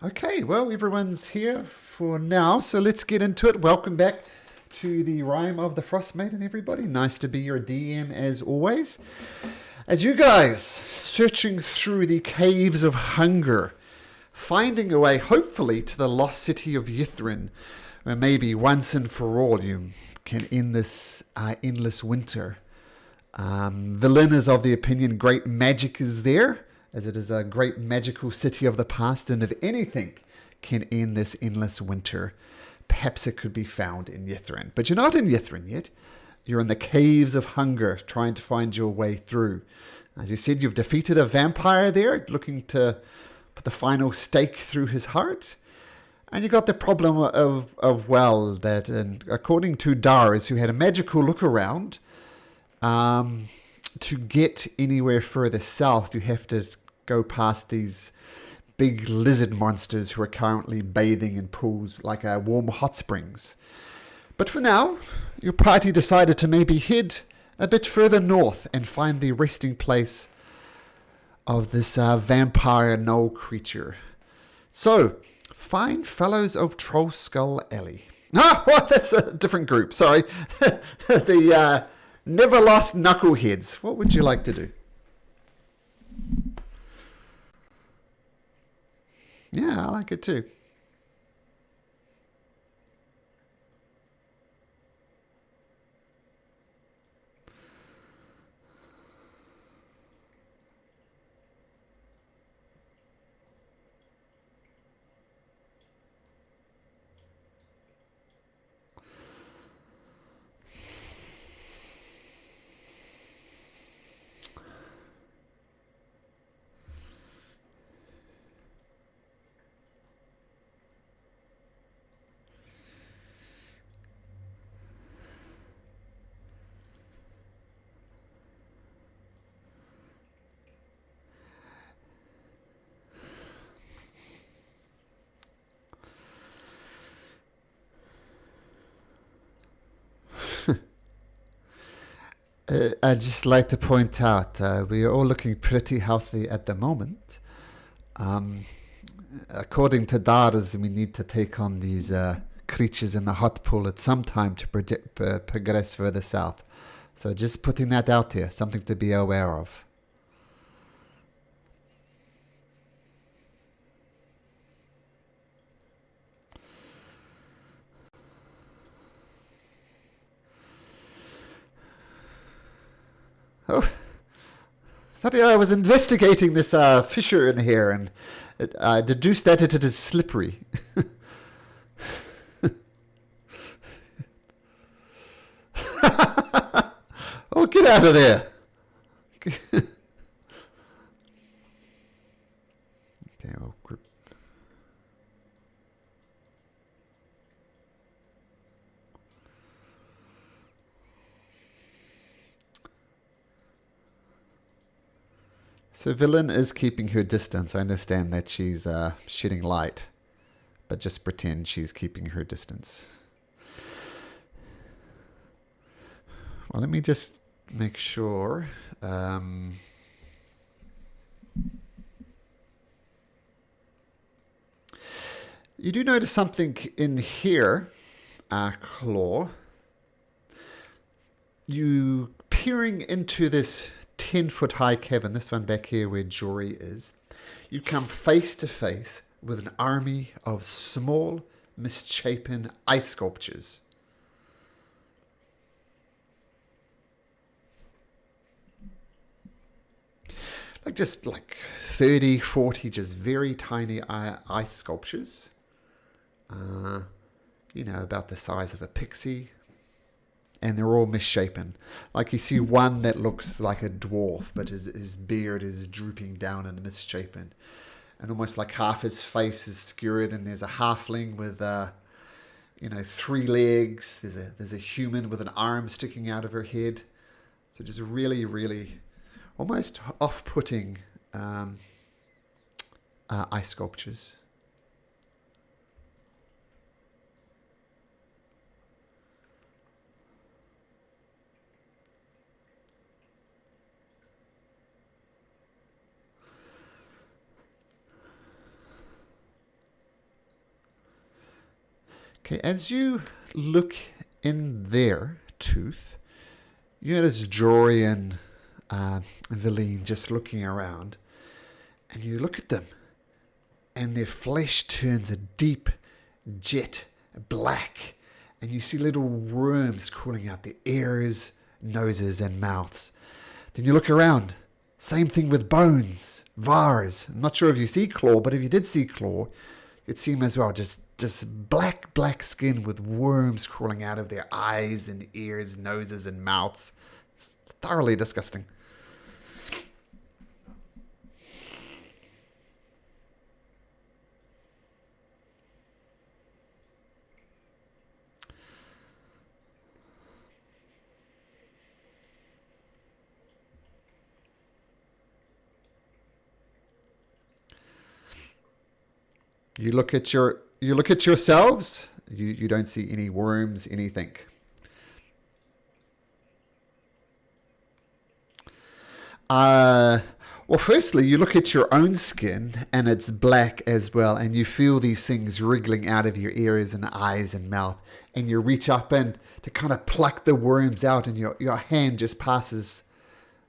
Okay, well, everyone's here for now, so let's get into it. Welcome back to the Rime of the Frost Maiden, everybody. Nice to be your DM as always. As you guys searching through the caves of hunger, finding a way, hopefully, to the lost city of Yithrin, where maybe once and for all you can end this endless winter. Villain is of the opinion great magic is there, as it is a great magical city of the past, and if anything can end this endless winter, perhaps it could be found in Yithrin. But you're not in Yithrin yet. You're in the caves of hunger, trying to find your way through. As you said, you've defeated a vampire there, looking to put the final stake through his heart. And you got the problem of well, that, and according to Dars, who had a magical look around, to get anywhere further south, you have to go past these big lizard monsters who are currently bathing in pools like warm hot springs. But for now, your party decided to maybe head a bit further north and find the resting place of this vampire gnoll creature. So, fine fellows of Troll Skull Alley. Ah, well, that's a different group, sorry. The Neverlost Knuckleheads. What would you like to do? Yeah, I like it too. I'd just like to point out we are all looking pretty healthy at the moment. Um, According to Dars, we need to take on these creatures in the hot pool at some time to progress further south. So just putting that out there, something to be aware of. Oh, sorry, I was investigating this fissure in here, and I deduced that it is slippery. Oh, get out of there! Okay, well, group. So Villain is keeping her distance. I understand that she's shedding light, but just pretend she's keeping her distance. Well, let me just make sure. You do notice something in here, Claw. You peering into this 10-foot high cavern, this one back here where Jory is, you come face to face with an army of small, misshapen ice sculptures. Like 30, 40, just very tiny ice sculptures. About the size of a pixie. And they're all misshapen. Like you see one that looks like a dwarf, but his beard is drooping down and misshapen. And almost like half his face is skewered, and there's a halfling with, 3 legs. There's a human with an arm sticking out of her head. So just really, really almost off-putting ice sculptures. Okay, as you look in their tooth, you notice Jory and Valine just looking around, and you look at them, and their flesh turns a deep jet black, and you see little worms crawling out their ears, noses, and mouths. Then you look around, same thing with bones, Vars. I'm not sure if you see Claw, but if you did see Claw, you'd see him as well, just black skin with worms crawling out of their eyes and ears, noses, and mouths. It's thoroughly disgusting. You look at yourselves. You don't see any worms, anything. Well, firstly, you look at your own skin, and it's black as well, and you feel these things wriggling out of your ears and eyes and mouth, and you reach up and to kind of pluck the worms out, and your hand just passes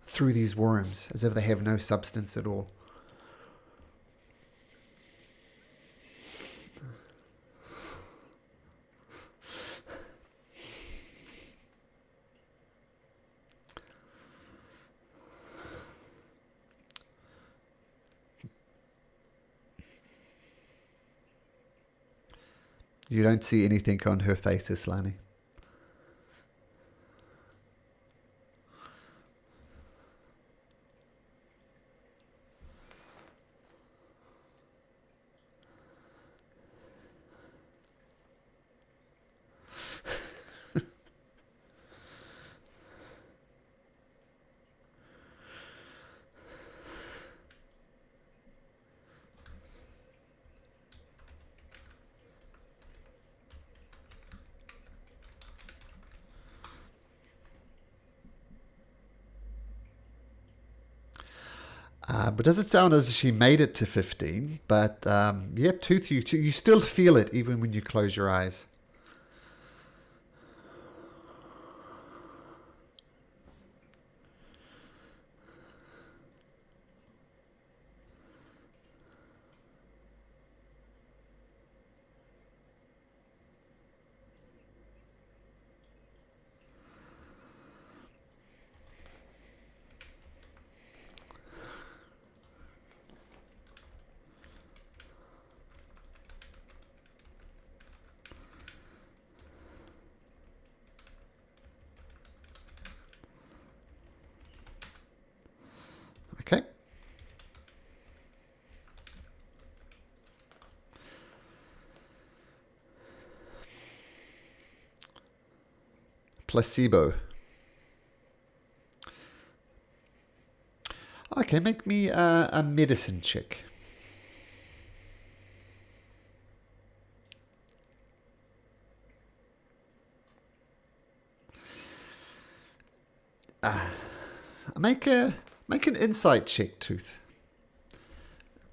through these worms as if they have no substance at all. You don't see anything on her face, Islani. But does it sound as if she made it to 15? But yeah, Tooth, you still feel it even when you close your eyes. Okay. Placebo. Okay, make me a medicine check. Make an insight check, Tooth.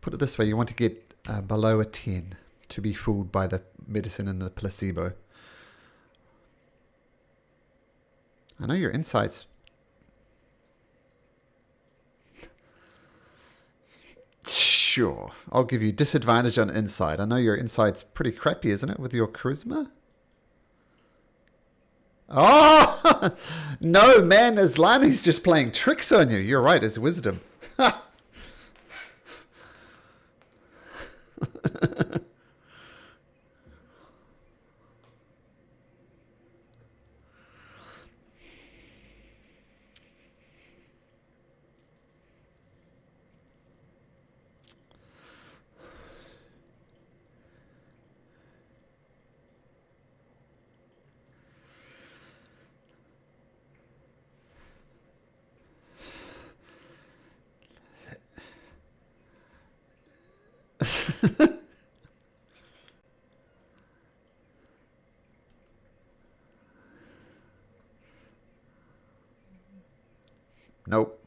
Put it this way, you want to get below a 10 to be fooled by the medicine and the placebo. I know your insight's... Sure, I'll give you disadvantage on insight. I know your insight's pretty crappy, isn't it, with your charisma? Oh! No, man, Islani's just playing tricks on you. You're right, it's wisdom. Nope.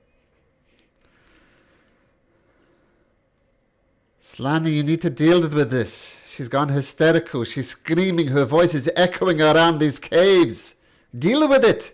Slani, you need to deal with this. She's gone hysterical. She's screaming. Her voice is echoing around these caves. Deal with it.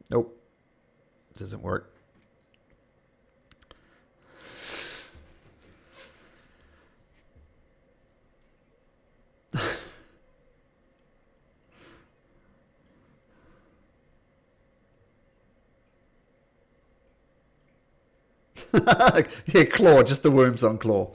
Nope. Doesn't work. Yeah, claw, just the worms on claw.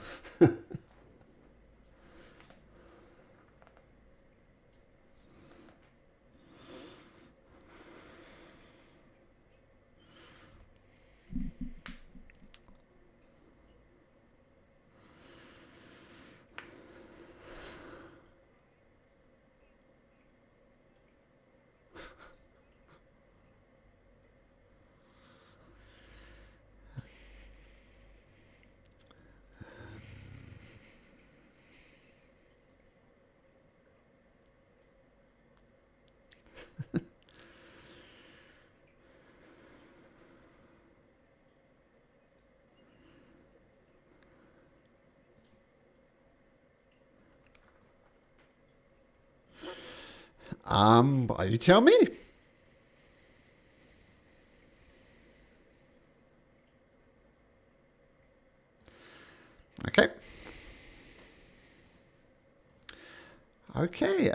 You tell me. Okay. Okay.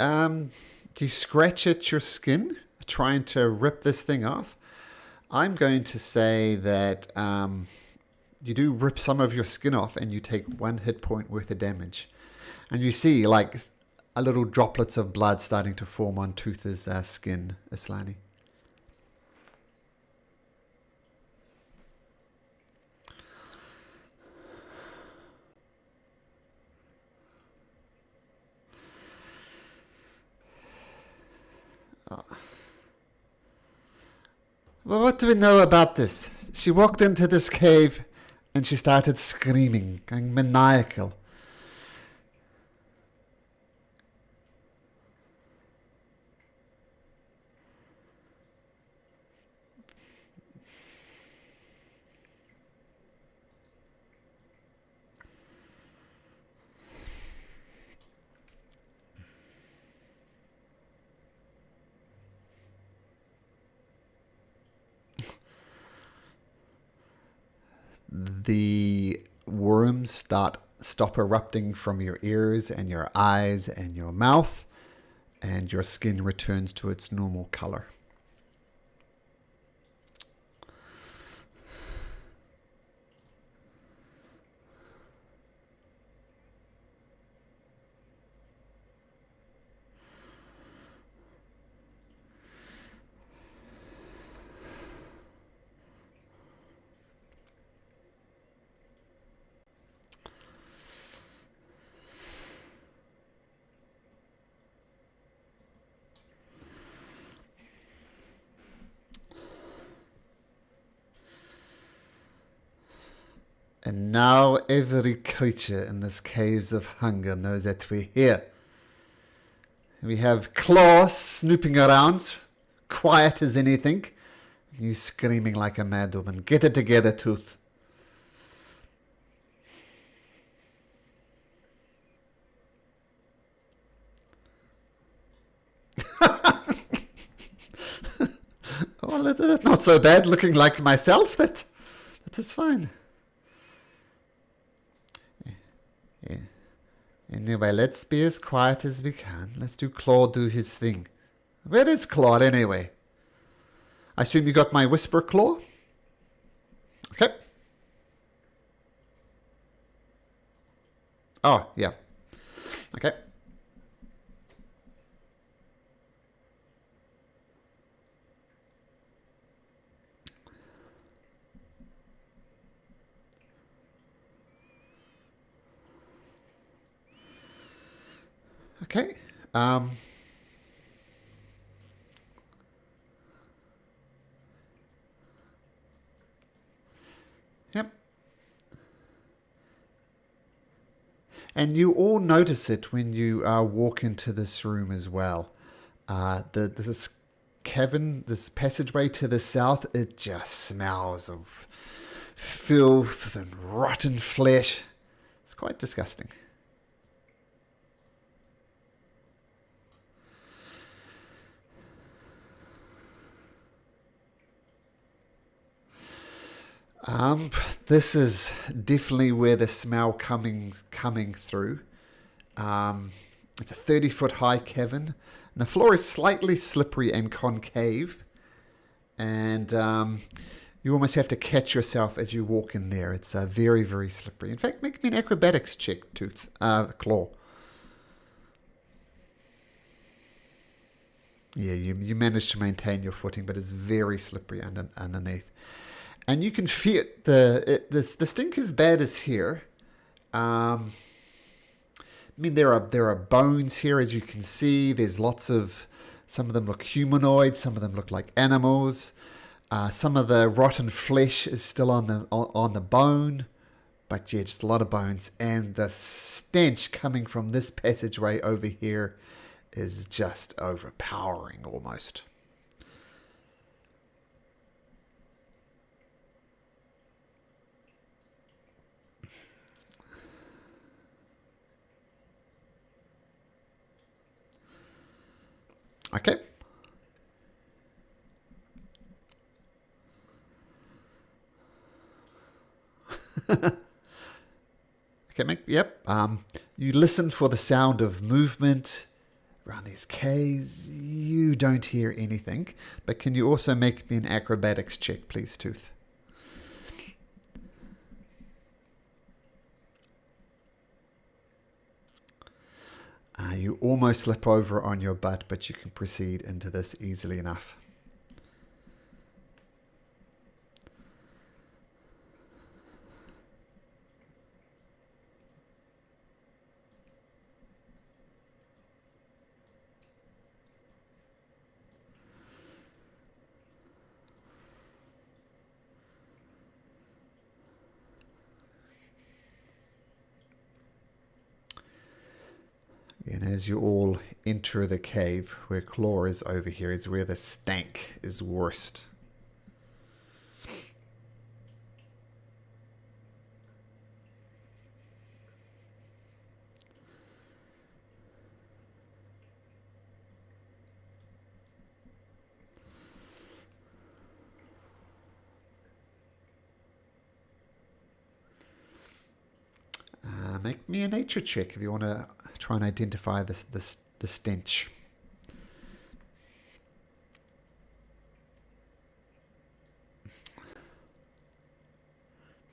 Do you scratch at your skin, trying to rip this thing off? I'm going to say that you do rip some of your skin off and you take 1 hit point worth of damage. And you see like a little droplets of blood starting to form on Toother's skin, Aslani. Well, what do we know about this? She walked into this cave and she started screaming, going maniacal. The worms stop erupting from your ears and your eyes and your mouth, and your skin returns to its normal color. And now every creature in this caves of hunger knows that we're here. We have Claw snooping around, quiet as anything. You screaming like a mad woman. Get it together, Tooth. Well, that's not so bad. Looking like myself, that is fine. Yeah. Anyway, let's be as quiet as we can. Let's do Claw do his thing. Where is Claw anyway? I assume you got my Whisper Claw? Okay. Oh, yeah. Okay. Okay. And you all notice it when you walk into this room as well. This cavern, this passageway to the south, it just smells of filth and rotten flesh. It's quite disgusting. This is definitely where the smell coming through. It's a 30-foot high cavern. And the floor is slightly slippery and concave. And you almost have to catch yourself as you walk in there. It's very, very slippery. In fact, make me an acrobatics check, Claw. Yeah, you managed to maintain your footing, but it's very slippery underneath. And you can feel the stink is bad as here. I mean, there are bones here, as you can see. There's lots of, some of them look humanoid, some of them look like animals. Some of the rotten flesh is still on the bone, but yeah, just a lot of bones. And the stench coming from this passageway over here is just overpowering almost. Okay. Okay, yep. You listen for the sound of movement around these caves. You don't hear anything, but can you also make me an acrobatics check, please, Tooth? You almost slip over on your butt, but you can proceed into this easily enough. And as you all enter the cave, where Claw is over here, is where the stank is worst. Make me a nature check if you want to try and identify the stench.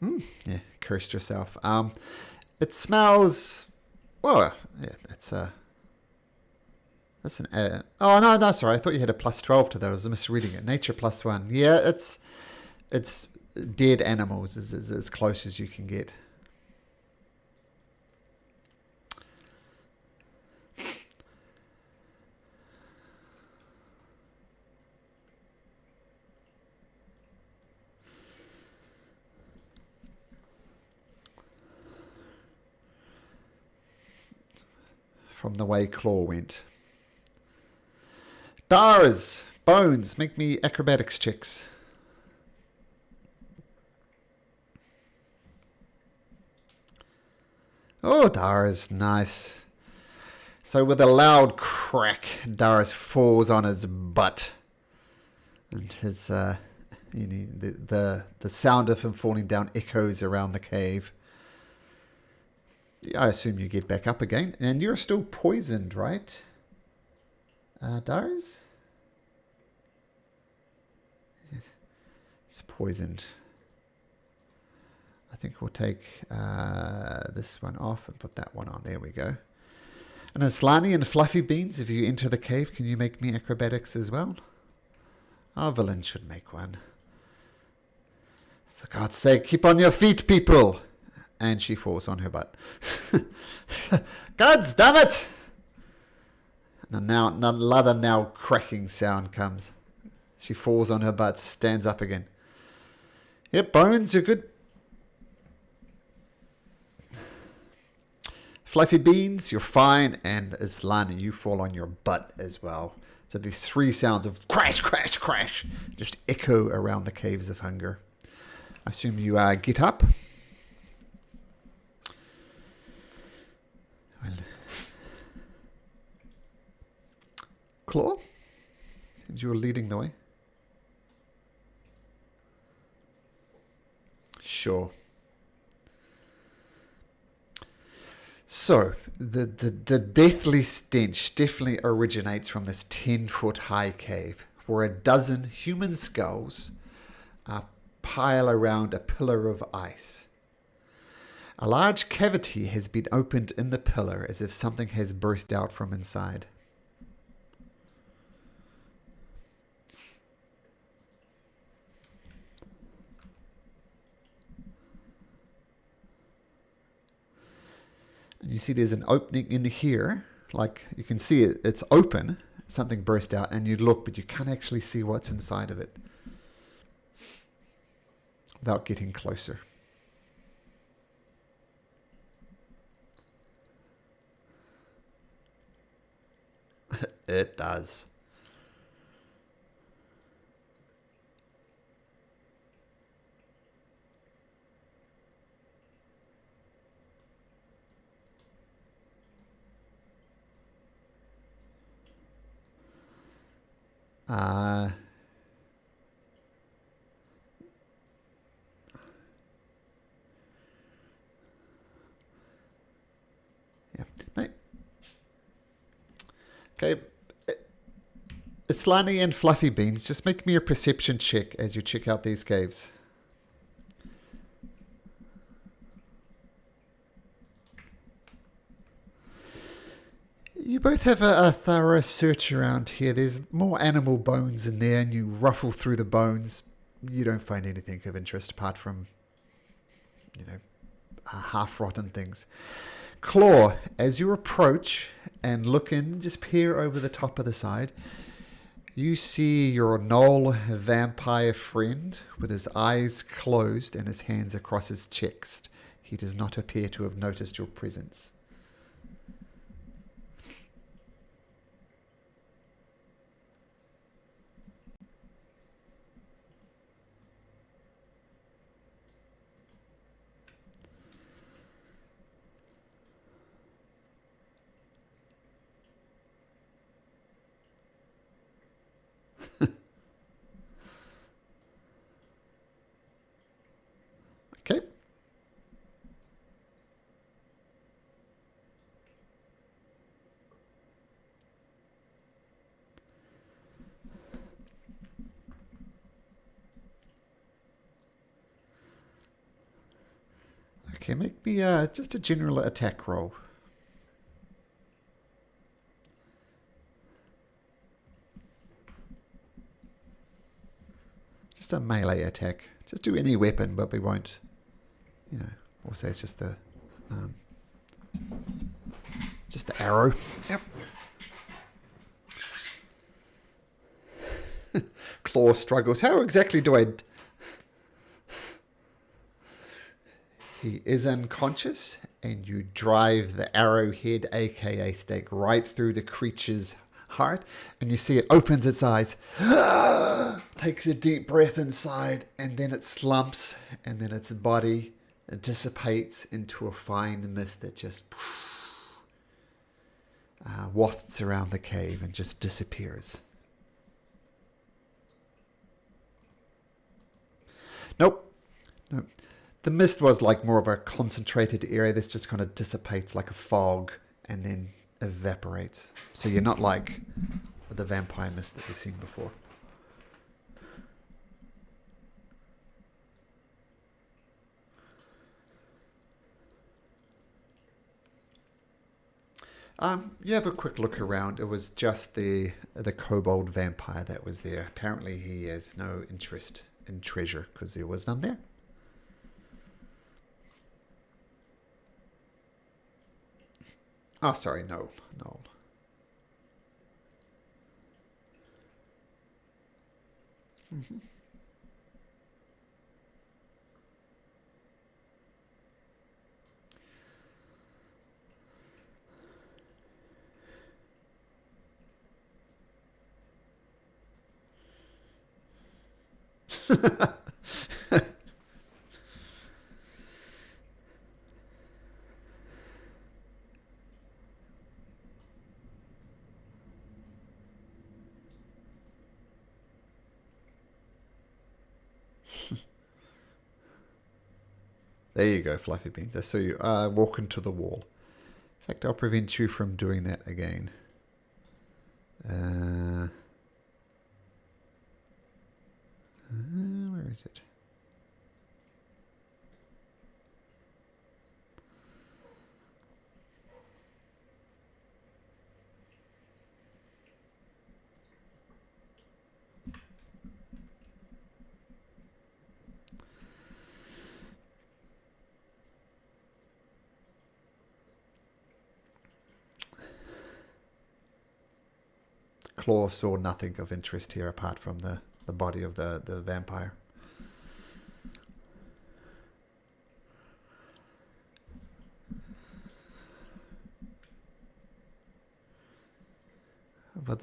Yeah, cursed yourself. It smells. Well, yeah, that's an. Oh no, sorry. I thought you had a +12 to that. I was misreading it. Nature +1. Yeah, it's dead animals is as close as you can get. From the way Claw went. Dara's bones, make me acrobatics checks. Oh, Dara's nice. So with a loud crack, Dara's falls on his butt, and his the sound of him falling down echoes around the cave. I assume you get back up again. And you're still poisoned, right? Dars? It's poisoned. I think we'll take this one off and put that one on. There we go. And Aslani and Fluffy Beans, if you enter the cave, can you make me acrobatics as well? Our villain should make one. For God's sake, keep on your feet, people! And she falls on her butt. God damn it! And now another now cracking sound comes. She falls on her butt, stands up again. Yep, bones, you're good. Fluffy Beans, you're fine, and Islani, you fall on your butt as well. So these three sounds of crash, crash, crash just echo around the Caves of Hunger. I assume you get up. Well, Claw, since you're leading the way. Sure. So, the deathly stench definitely originates from this 10-foot high cave, where a dozen human skulls pile around a pillar of ice. A large cavity has been opened in the pillar as if something has burst out from inside. And you see there's an opening in here, like you can see it's open, something burst out, and you look, but you can't actually see what's inside of it without getting closer. It does. Yeah, mate. Okay. Islani and Fluffy Beans, just make me a perception check as you check out these caves. You both have a thorough search around here. There's more animal bones in there, and you ruffle through the bones. You don't find anything of interest apart from, half-rotten things. Claw, as you approach and look in, just peer over the top of the side, you see your gnoll vampire friend with his eyes closed and his hands across his chest. He does not appear to have noticed your presence. Okay. Okay, make me just a general attack roll. Just a melee attack. Just do any weapon, but we won't, we'll say it's just the arrow. Yep. Claw struggles. How exactly do I... He is unconscious, and you drive the arrowhead, aka stake, right through the creature's heart, and you see it opens its eyes, takes a deep breath inside, and then it slumps, and then its body dissipates into a fine mist that just wafts around the cave and just disappears. Nope. The mist was like more of a concentrated area. This just kind of dissipates like a fog and then evaporates. So you're not like the vampire mist that we've seen before. You have a quick look around. It was just the kobold vampire that was there. Apparently he has no interest in treasure because there was none there. Oh, sorry, no. Mm-hmm. There you go, Fluffy Beans. I saw you walk into the wall. In fact, I'll prevent you from doing that again. Where is it? Claw saw nothing of interest here apart from the body of the vampire. But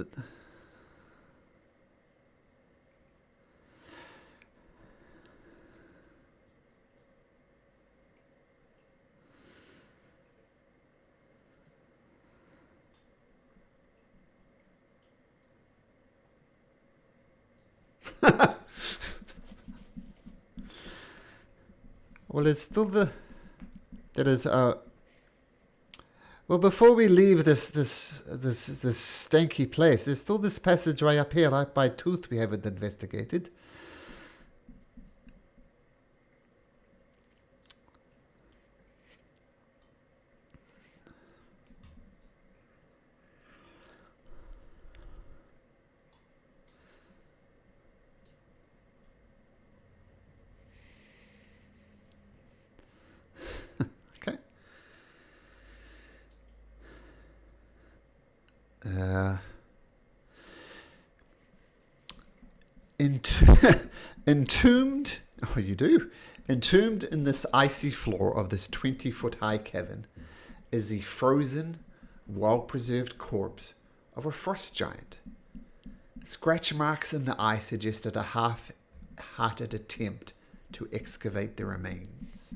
well, there's still well, before we leave this stanky place, there's still this passageway up here, right by Tooth, we haven't investigated. Okay. Entombed, oh, you do. Entombed in this icy floor of this 20-foot high cavern is the frozen, well-preserved corpse of a frost giant. Scratch marks in the ice suggested a half-hearted attempt to excavate the remains.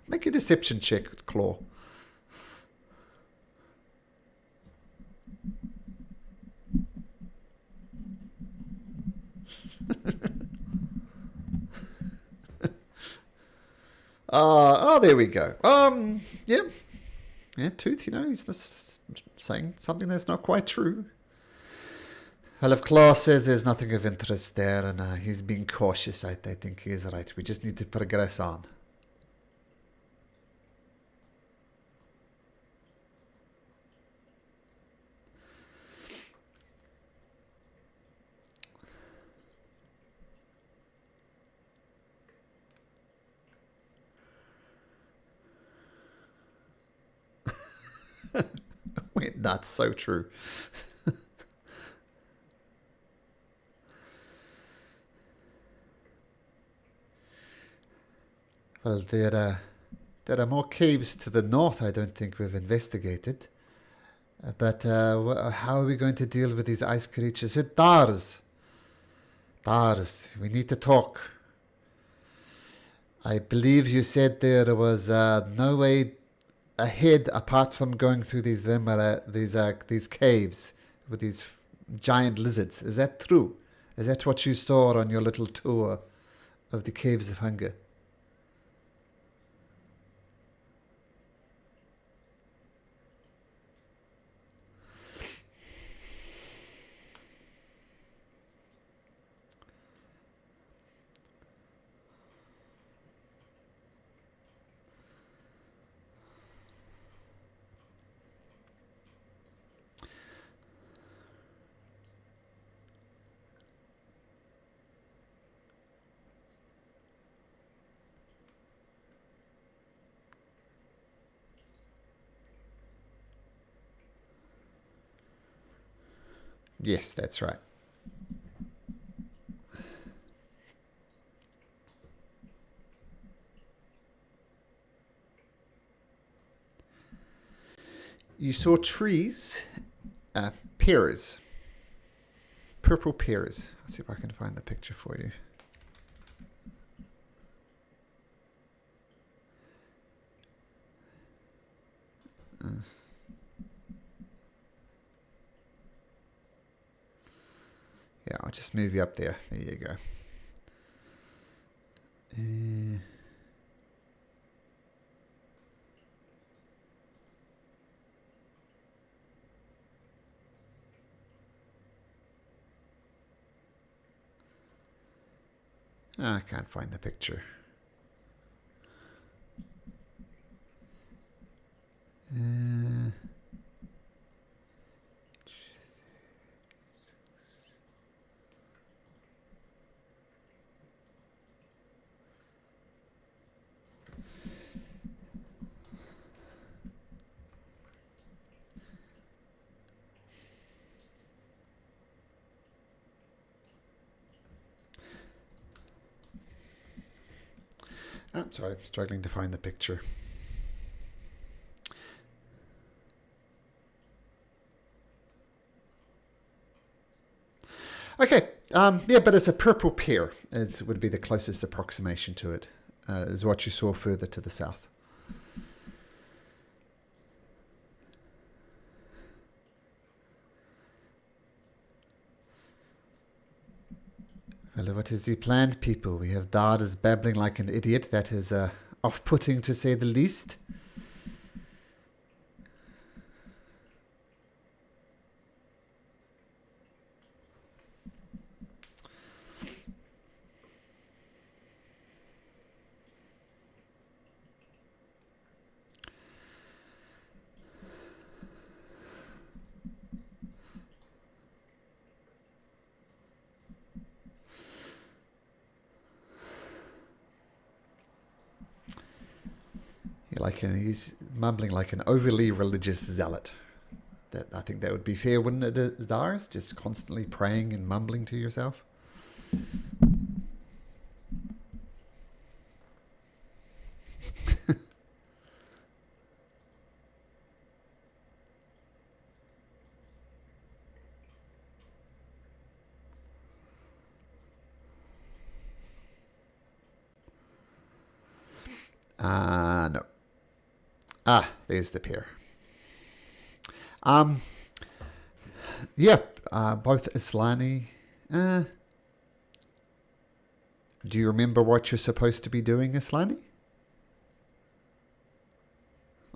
Make a deception check, Claw. Oh, there we go. Yeah, Tooth, he's just saying something that's not quite true. Well, if Claw says there's nothing of interest there and he's being cautious, I think he's right. We just need to progress on. Wait, that's so true. Well, there are more caves to the north I don't think we've investigated. But how are we going to deal with these ice creatures? Dars, we need to talk. I believe you said there was no way ahead apart from going through these caves with these giant lizards. Is that true? Is that what you saw on your little tour of the Caves of Hunger? Yes, that's right. you saw trees, pears, purple pears. Let's see if I can find the picture for you. Yeah, I'll just move you up there. There you go. I can't find the picture. I'm sorry, I'm struggling to find the picture. Okay, yeah, but it's a purple pear. It would be the closest approximation to it, is what you saw further to the south. Well, what has he planned, people? We have Darda's babbling like an idiot. That is off-putting, to say the least. He's mumbling like an overly religious zealot. That I think that would be fair, wouldn't it, Zars? Just constantly praying and mumbling to yourself. No. There's the pair. Yeah, both Islani. Do you remember what you're supposed to be doing, Islani?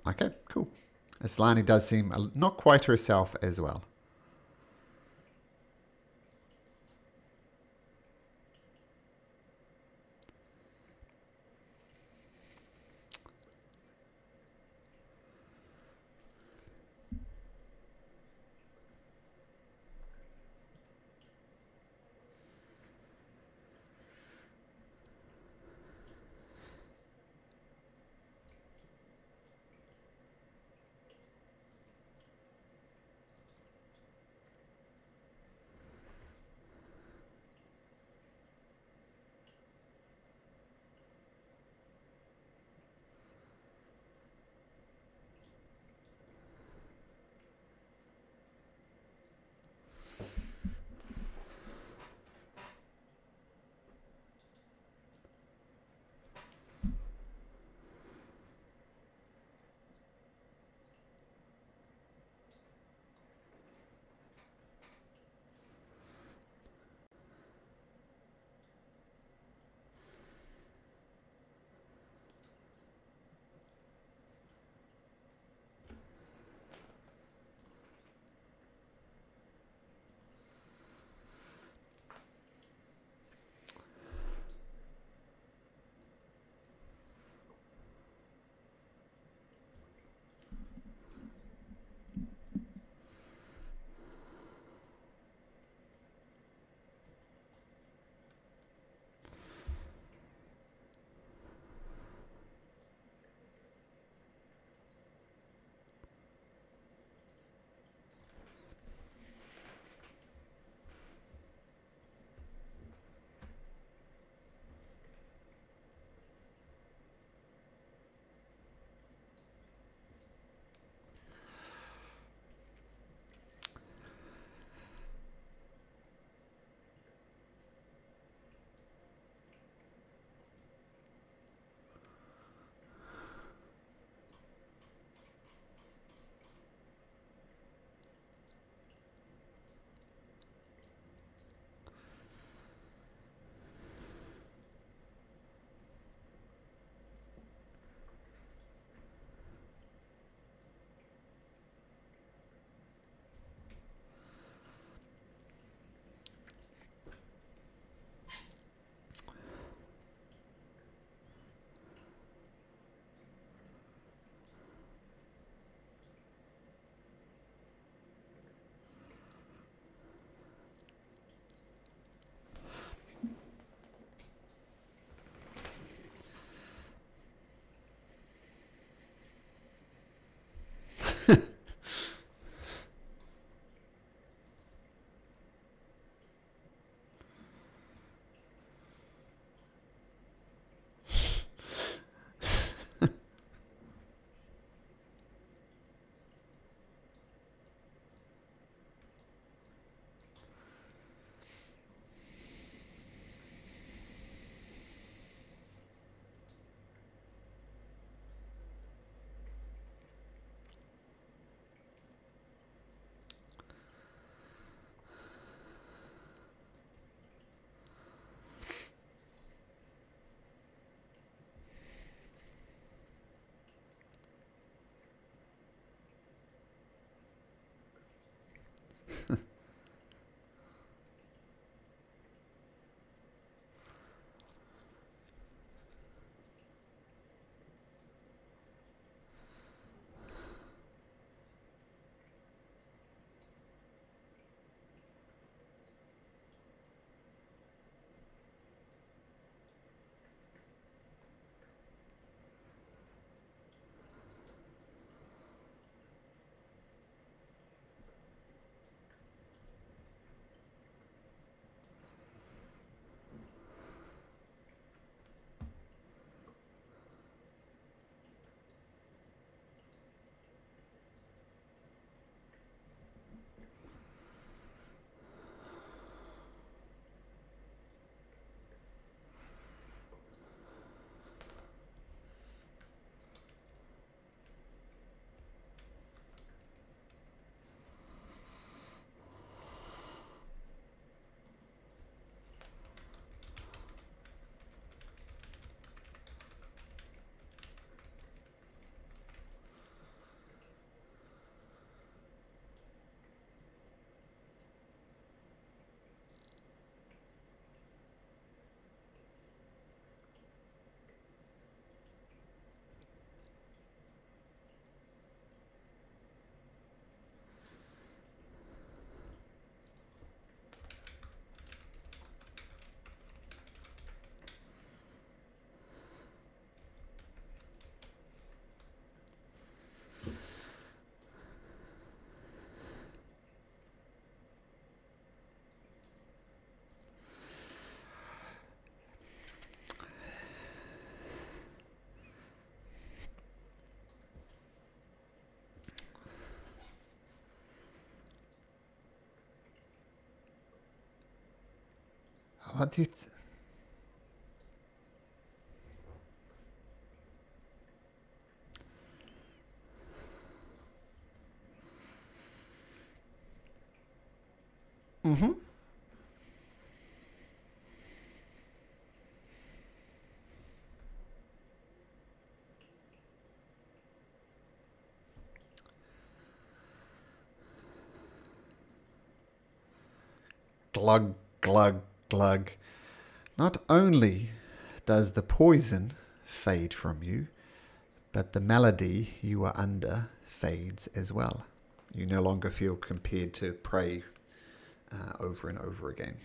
Okay, cool. Islani does seem not quite herself as well. What do you... Mm-hmm. Glug, glug, glug. Not only does the poison fade from you, but the malady you are under fades as well. You no longer feel compelled to pray over and over again.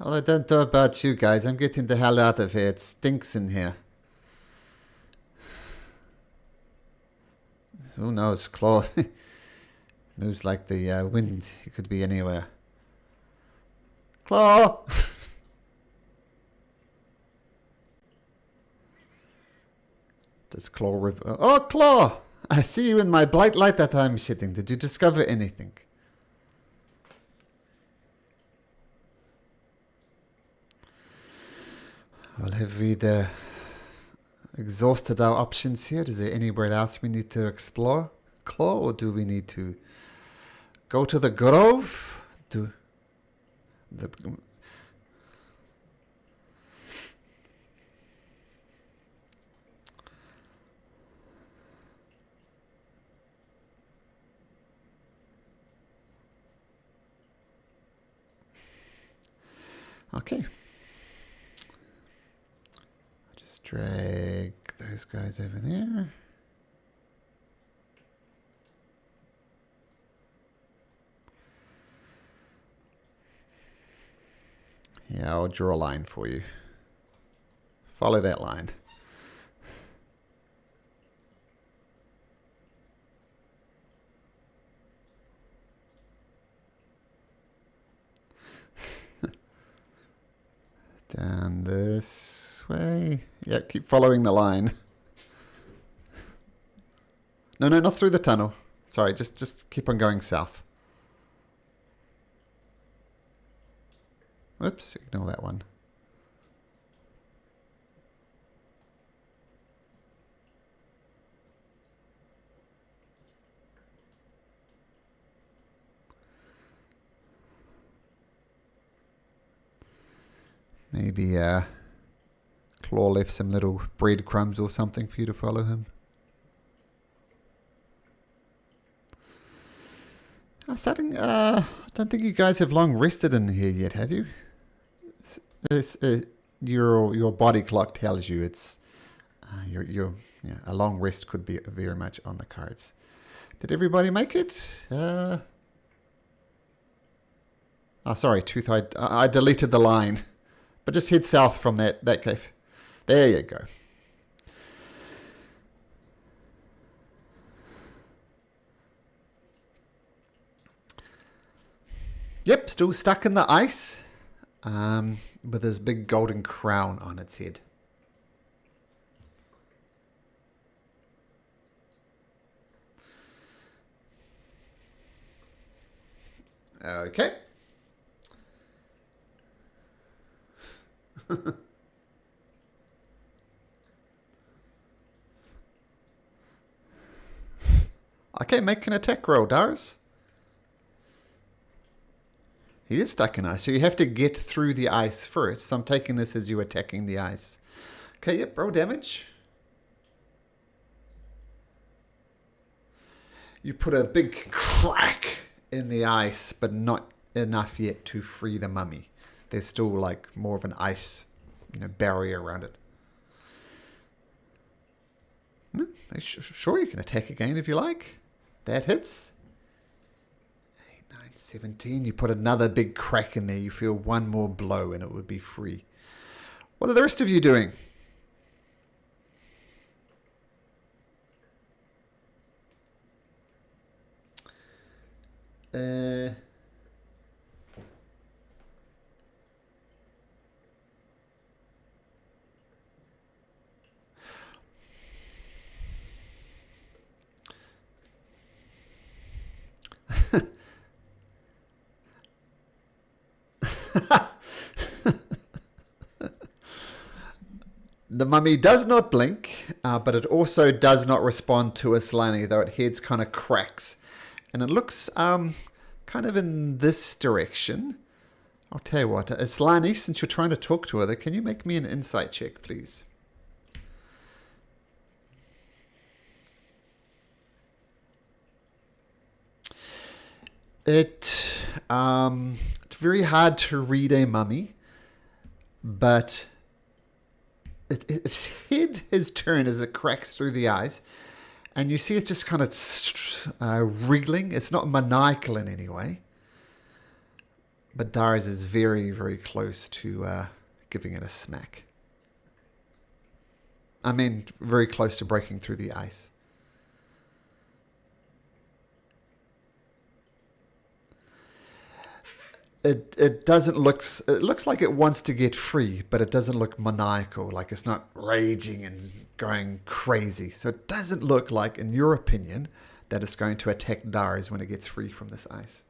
Well, I don't know about you guys. I'm getting the hell out of here. It stinks in here. Who knows? Claw moves like the wind. He could be anywhere. Claw! Does Claw... Oh, Claw! I see you in my bright light that I'm shitting. Did you discover anything? Well, have we exhausted our options here? Is there anywhere else we need to explore, Claw, or do we need to go to the grove? Okay. Just drag those guys over there. Yeah, I'll draw a line for you. Follow that line. Down this way. Yeah, keep following the line. No, not through the tunnel. Sorry, just keep on going south. Whoops, ignore that one. Maybe Claw left some little breadcrumbs or something for you to follow him. I don't think you guys have long rested in here yet, have you? Your body clock tells you it's a long rest could be very much on the cards. Did everybody make it? Sorry, Tooth. I deleted the line, but just head south from that cave. There you go. Yep, still stuck in the ice, with his big golden crown on its head. Okay. Okay, make an attack roll, Darius. He is stuck in ice, so you have to get through the ice first. So I'm taking this as you attacking the ice. Okay, yep, roll damage. You put a big crack in the ice, but not enough yet to free the mummy. There's still like more of an ice, barrier around it. Sure, you can attack again if you like. That hits. 8, 9, 17. You put another big crack in there. You feel one more blow and it would be free. What are the rest of you doing? The mummy does not blink, but it also does not respond to Islani, though its head kind of cracks. And it looks kind of in this direction. I'll tell you what, Islani, since you're trying to talk to her, can you make me an insight check, please? It's very hard to read a mummy, but its head has turned as it cracks through the eyes, and you see it's just kind of wriggling. It's not maniacal in any way, but Darius is very, very close to giving it a smack. I mean, very close to breaking through the ice. It doesn't look. It looks like it wants to get free, but it doesn't look maniacal. Like it's not raging and going crazy. So it doesn't look like, in your opinion, that it's going to attack Darius when it gets free from this ice.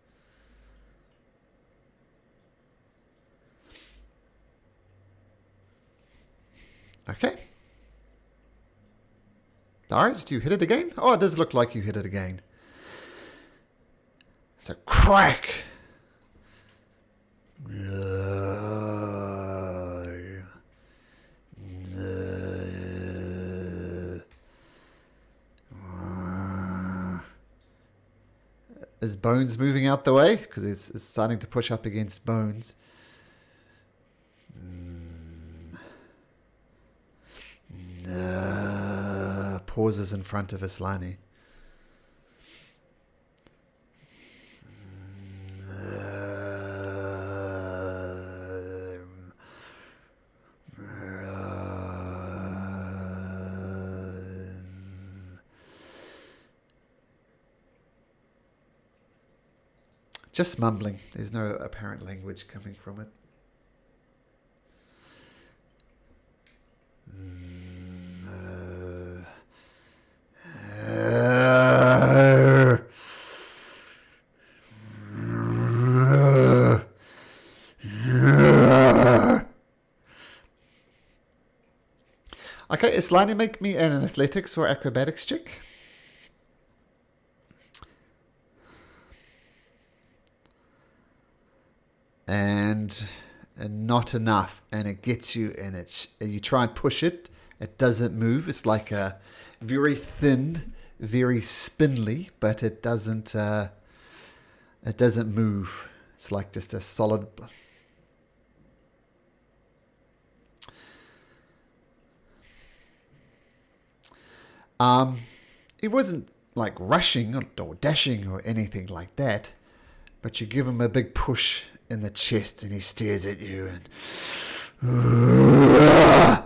Okay. Darius, do you hit it again? Oh, it does look like you hit it again. So crack. Is Bones moving out the way? Because it's starting to push up against Bones. Pauses in front of Islani. Just mumbling. There's no apparent language coming from it. Okay, Islani, make me an athletics or acrobatics check. And and not enough, and it gets you, and you try and push it. It doesn't move. It's like a very thin, very spindly, but it doesn't move. It's like just a solid. It wasn't like rushing or dashing or anything like that, but you give him a big push in the chest and he stares at you and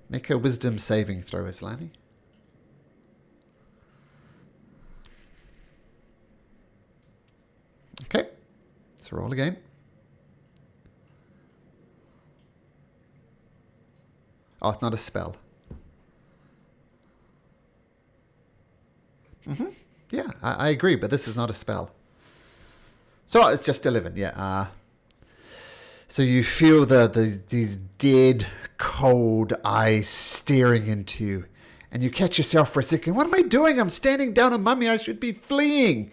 make a wisdom saving throw, Islani. Okay, so roll again. Oh, it's not a spell. Yeah, I agree, but this is not a spell. So it's just 11, yeah. So you feel these dead, cold eyes staring into you, and you catch yourself for a second. What am I doing? I'm standing down a mummy. I should be fleeing.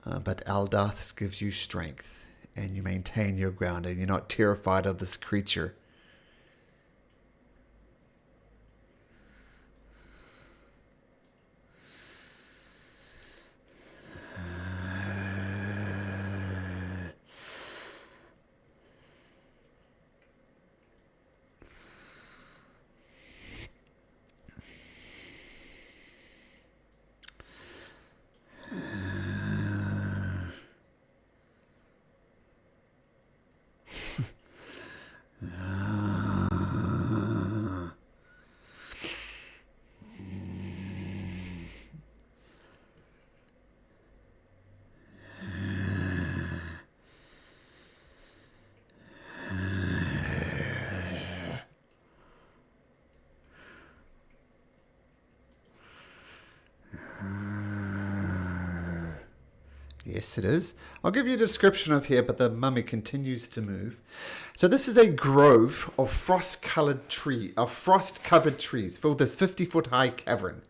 But Aldarth gives you strength, and you maintain your ground, and you're not terrified of this creature. Yes, it is. I'll give you a description of here, but the mummy continues to move. So this is a grove of frost-covered trees filled this 50-foot high cavern.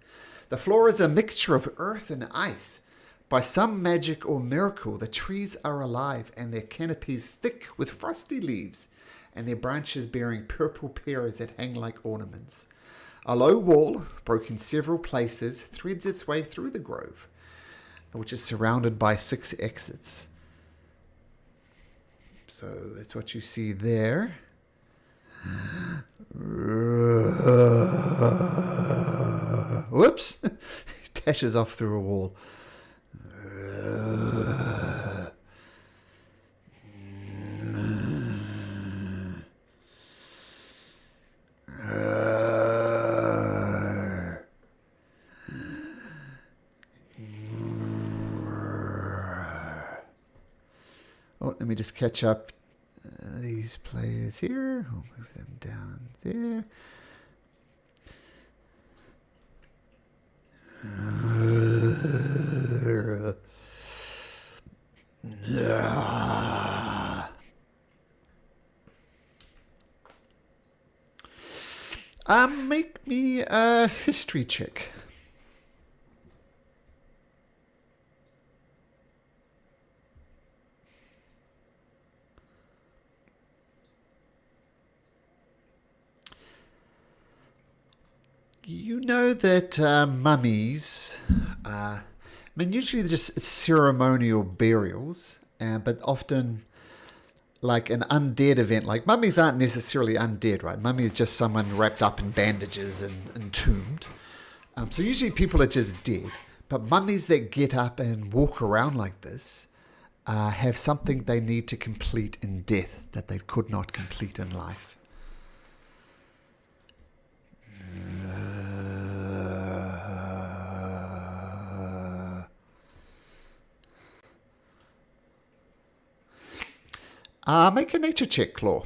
The floor is a mixture of earth and ice. By some magic or miracle, the trees are alive and their canopies thick with frosty leaves and their branches bearing purple pears that hang like ornaments. A low wall, broken several places, threads its way through the grove, which is surrounded by 6 exits. So that's what you see there. Whoops! Dashes off through a wall. Oh, let me just catch up these players here. I'll move them down there. Make me a history check. You know that mummies, usually they're just ceremonial burials, but often like an undead event. Like mummies aren't necessarily undead, right? Mummy is just someone wrapped up in bandages and entombed. So usually people are just dead. But mummies that get up and walk around like this have something they need to complete in death that they could not complete in life. Make a nature check, Claw.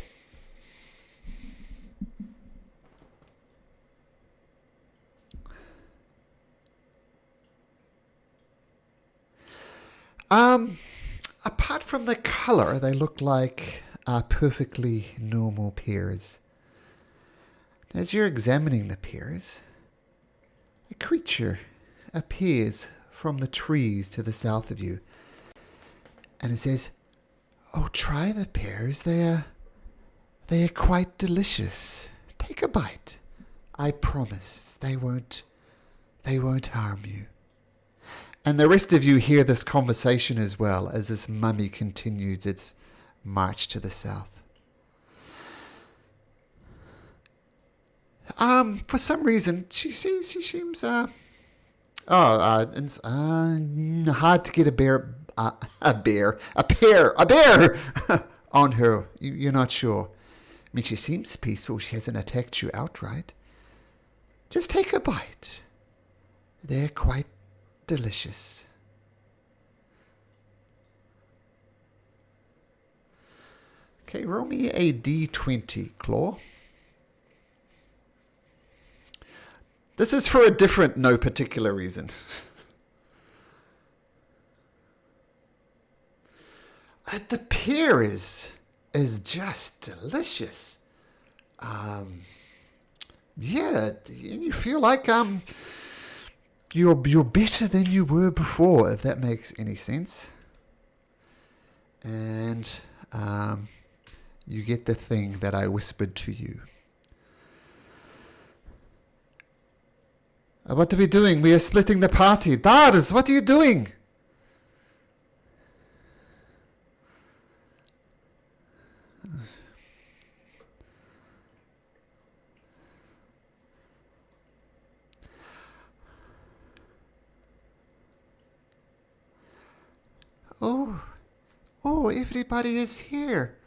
Apart from the color, they look like perfectly normal pears. As you're examining the pears, a creature appears from the trees to the south of you, and it says, Oh, try the pears. They are quite delicious. Take a bite. I promise they won't harm you. And the rest of you hear this conversation as well as this mummy continues its march to the south. For some reason, she seems hard to get a bear on her. You're not sure. I mean, she seems peaceful. She hasn't attacked you outright. Just take a bite. They're quite delicious. Okay, roll me a d20, Claw. This is for a different, no particular reason. The pear is just delicious. Yeah, you feel like you're better than you were before, if that makes any sense. And you get the thing that I whispered to you. What are we doing? We are splitting the party. Dars, what are you doing? Oh, everybody is here.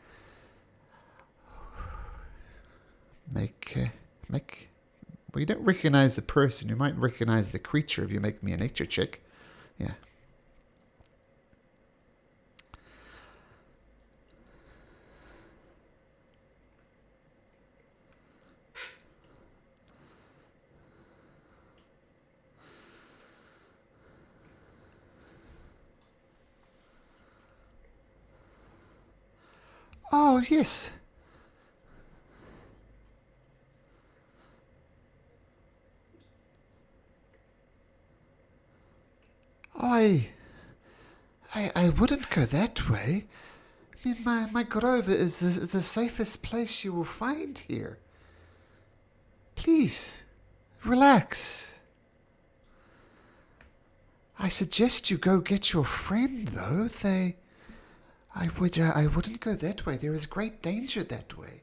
Well, you don't recognize the person. You might recognize the creature if you make me a nature check. Yeah. Oh, yes. I wouldn't go that way. I mean, my grove is the safest place you will find here. Please, relax. I suggest you go get your friend, though. I wouldn't go that way. There is great danger that way.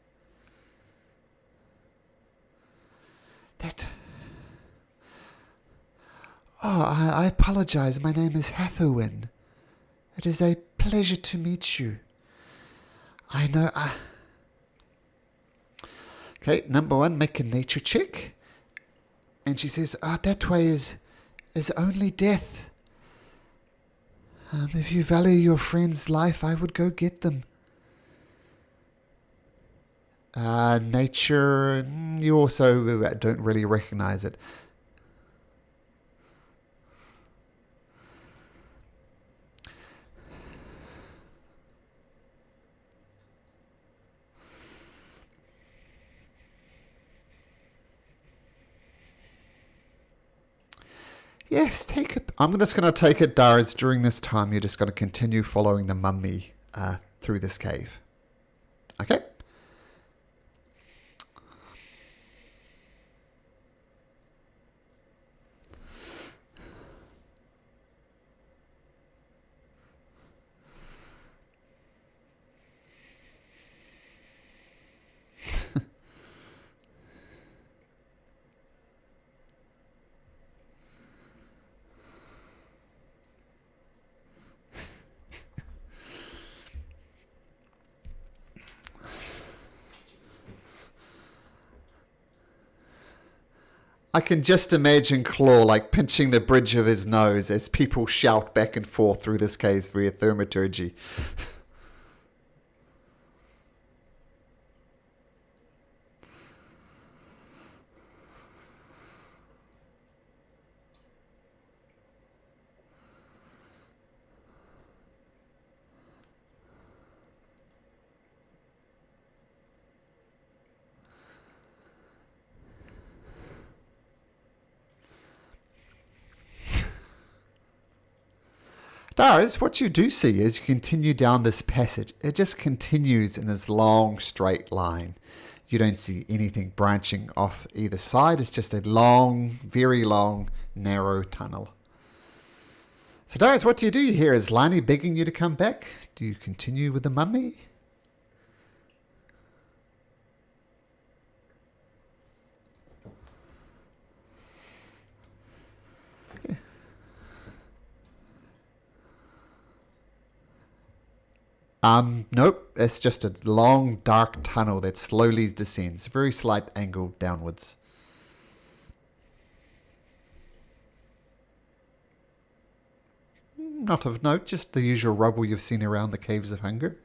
I apologize. My name is Hathawin. It is a pleasure to meet you. I know. Okay, number one, make a nature check. And she says, that way is only death. If you value your friend's life, I would go get them. Nature, you also don't really recognize it. Yes, I'm just going to take it, Dars. During this time, you're just going to continue following the mummy through this cave. Okay? I can just imagine Claw like pinching the bridge of his nose as people shout back and forth through this cave via thaumaturgy. Dars, what you do see as you continue down this passage, it just continues in this long straight line. You don't see anything branching off either side. It's just a long, very long, narrow tunnel. So Darius, what do? You hear is Lani begging you to come back? Do you continue with the mummy? Nope. It's just a long, dark tunnel that slowly descends. A very slight angle downwards. Not of note, just the usual rubble you've seen around the Caves of Hunger.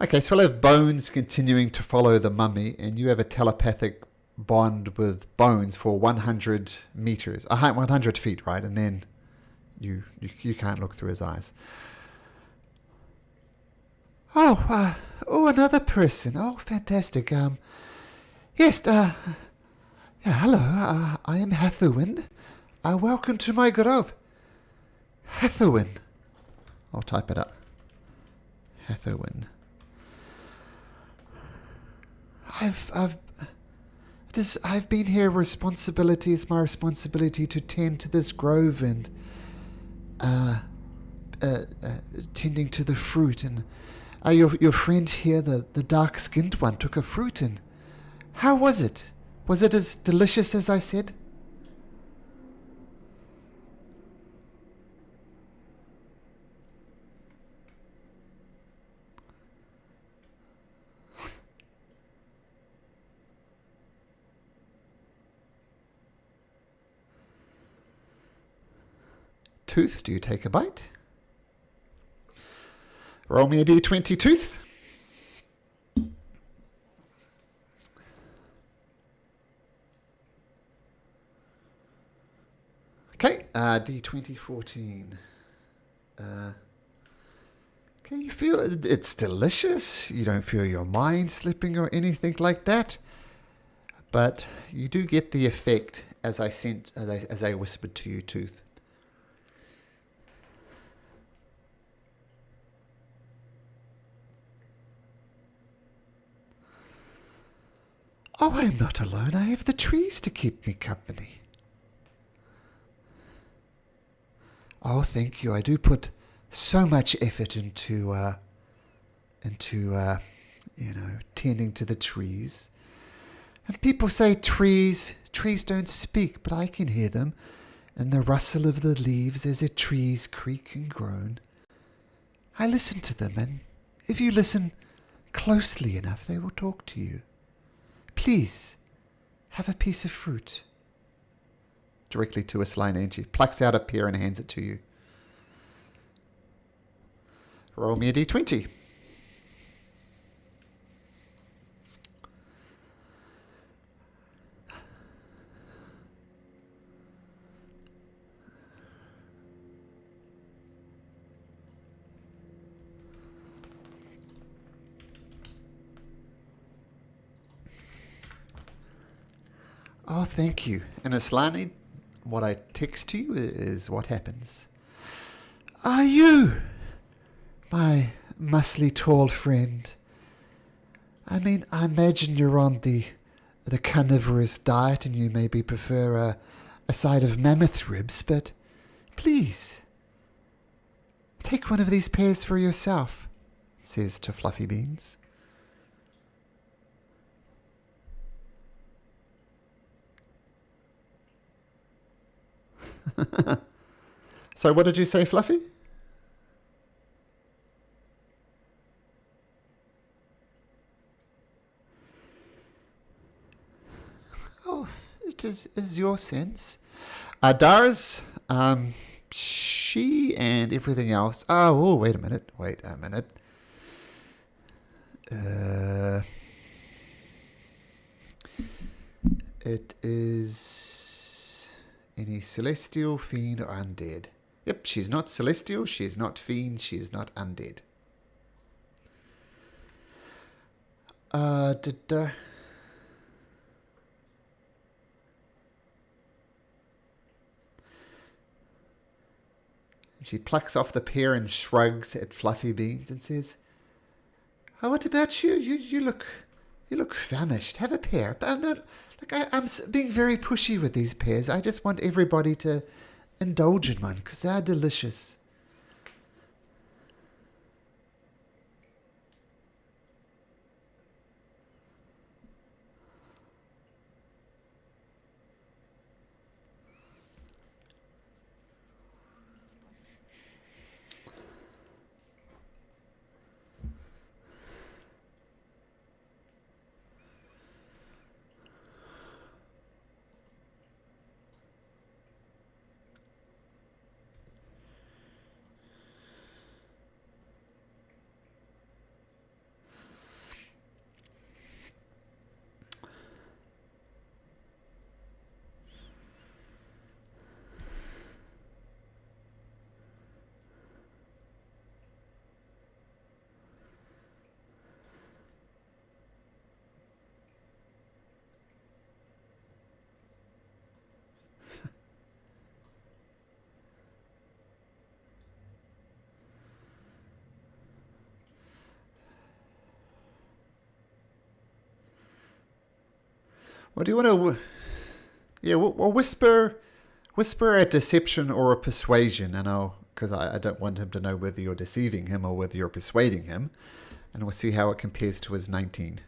Okay, so we'll have Bones continuing to follow the mummy, and you have a telepathic bond with Bones for 100 meters, 100 feet, right? And then you can't look through his eyes. Oh, another person. Oh, fantastic. Yes, yeah, hello. I am Hathawin. Welcome to my grove. Hathawin. I'll type it up. Hathawin. I've been here. Responsibility is my responsibility to tend to this grove and tending to the fruit. And your friend here, the dark-skinned one, took a fruit. And how was it? Was it as delicious as I said? Tooth, do you take a bite? Roll me a d20, Tooth. Okay, d20, 14. Okay, you feel it's delicious. You don't feel your mind slipping or anything like that. But you do get the effect as I whispered to you, Tooth. Oh, I am not alone. I have the trees to keep me company. Oh, thank you. I do put so much effort into tending to the trees. And people say trees don't speak, but I can hear them and the rustle of the leaves as the trees creak and groan. I listen to them, and if you listen closely enough, they will talk to you. Please, have a piece of fruit. Directly to a Slane, and she plucks out a pear and hands it to you. Roll me a d20. Oh, thank you. And Aslani, what I text to you is what happens. Are you, my muscly tall friend? I mean, I imagine you're on the carnivorous diet and you maybe prefer a side of mammoth ribs, but please, take one of these pears for yourself, says to Fluffy Beans. So what did you say, Fluffy? Oh, it is your sense. Dars, she and everything else. Oh, wait a minute. It is Any celestial, fiend, or undead? Yep, she's not celestial, she's not fiend, she's not undead. She plucks off the pear and shrugs at Fluffy Beans and says, "Oh, what about you? You look famished. Have a pear." But I'm being very pushy with these pears. I just want everybody to indulge in one because they are delicious. What do you want to... Yeah, well, whisper a deception or a persuasion, and because I don't want him to know whether you're deceiving him or whether you're persuading him, and we'll see how it compares to his 19.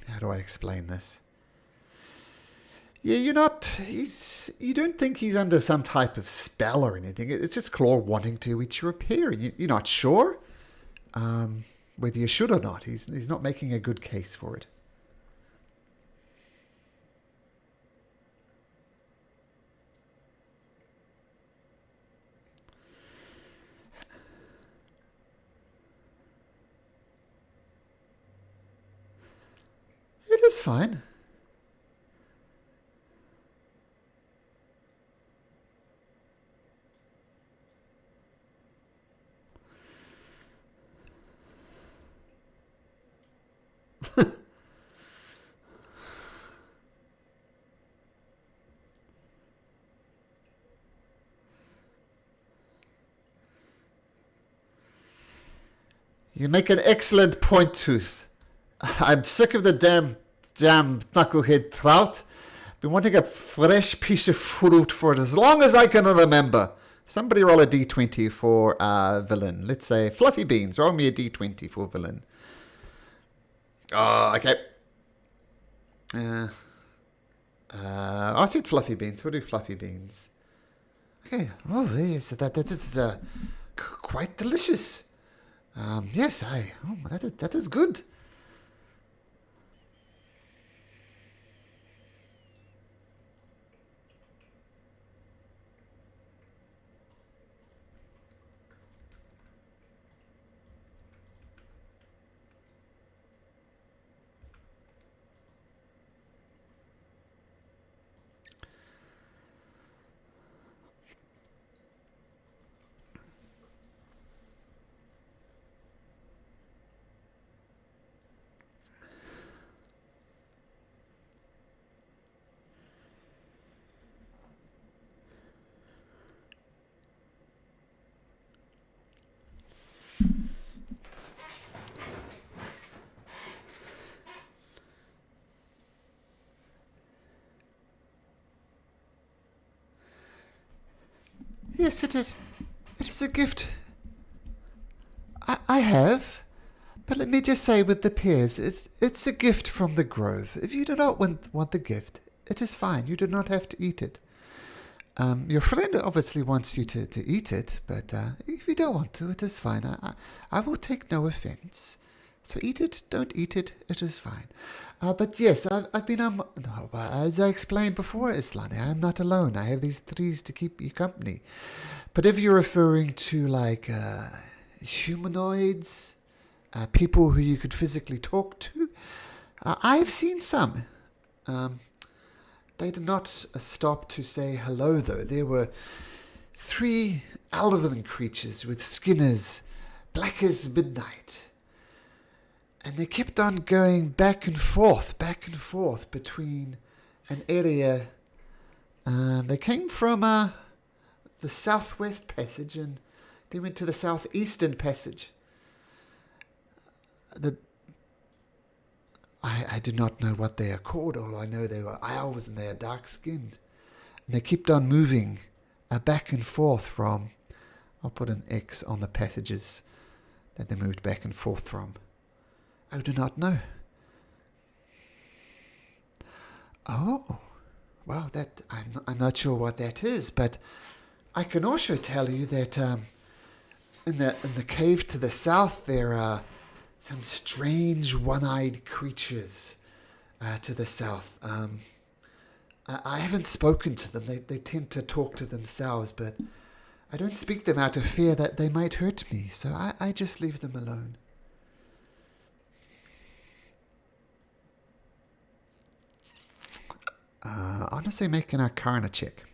How do I explain this? Yeah, you don't think he's under some type of spell or anything. It's just Claw wanting to eat your pear. You're not sure whether you should or not. He's not making a good case for it. It is fine. You make an excellent point, Tooth. I'm sick of the damn knucklehead trout. Been wanting a fresh piece of fruit for as long as I can remember. Somebody roll a d20 for villain. Let's say Fluffy Beans. Roll me a d20 for villain. Oh, okay. I said Fluffy Beans. We'll do Fluffy Beans. Okay. Oh, yes. That is quite delicious. Yes, that is good. Yes, it is a gift. I have, but let me just say with the pears, it's a gift from the grove. If you do not want the gift, it is fine. You do not have to eat it. Your friend obviously wants you to eat it, but if you don't want to, it is fine. I will take no offense. So eat it, don't eat it, it is fine. But yes, I've been no, as I explained before, Islani, I'm not alone. I have these trees to keep you company. But if you're referring to like humanoids, people who you could physically talk to, I've seen some. They did not stop to say hello, though. There were 3 elven creatures with skin as black as midnight. And they kept on going back and forth between an area. They came from the southwest passage and they went to the southeastern passage. I do not know what they are called. All I know they were owls and they are dark-skinned. And they kept on moving back and forth from... I'll put an X on the passages that they moved back and forth from. I do not know. Oh, well, that I'm not sure what that is, but I can also tell you that in the cave to the south there are some strange one-eyed creatures to the south. I haven't spoken to them. They tend to talk to themselves, but I don't speak them out of fear that they might hurt me, so I just leave them alone. Honestly, make an Arcana check.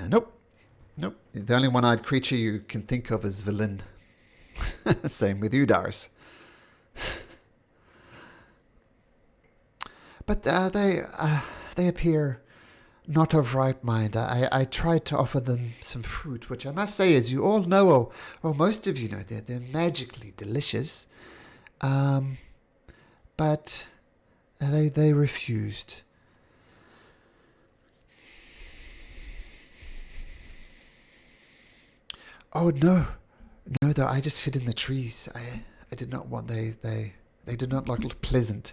Nope. The only one-eyed creature you can think of is Villain. Same with you, Dars. But they appear not of right mind. I tried to offer them some fruit, which I must say, as you all know, or most of you know, they're magically delicious. But they refused. Oh no, though I just hid in the trees. I did not want they did not look pleasant.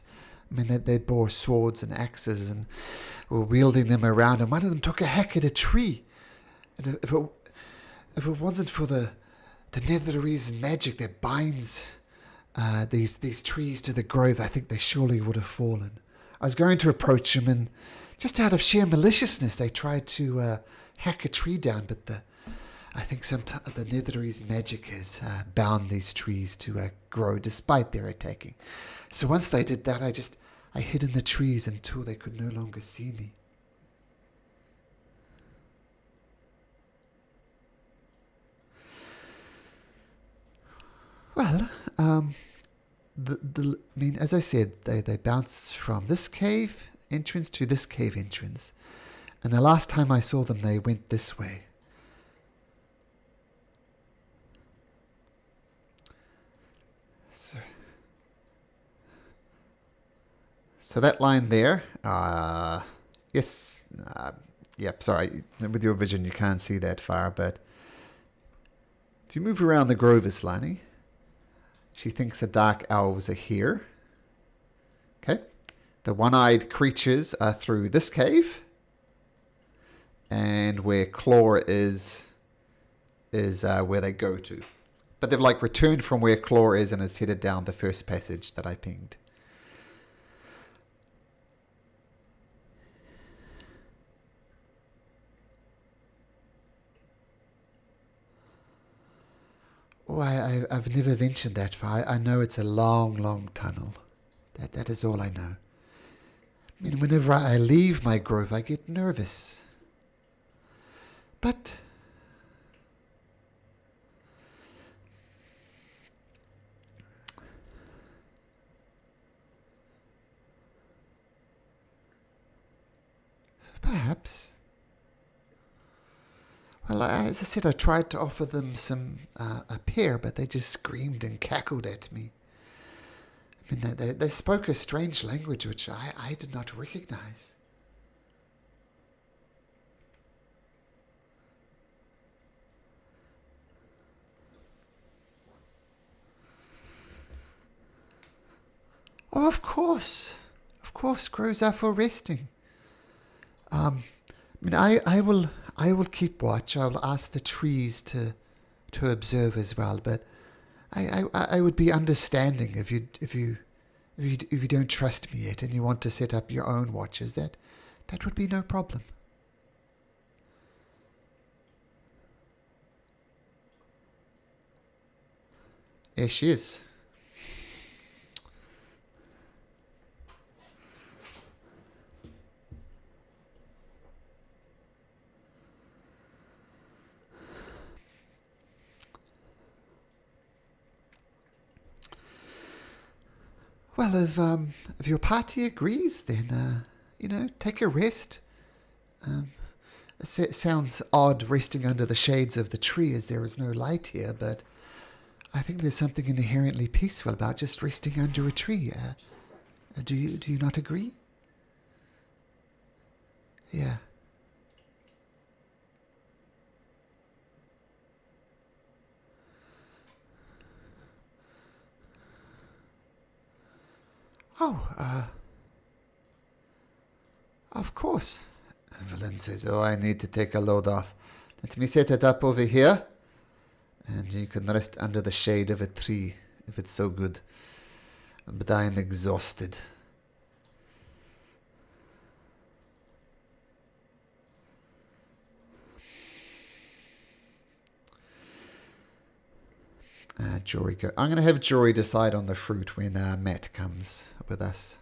I mean, they bore swords and axes and were wielding them around, and one of them took a hack at a tree. And if it wasn't for the Netherese magic that binds these trees to the grove, I think they surely would have fallen. I was going to approach them, and just out of sheer maliciousness, they tried to hack a tree down, but I think the Netherese magic has bound these trees to grow despite their attacking. So once they did that, I hid in the trees until they could no longer see me. Well, I mean, as I said, they bounce from this cave entrance to this cave entrance. And the last time I saw them, they went this way. So that line there, yes, yep, sorry, with your vision you can't see that far, but if you move around the grove, Islani, she thinks the dark elves are here. Okay, the one-eyed creatures are through this cave, and where Claw is where they go to. But they've like returned from where Claw is and is headed down the first passage that I pinged. Oh, I've never ventured that far. I know it's a long, long tunnel. That is all I know. I mean, whenever I leave my grove, I get nervous. But perhaps. Well, as I said, I tried to offer them a pear, but they just screamed and cackled at me. I mean, they spoke a strange language which I did not recognize. Oh, of course. Of course, crows are for resting. I mean, I will keep watch. I will ask the trees to to observe as well. But I would be understanding if you don't trust me yet and you want to set up your own watches. That would be no problem. There she is. Well, if your party agrees, then take a rest. It sounds odd resting under the shades of the tree as there is no light here, but I think there's something inherently peaceful about just resting under a tree. Do you not agree? Yeah. Oh, of course. Evelyn says, I need to take a load off. Let me set it up over here. And you can rest under the shade of a tree, if it's so good. But I am exhausted. Jory I'm going to have Jory decide on the fruit when Matt comes with us.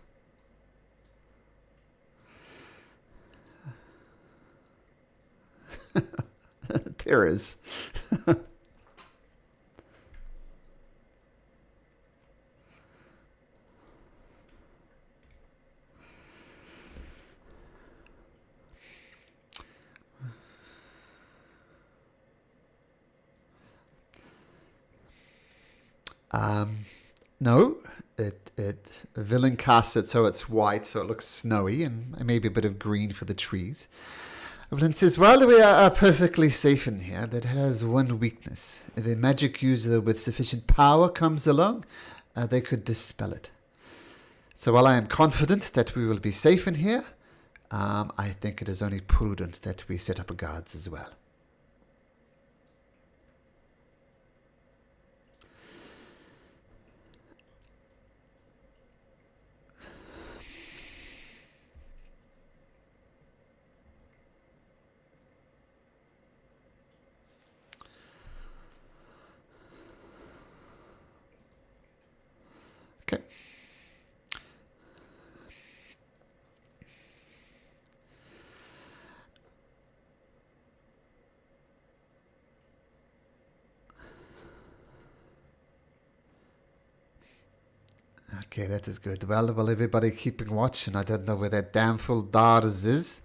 There is. No, Villain casts it so it's white, so it looks snowy, and maybe a bit of green for the trees. Evelyn says, well, we are perfectly safe in here. That has one weakness. If a magic user with sufficient power comes along, they could dispel it. So while I am confident that we will be safe in here, I think it is only prudent that we set up guards as well. Okay. Okay, that is good. Well, everybody keeping watch, and I don't know where that damn fool Dars is,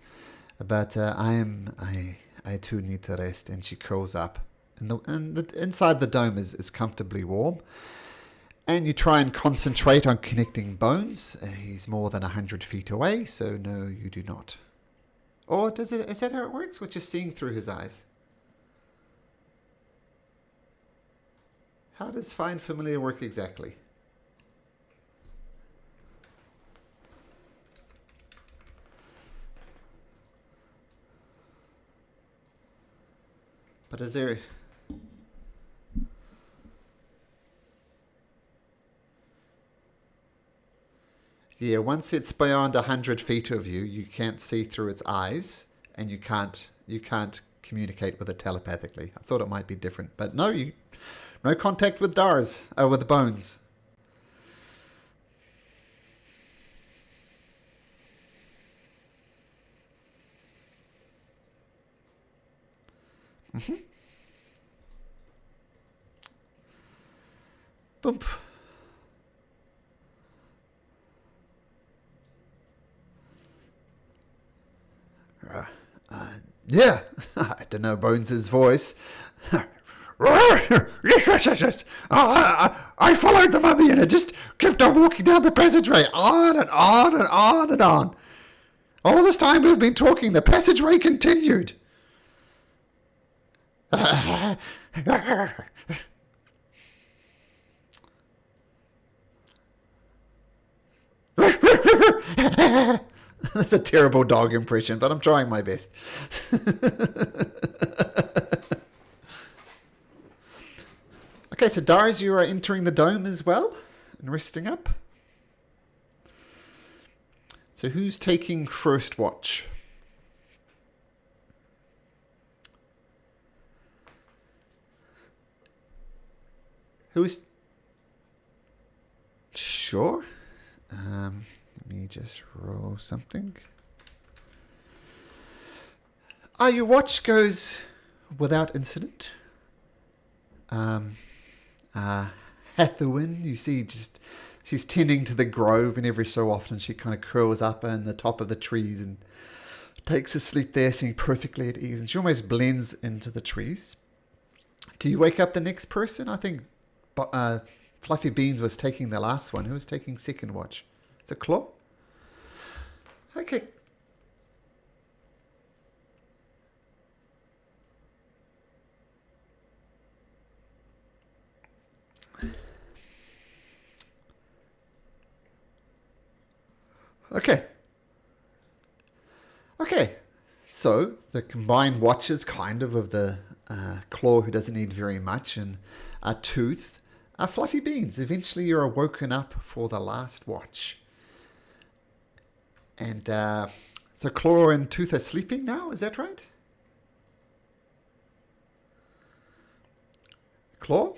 but I too need to rest. And she curls up, and the inside the dome is comfortably warm. And you try and concentrate on connecting bones. He's more than 100 feet away, so no, you do not. Or is that how it works? We're just seeing through his eyes. How does find familiar work exactly? But is there... Yeah, once it's beyond 100 feet of you, you can't see through its eyes, and you can't communicate with it telepathically. I thought it might be different, but no, no contact with Dars, with bones. Mm-hmm. Boom. Yeah, I don't know Bones' voice. Yes. I followed the mummy and it just kept on walking down the passageway, on and on and on and on. All this time we've been talking, the passageway continued. That's a terrible dog impression, but I'm trying my best. Okay, so Dars, you are entering the dome as well and resting up. So who's taking first watch? Who's... Sure. Let me just roll something. Your watch goes without incident. Hathawin, you see, she's tending to the grove, and every so often she kind of curls up in the top of the trees and takes a sleep there, seeming perfectly at ease, and she almost blends into the trees. Do you wake up the next person? I think Fluffy Beans was taking the last one. Who was taking second watch? Is it Claw? Okay. Okay, so the combined watches kind of the Claw, who doesn't need very much, and Tooth, Fluffy Beans. Eventually you're woken up for the last watch. And so Claw and Tooth are sleeping now, is that right? Claw?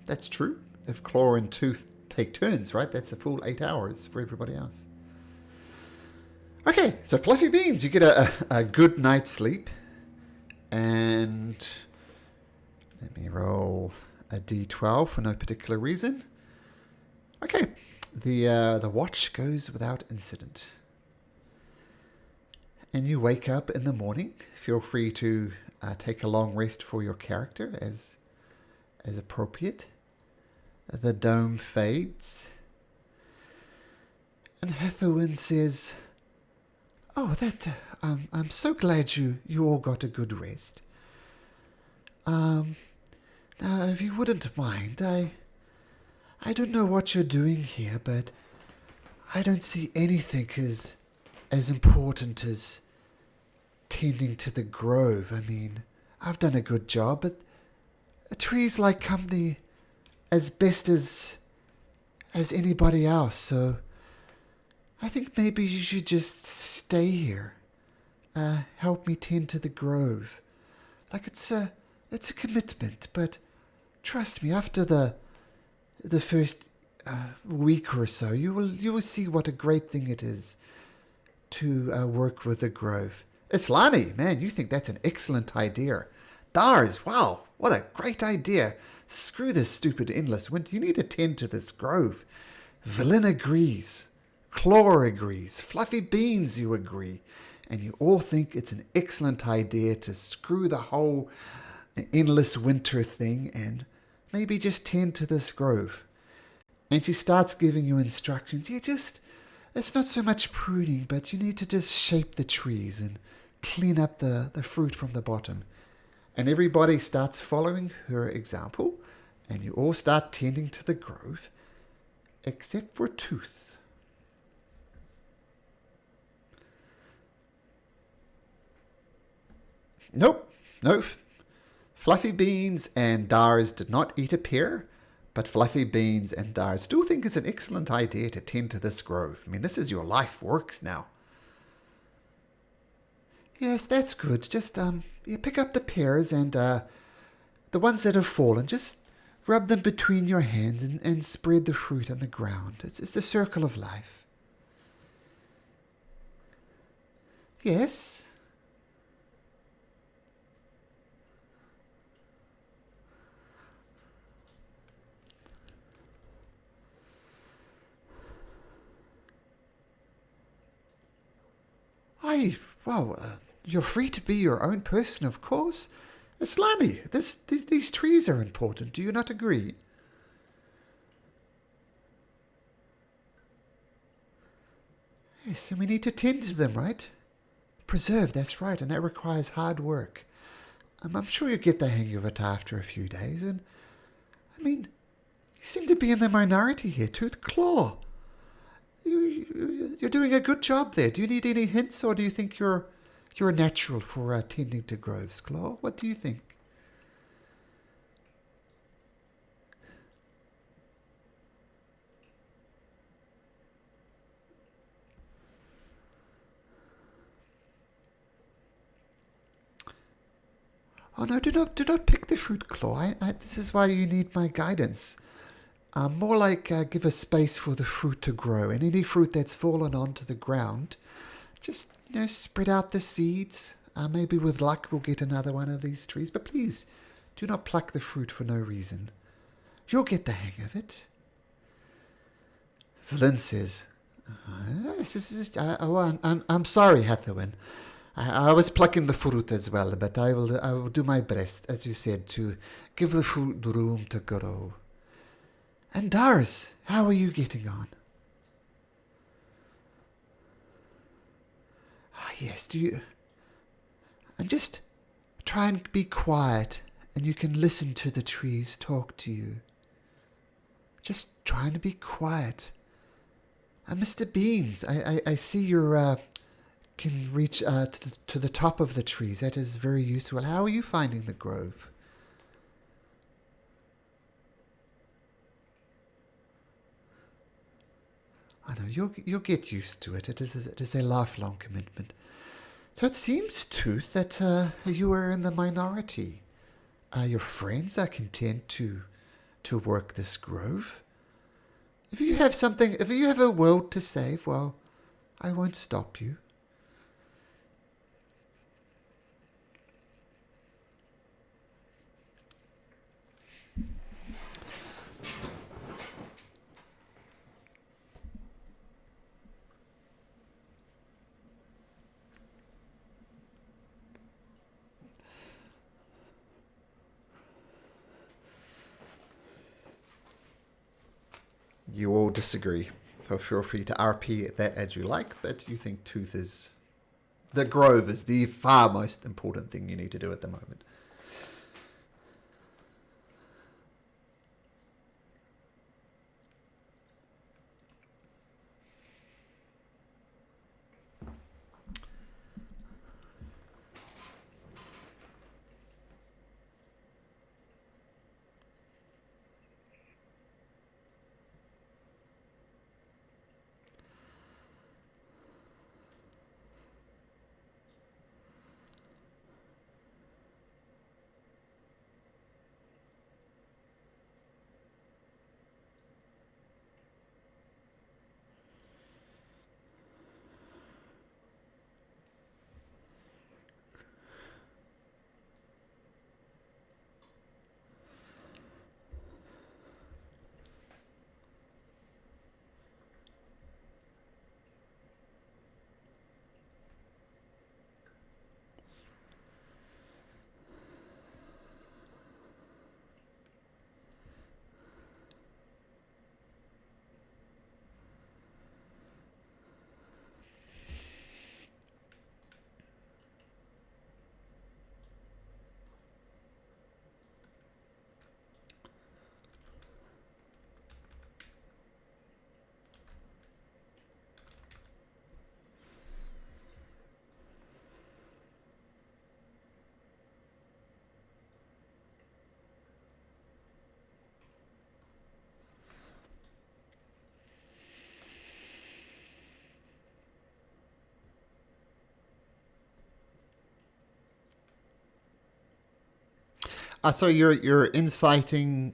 That's true. If Claw and Tooth take turns, right? That's a full 8 hours for everybody else. Okay, so Fluffy Beans, you get a good night's sleep. And let me roll a d12 for no particular reason. Okay, the watch goes without incident. And you wake up in the morning. Feel free to take a long rest for your character as appropriate. The dome fades. And Hathawin says, "Oh, I'm so glad you all got a good rest. Now, if you wouldn't mind, I don't know what you're doing here, but I don't see anything as important as tending to the grove. I mean, I've done a good job, but trees like company as best as anybody else, so I think maybe you should just stay here. Help me tend to the grove. Like it's a commitment, but trust me, after the first week or so, you will see what a great thing it is to work with the grove." Islani, man, you think that's an excellent idea. Dars, wow, what a great idea. Screw this stupid endless winter. You need to tend to this grove. Villain agrees. Claw agrees. Fluffy Beans, you agree. And you all think it's an excellent idea to screw the whole endless winter thing and maybe just tend to this grove. And she starts giving you instructions. It's not so much pruning, but you need to just shape the trees and clean up the fruit from the bottom. And everybody starts following her example, and you all start tending to the grove, except for Tooth. Nope. Fluffy Beans and Dars did not eat a pear, but Fluffy Beans and Dars still think it's an excellent idea to tend to this grove. I mean, this is your life works now. Yes, that's good. Just you pick up the pears and the ones that have fallen. Just rub them between your hands and spread the fruit on the ground. It's the circle of life. Yes. Well, you're free to be your own person, of course. Islani, these trees are important. Do you not agree? Yes, and we need to tend to them, right? Preserve, that's right, and that requires hard work. I'm sure you'll get the hang of it after a few days, and, I mean, you seem to be in the minority here, Tooth Claw. You're doing a good job there. Do you need any hints, or do you think you're a natural for tending to groves, Claw? What do you think? Oh no, do not pick the fruit, Claw. This is why you need my guidance. More like give a space for the fruit to grow, and any fruit that's fallen onto the ground, just spread out the seeds. Maybe with luck we'll get another one of these trees. But please, do not pluck the fruit for no reason. You'll get the hang of it. Flynn says, I'm sorry, Hathawin. I was plucking the fruit as well, but I will do my best, as you said, to give the fruit room to grow. And Doris, how are you getting on? Yes, do you... And just try and be quiet, and you can listen to the trees talk to you. Just trying to be quiet. Mr. Beans, I see you can reach to the top of the trees. That is very useful. How are you finding the grove? I know, you'll get used to it. It is a lifelong commitment. So it seems, Tooth, that you are in the minority. Your friends are content to work this grove. If you have a world to save, well, I won't stop you. You all disagree. So feel free to RP that as you like, but you think the grove is the far most important thing you need to do at the moment. So you're inciting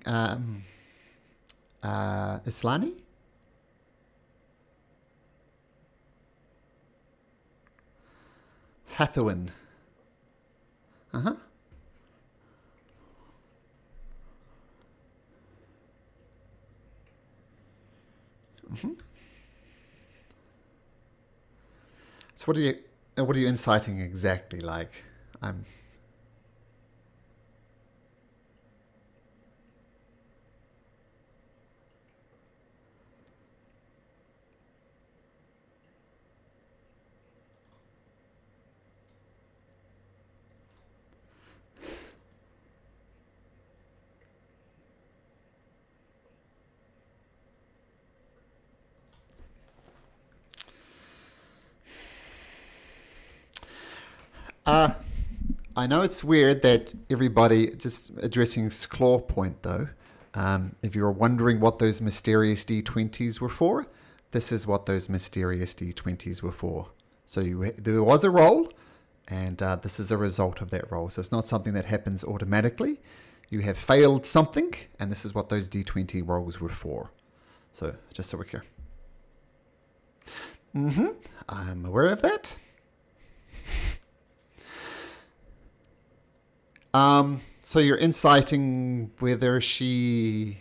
Islani? Hathawin. Uh-huh. Mm-hmm. So what are you inciting exactly? Like, I'm I know it's weird that everybody, just addressing Claw point though, if you're wondering what those mysterious D20s were for, this is what those mysterious D20s were for. So there was a roll, and this is a result of that roll. So it's not something that happens automatically. You have failed something, and this is what those D20 rolls were for. So just so we're clear. I'm aware of that. So you're inciting whether she...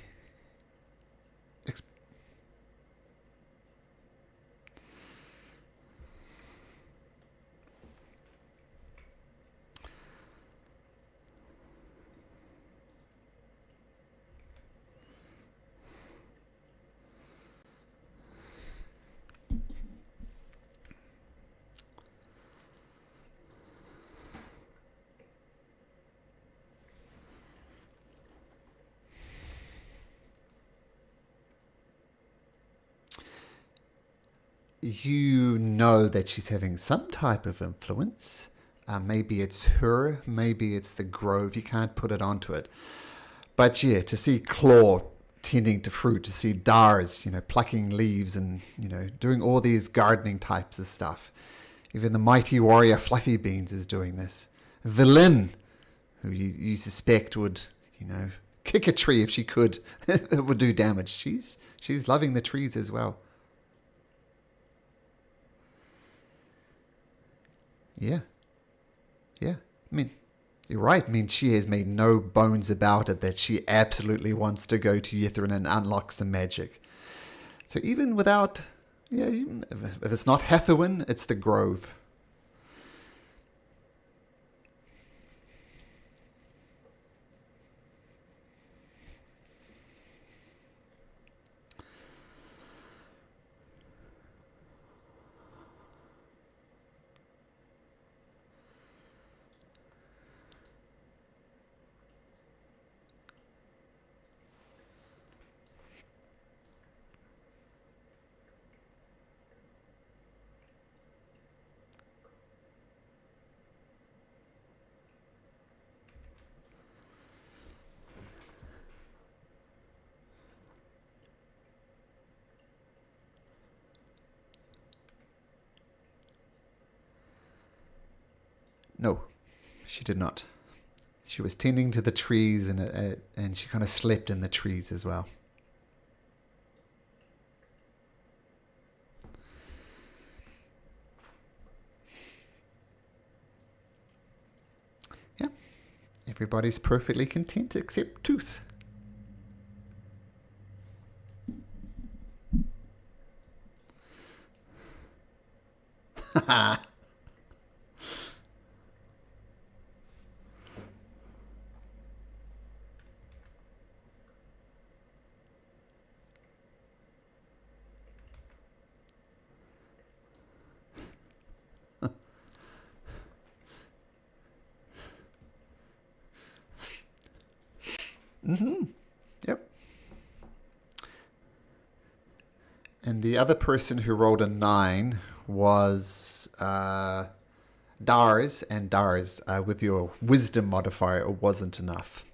You know that she's having some type of influence. Maybe it's her, maybe it's the grove. You can't put it onto it. But yeah, to see Claw tending to fruit, to see Dars, plucking leaves and, doing all these gardening types of stuff. Even the mighty warrior Fluffy Beans is doing this. Villain, who you suspect would, kick a tree if she could. It would do damage. She's loving the trees as well. Yeah. I mean, you're right. I mean, she has made no bones about it that she absolutely wants to go to Yithrin and unlock some magic. So even without, even if it's not Hathawin, it's the Grove. No, she did not. She was tending to the trees, and she kind of slept in the trees as well. Yeah, everybody's perfectly content except Tooth. Haha. Yep. And the other person who rolled a 9 was Dars, and Dars, with your wisdom modifier, it wasn't enough.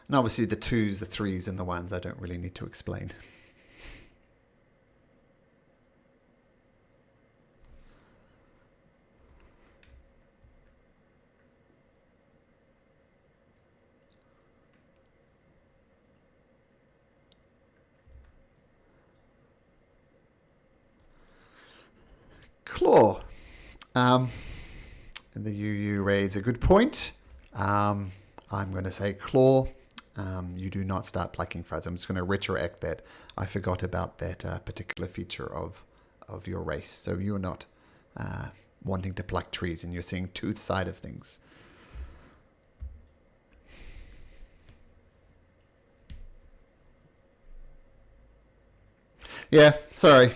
And obviously the 2s, the 3s, and the 1s, I don't really need to explain. Claw. And the UU raise a good point. I'm going to say Claw. You do not start plucking fuzz. I'm just going to retroact that. I forgot about that particular feature of your race. So you're not wanting to pluck trees, and you're seeing Tooth side of things. Yeah, sorry.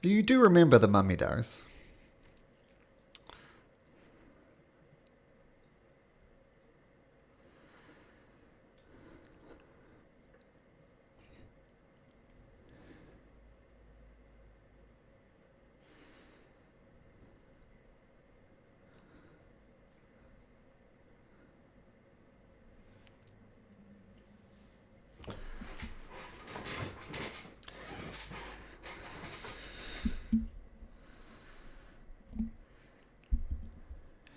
You do remember the mummy, Dars?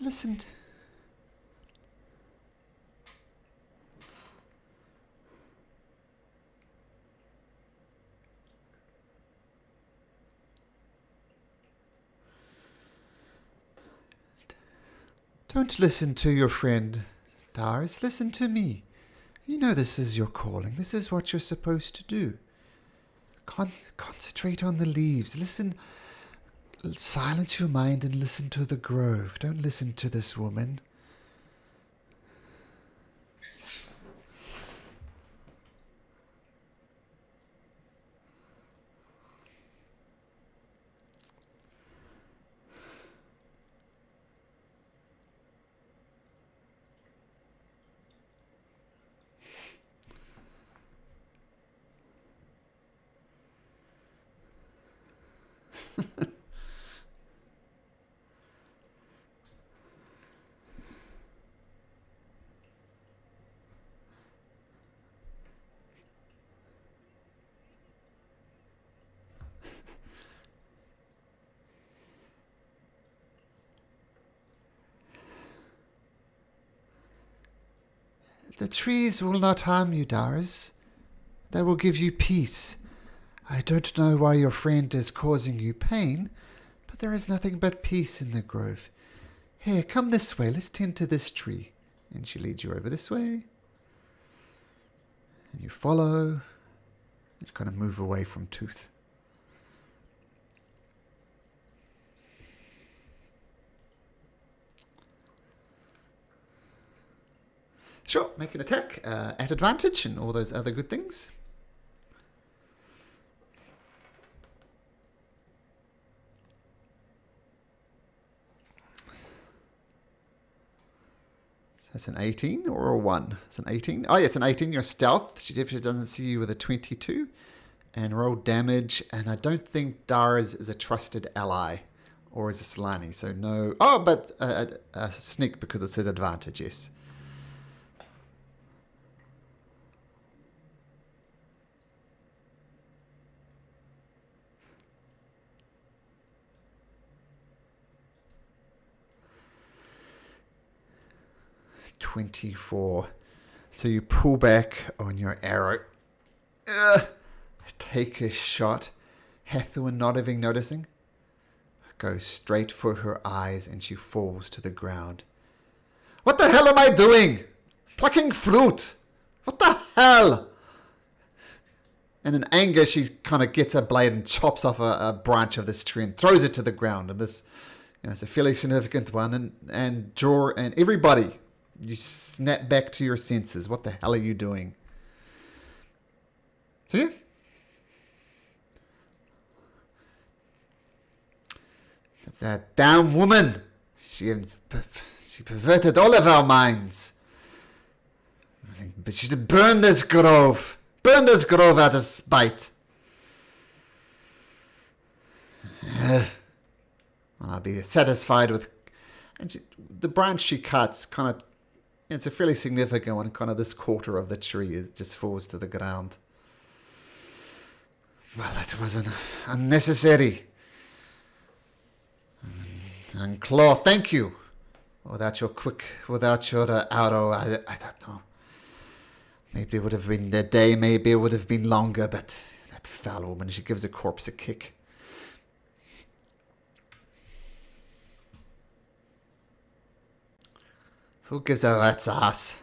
Listen. Don't listen to your friend, Dars. Listen to me. You know this is your calling. This is what you're supposed to do. Concentrate on the leaves. Listen. Silence your mind and listen to the grove. Don't listen to this woman. The trees will not harm you, Dars. They will give you peace. I don't know why your friend is causing you pain, but there is nothing but peace in the grove. Here, come this way. Let's tend to this tree. And she leads you over this way. And you follow. And kind of move away from Tooth. Sure, make an attack at advantage and all those other good things. So that's an 18 or a 1? It's an 18. Oh, yeah, it's an 18. Your stealth. She definitely doesn't see you with a 22. And roll damage. And I don't think Dars is a trusted ally. Or is a Solani. So no. Oh, but a sneak because it's at advantage, yes. .24. So you pull back on your arrow. Take a shot. Hathaway not even noticing. Goes straight for her eyes and she falls to the ground. What the hell am I doing? Plucking fruit. What the hell? And in anger she kind of gets a blade and chops off a branch of this tree and throws it to the ground. And this, it's a fairly significant one. And Jor and everybody, you snap back to your senses. What the hell are you doing? So yeah. That damn woman. She perverted all of our minds. But she should burn this grove. Burn this grove out of spite. I'll be satisfied with... And the branch she cuts kind of... It's a fairly significant one. Kind of this quarter of the tree it just falls to the ground. Well, that was unnecessary. And Claw, thank you. Without your arrow, I don't know. Maybe it would have been the day, maybe it would have been longer, but that foul woman, she gives a corpse a kick. Who gives a rat's ass?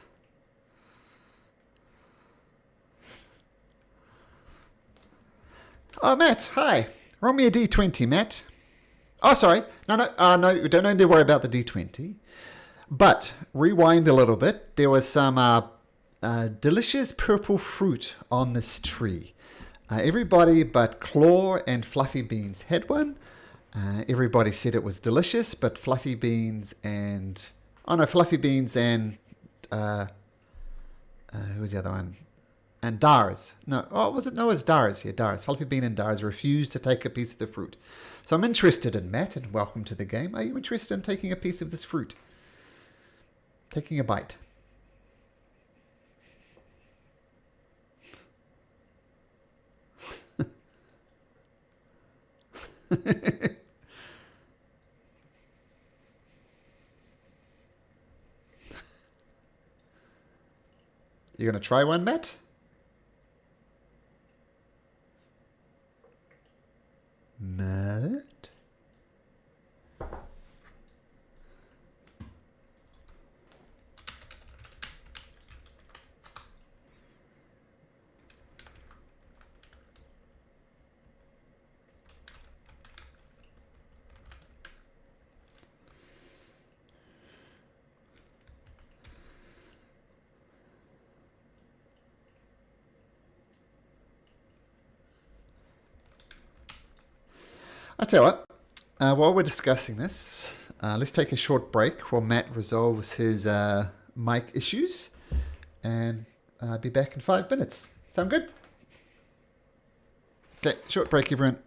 Oh, Matt, hi. Roll me a d20, Matt. Oh, sorry. No, you don't need to worry about the d20. But, rewind a little bit. There was some delicious purple fruit on this tree. Everybody but Claw and Fluffy Beans had one. Everybody said it was delicious, but Fluffy Beans and... Oh no, Fluffy Beans and... who was the other one? And Dars. No, oh, was it? No, it was Dars. Yeah, Dars. Fluffy Bean and Dars refused to take a piece of the fruit. So I'm interested in Matt, and welcome to the game. Are you interested in taking a piece of this fruit? Taking a bite. You going to try one, Matt? Matt? I'll tell you what, while we're discussing this, let's take a short break while Matt resolves his mic issues, and be back in 5 minutes. Sound good? Okay, short break, everyone.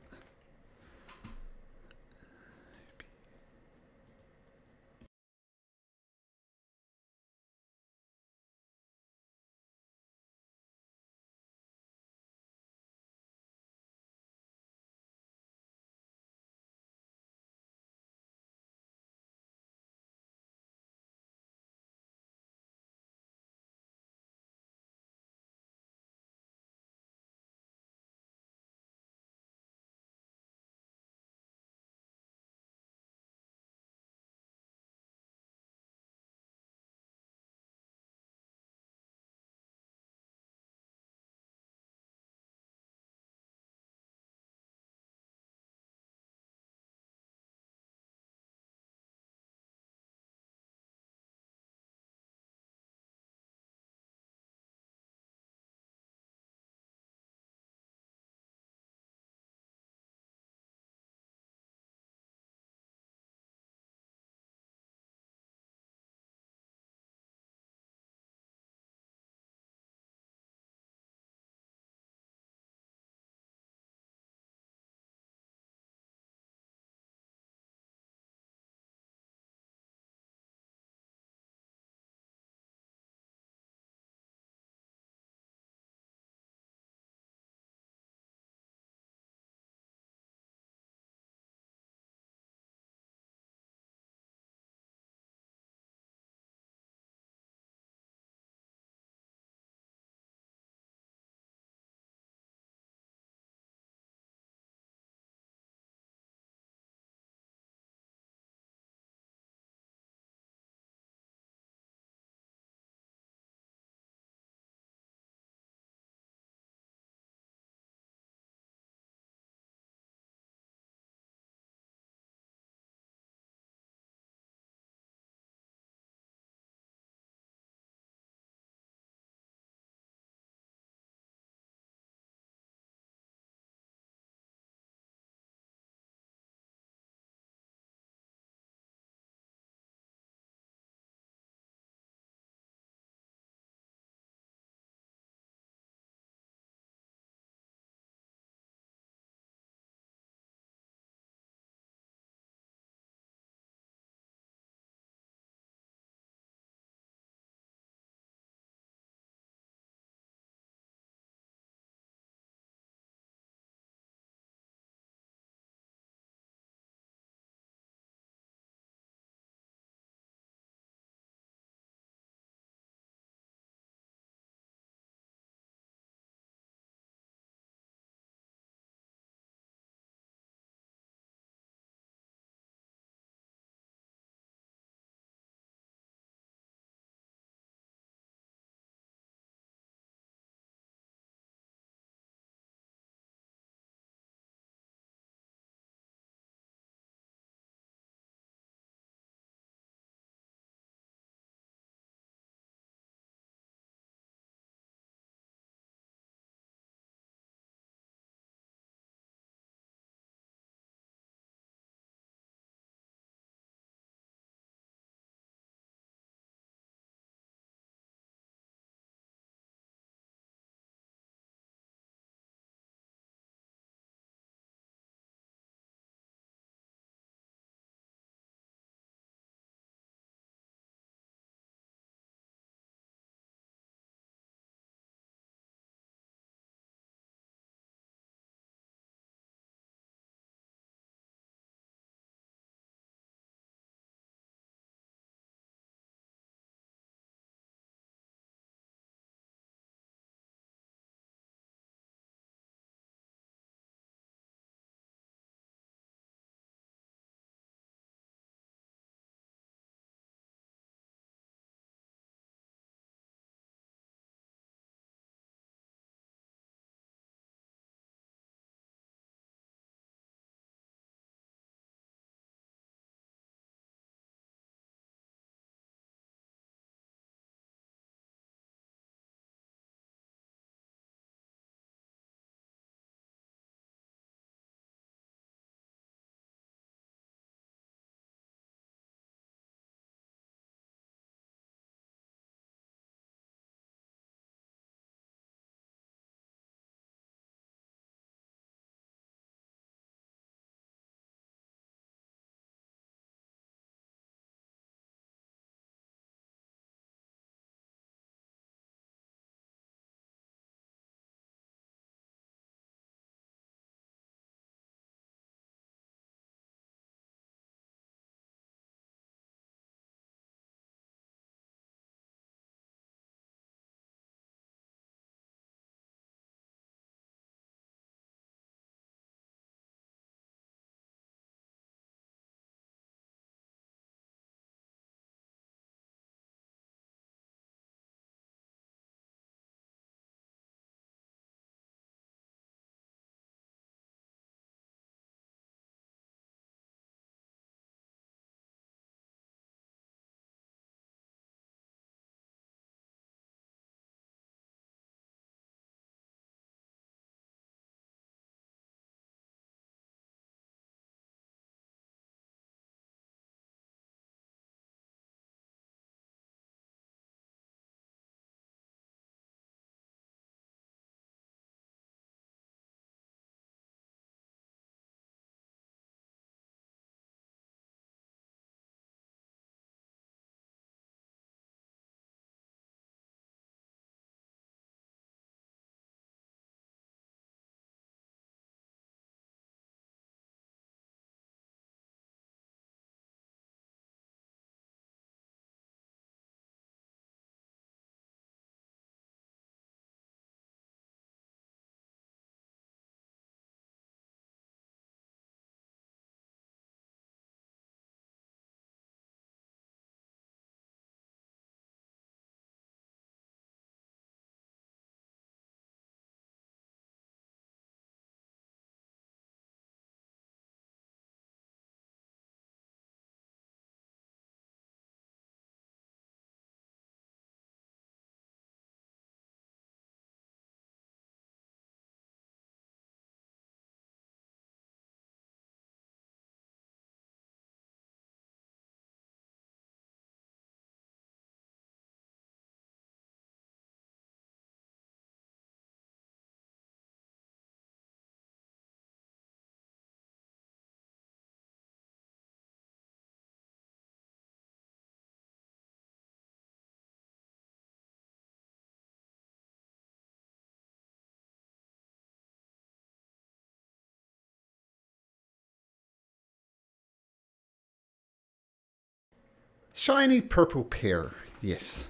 Shiny purple pear. Yes.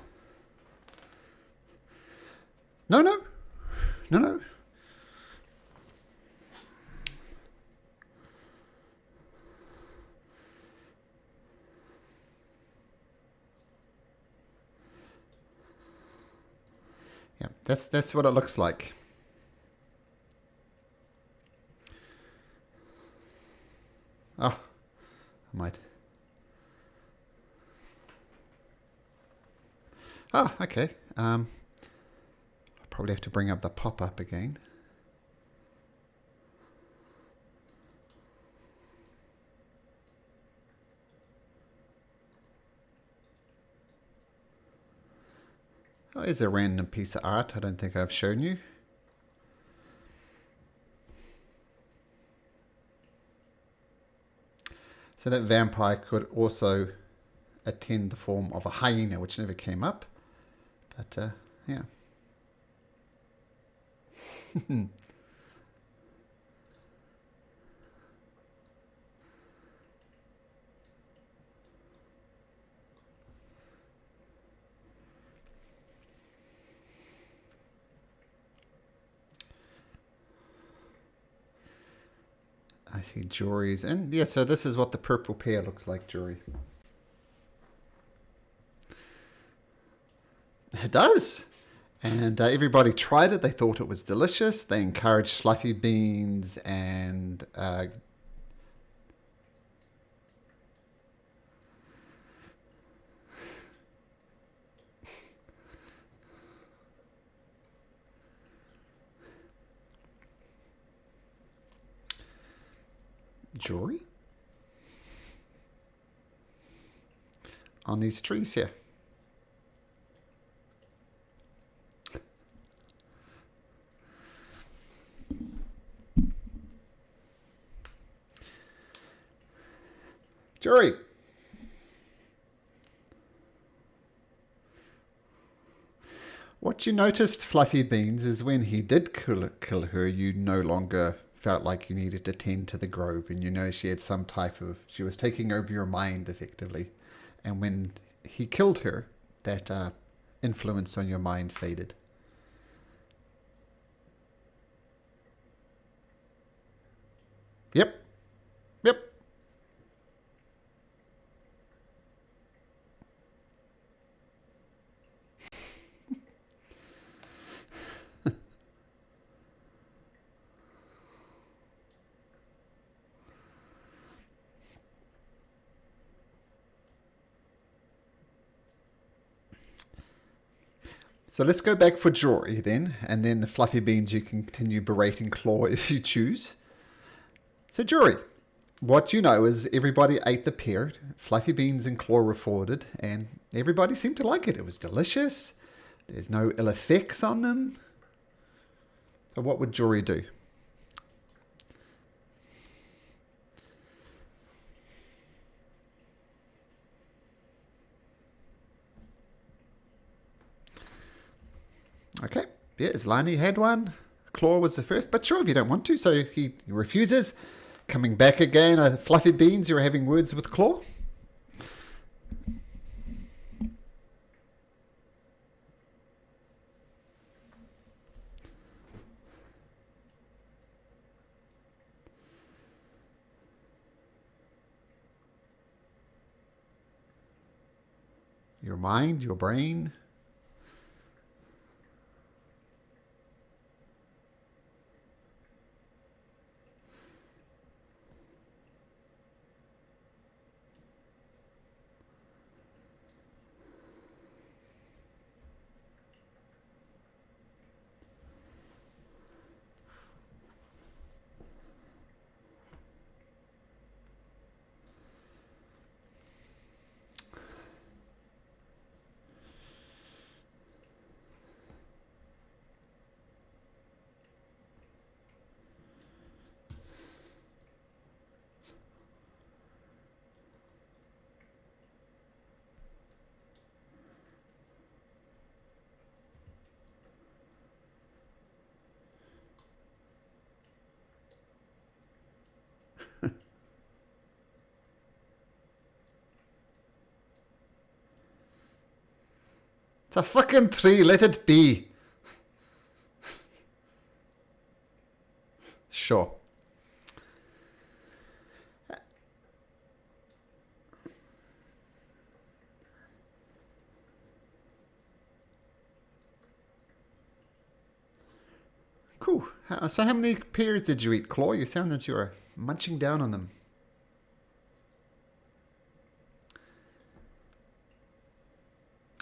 No, no. No, no. Yeah, that's what it looks like. Oh, I might. Oh, okay. I'll probably have to bring up the pop-up again. Oh, here's a random piece of art I don't think I've shown you. So that vampire could also attend the form of a hyena, which never came up. But, yeah. I see juries. And yeah, so this is what the purple pear looks like, jury. It does. And everybody tried it. They thought it was delicious. They encouraged fluffy beans and jury on these trees here. Jury. What you noticed, Fluffy Beans, is when he did kill her, you no longer felt like you needed to tend to the grove, and you know she had some type of, she was taking over your mind effectively. And when he killed her, that influence on your mind faded. Yep. Yep. So let's go back for Jory then, and then Fluffy Beans you can continue berating Claw if you choose. So Jory, what you know is everybody ate the pear, Fluffy Beans and Claw were forwarded, and everybody seemed to like it. It was delicious. There's no ill effects on them. So what would Jory do? Okay, yeah, Islani had one. Claw was the first, but sure, if you don't want to, so he refuses. Coming back again, Fluffy Beans, you're having words with Claw? Your mind, your brain. It's a fucking tree. Let it be. Sure. Cool. So how many pears did you eat, Claw? You sound that you were munching down on them.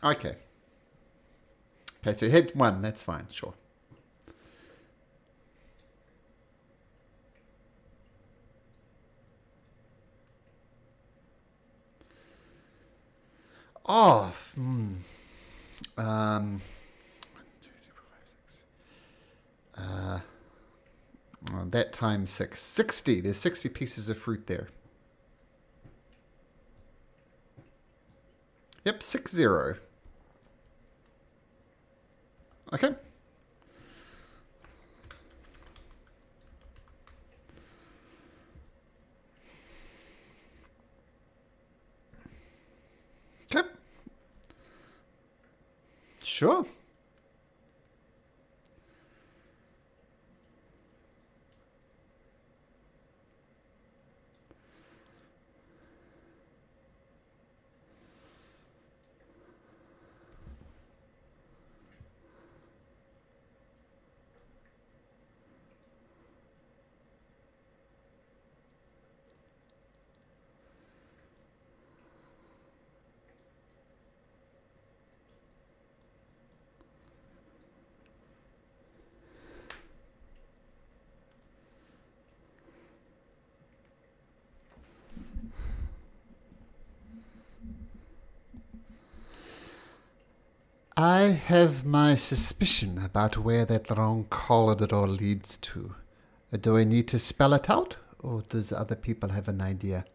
Okay. Okay, so you had one. That's fine. Sure. Oh. Hmm. 1, 2, 3, 4, 5, 6. Well, that times 6. 60. There's 60 pieces of fruit there. Yep, 60. Okay. Okay. Sure. I have my suspicion about where that wrong corridor leads to. Do I need to spell it out, or does other people have an idea?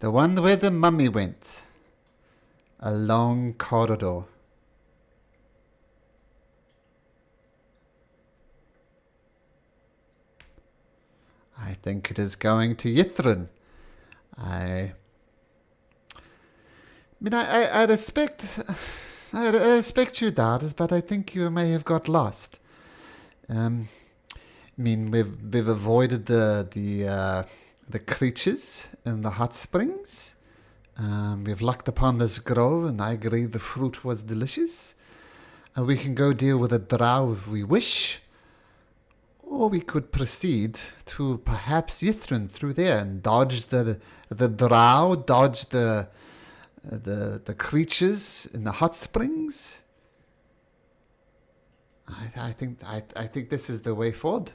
The one where the mummy went. A long corridor. I think it is going to Yithrin. I respect your daughters, but I think you may have got lost. We've avoided the creatures in the hot springs. We've lucked upon this grove, and I agree the fruit was delicious. We can go deal with a drow if we wish. Or we could proceed to perhaps Yithrin through there and dodge the drow, dodge the creatures in the hot springs. I think this is the way forward.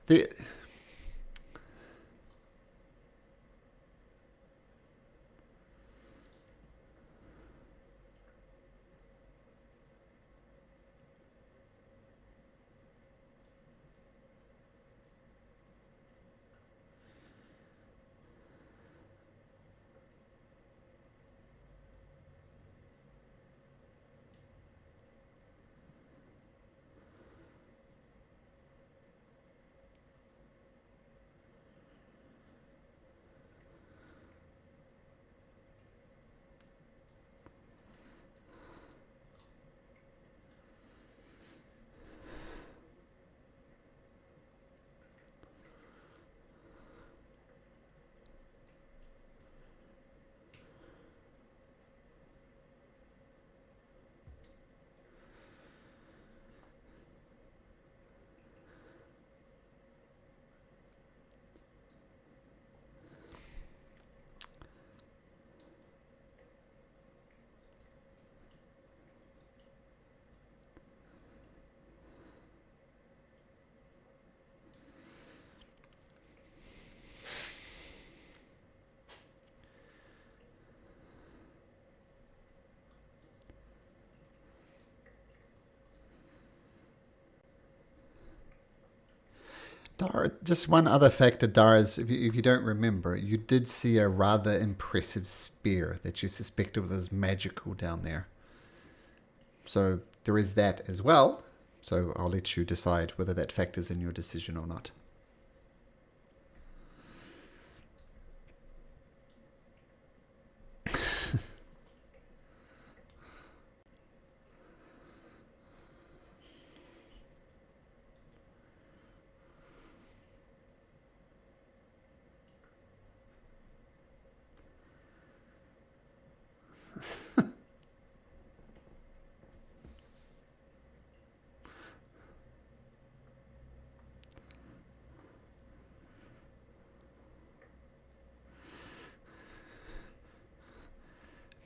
The Dara, just one other factor, Dara's, if you don't remember, you did see a rather impressive spear that you suspected was magical down there. So there is that as well. So I'll let you decide whether that factors in your decision or not.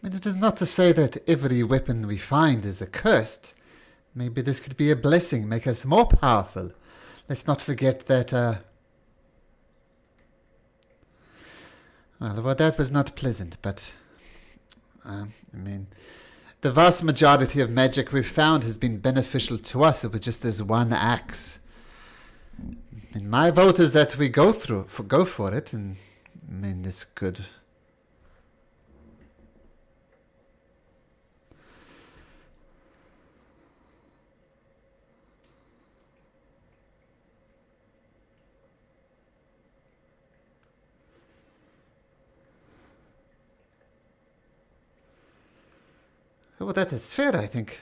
I mean, it is not to say that every weapon we find is accursed. Maybe this could be a blessing, make us more powerful. Let's not forget that, well, that was not pleasant, but, I mean, the vast majority of magic we've found has been beneficial to us. It was just this one axe. And my vote is that we go for it, and, I mean, this could... Well, that is fair, I think.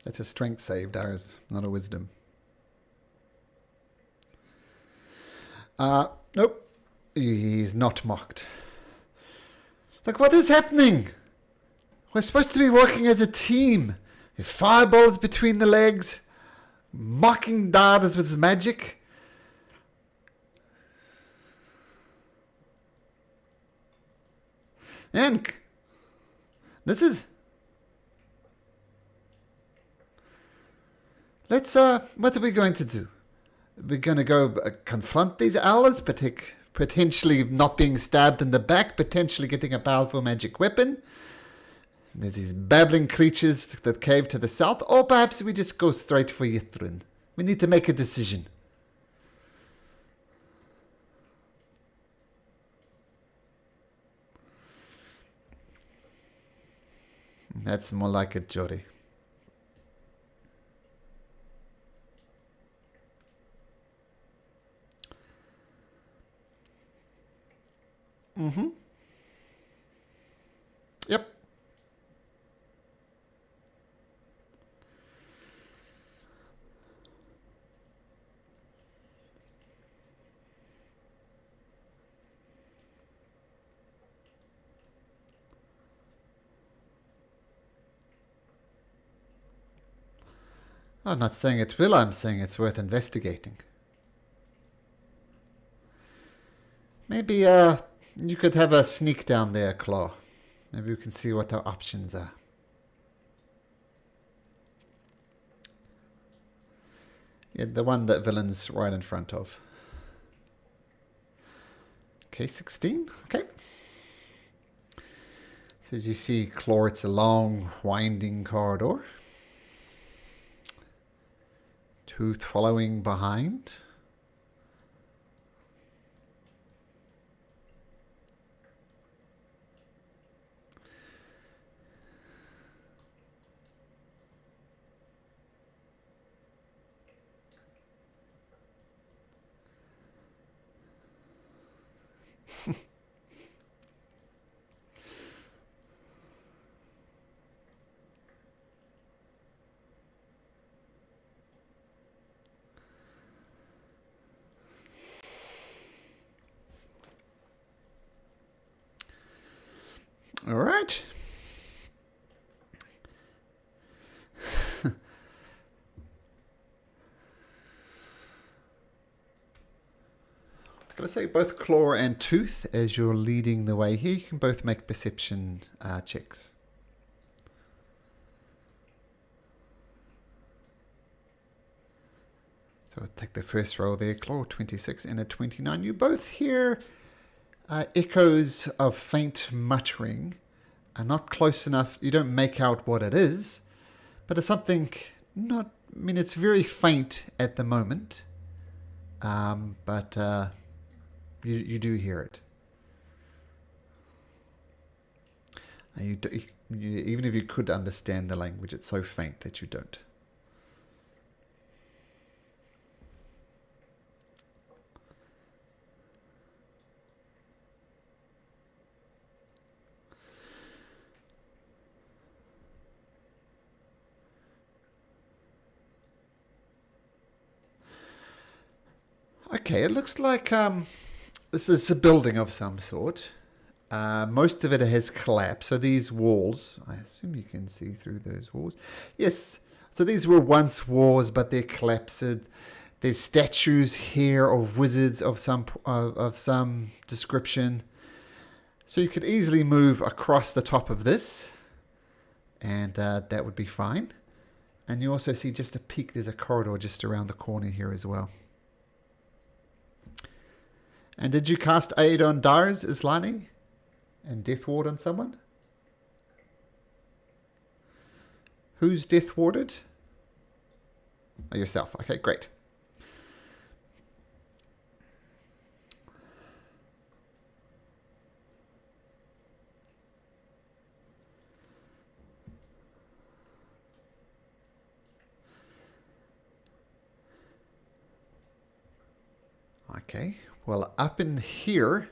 That's a strength save, Darius, not a wisdom. Nope. He's not mocked. Like, what is happening? We're supposed to be working as a team. Fireballs between the legs. Mocking Darius with his magic. And this is... Let's, what are we going to do? We're going to go confront these owls, potentially not being stabbed in the back, potentially getting a powerful magic weapon. There's these babbling creatures that cave to the south, or perhaps we just go straight for Yithrin. We need to make a decision. That's more like it, Jody. Mm-hmm. Yep. I'm not saying it will, I'm saying it's worth investigating. Maybe you could have a sneak down there, Claw. Maybe we can see what our options are. Yeah, the one that villain's right in front of. Okay, 16. Okay. So as you see, Claw, it's a long, winding corridor. Tooth following behind. All right. I'm going to say both Claw and Tooth, as you're leading the way here, you can both make perception checks. So I'll take the first roll there, Claw, 26 and a 29. You both hear echoes of faint muttering. Are not close enough. You don't make out what it is, but it's something not... I mean, it's very faint at the moment, but you do hear it. Even if you could understand the language, it's so faint that you don't. Okay, it looks like this is a building of some sort. Most of it has collapsed. So these walls, I assume you can see through those walls. Yes, so these were once walls, but they're collapsed. There's statues here of wizards of some description. So you could easily move across the top of this, and that would be fine. And you also see just a peek. There's a corridor just around the corner here as well. And did you cast Aid on Darius, Islani? And Death Ward on someone? Who's Death Warded? Oh, yourself. Okay, great. Okay. Well, up in here,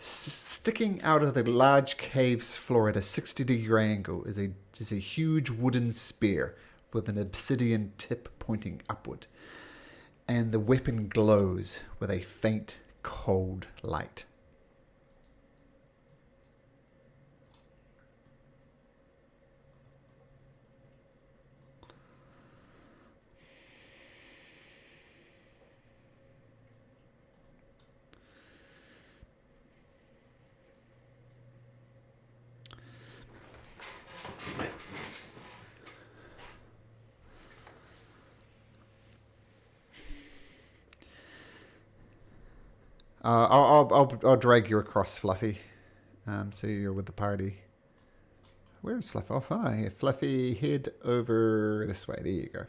Sticking out of the large cave's floor at a 60-degree angle is a huge wooden spear with an obsidian tip pointing upward, and the weapon glows with a faint, cold light. I'll drag you across, Fluffy. So you're with the party. Where's Fluffy? Oh, hi. Fluffy, head over this way. There you go.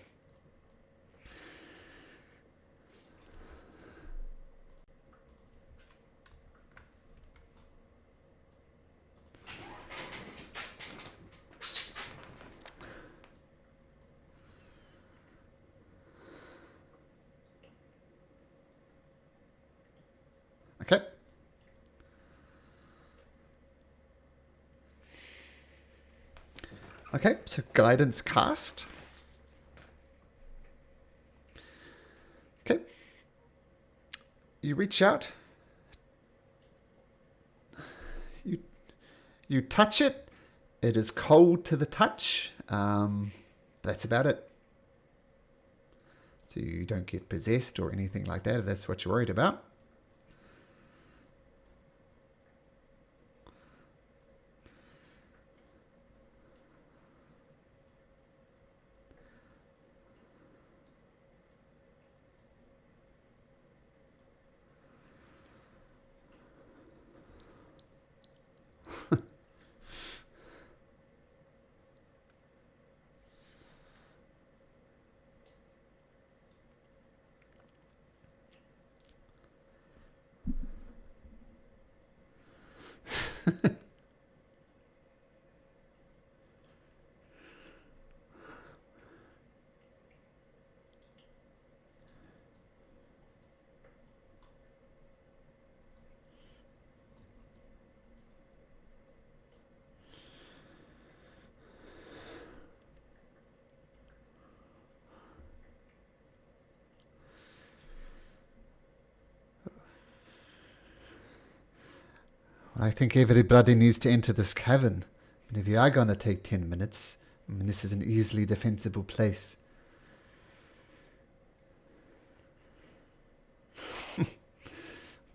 Okay. Okay, so guidance cast. Okay. You reach out. You touch it. It is cold to the touch. That's about it. So you don't get possessed or anything like that if that's what you're worried about. I think everybody needs to enter this cavern. And if you are going to take 10 minutes, I mean, this is an easily defensible place.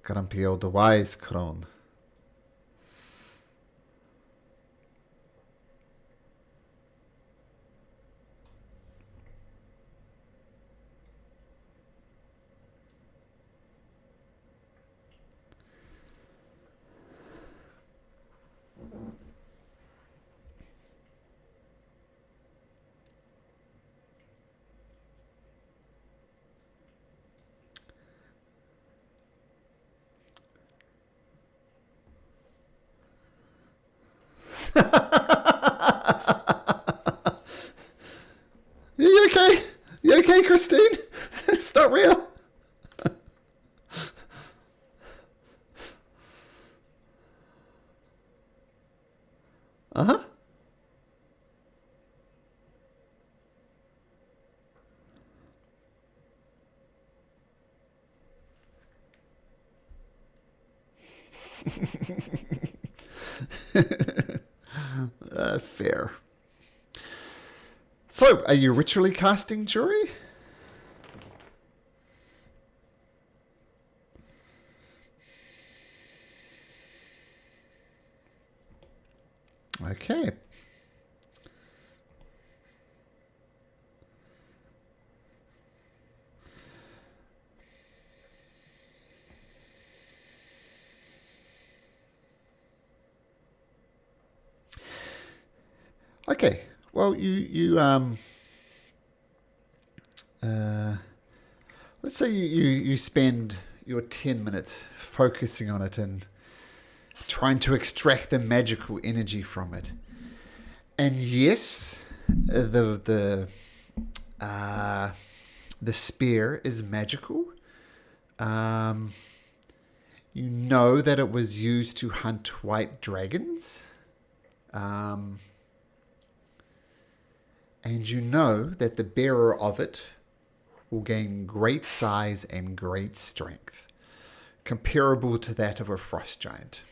Grumpy old wise crone. You okay? You okay, Christine? It's not real. Uh-huh. Fair. So, are you ritually casting jury? Okay. Okay. Well, let's say you spend your 10 minutes focusing on it and trying to extract the magical energy from it. And yes, the spear is magical. You know that it was used to hunt white dragons. And you know that the bearer of it will gain great size and great strength, comparable to that of a frost giant.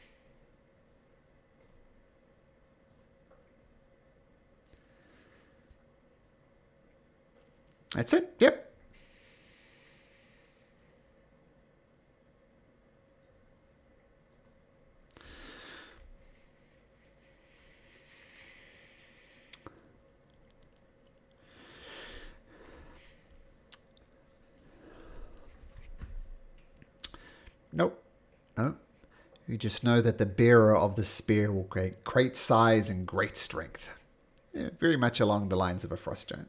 That's it. Yep. Nope. No. You just know that the bearer of the spear will create great size and great strength. Yeah, very much along the lines of a frost giant.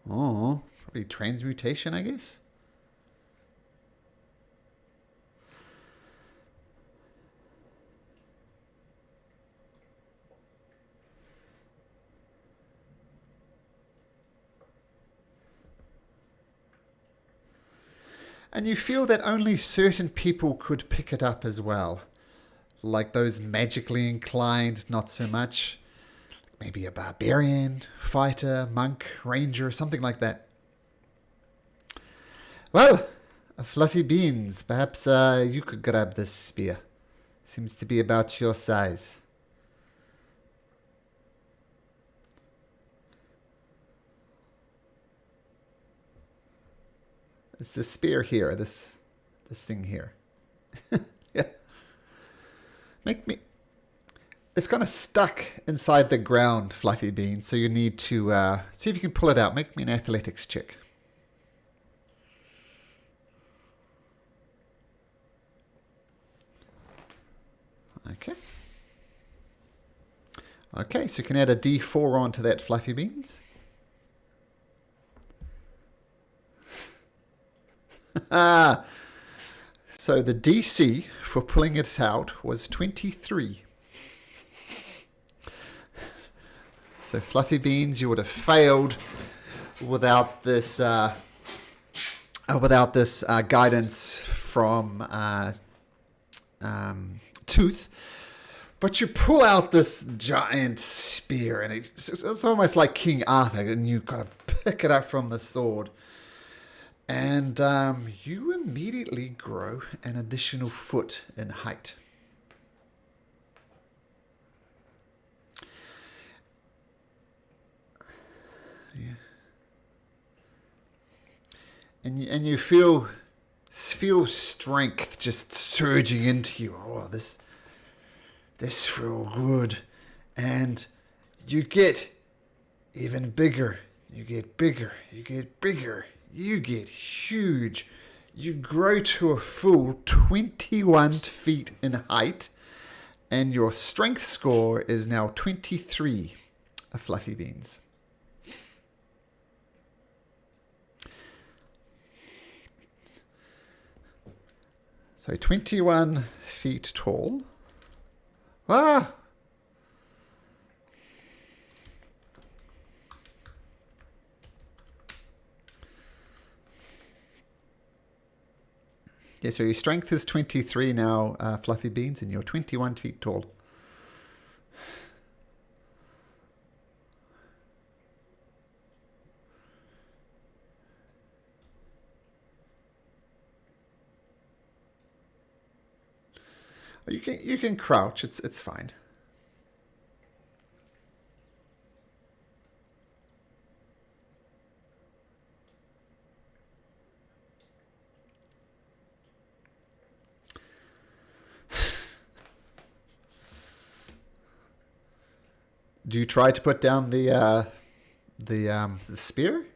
Probably transmutation, I guess. And you feel that only certain people could pick it up as well. Like those magically inclined, not so much. Maybe a barbarian, fighter, monk, ranger, something like that. Well, Fluffy Beans, perhaps you could grab this spear. Seems to be about your size. It's the spear here, this thing here. Yeah. It's kind of stuck inside the ground, Fluffy Bean, so you need to see if you can pull it out. Make me an athletics check. Okay. Okay, so you can add a D4 onto that, Fluffy Beans. So the DC for pulling it out was 23. So Fluffy Beans, you would have failed without this guidance from Tooth. But you pull out this giant spear, and it's almost like King Arthur, and you kind of pick it up from the sword. And you immediately grow an additional foot in height. Yeah. And you feel strength just surging into you. Oh, this feels good. And you get even bigger. You get bigger. You get bigger. You get huge. You grow to a full 21 feet in height, and your strength score is now 23, Fluffy Beans. So 21 feet tall. Ah! Yeah, so your strength is 23 now, Fluffy Beans, and you're 21 feet tall. You can crouch. It's fine. Do you try to put down the spear?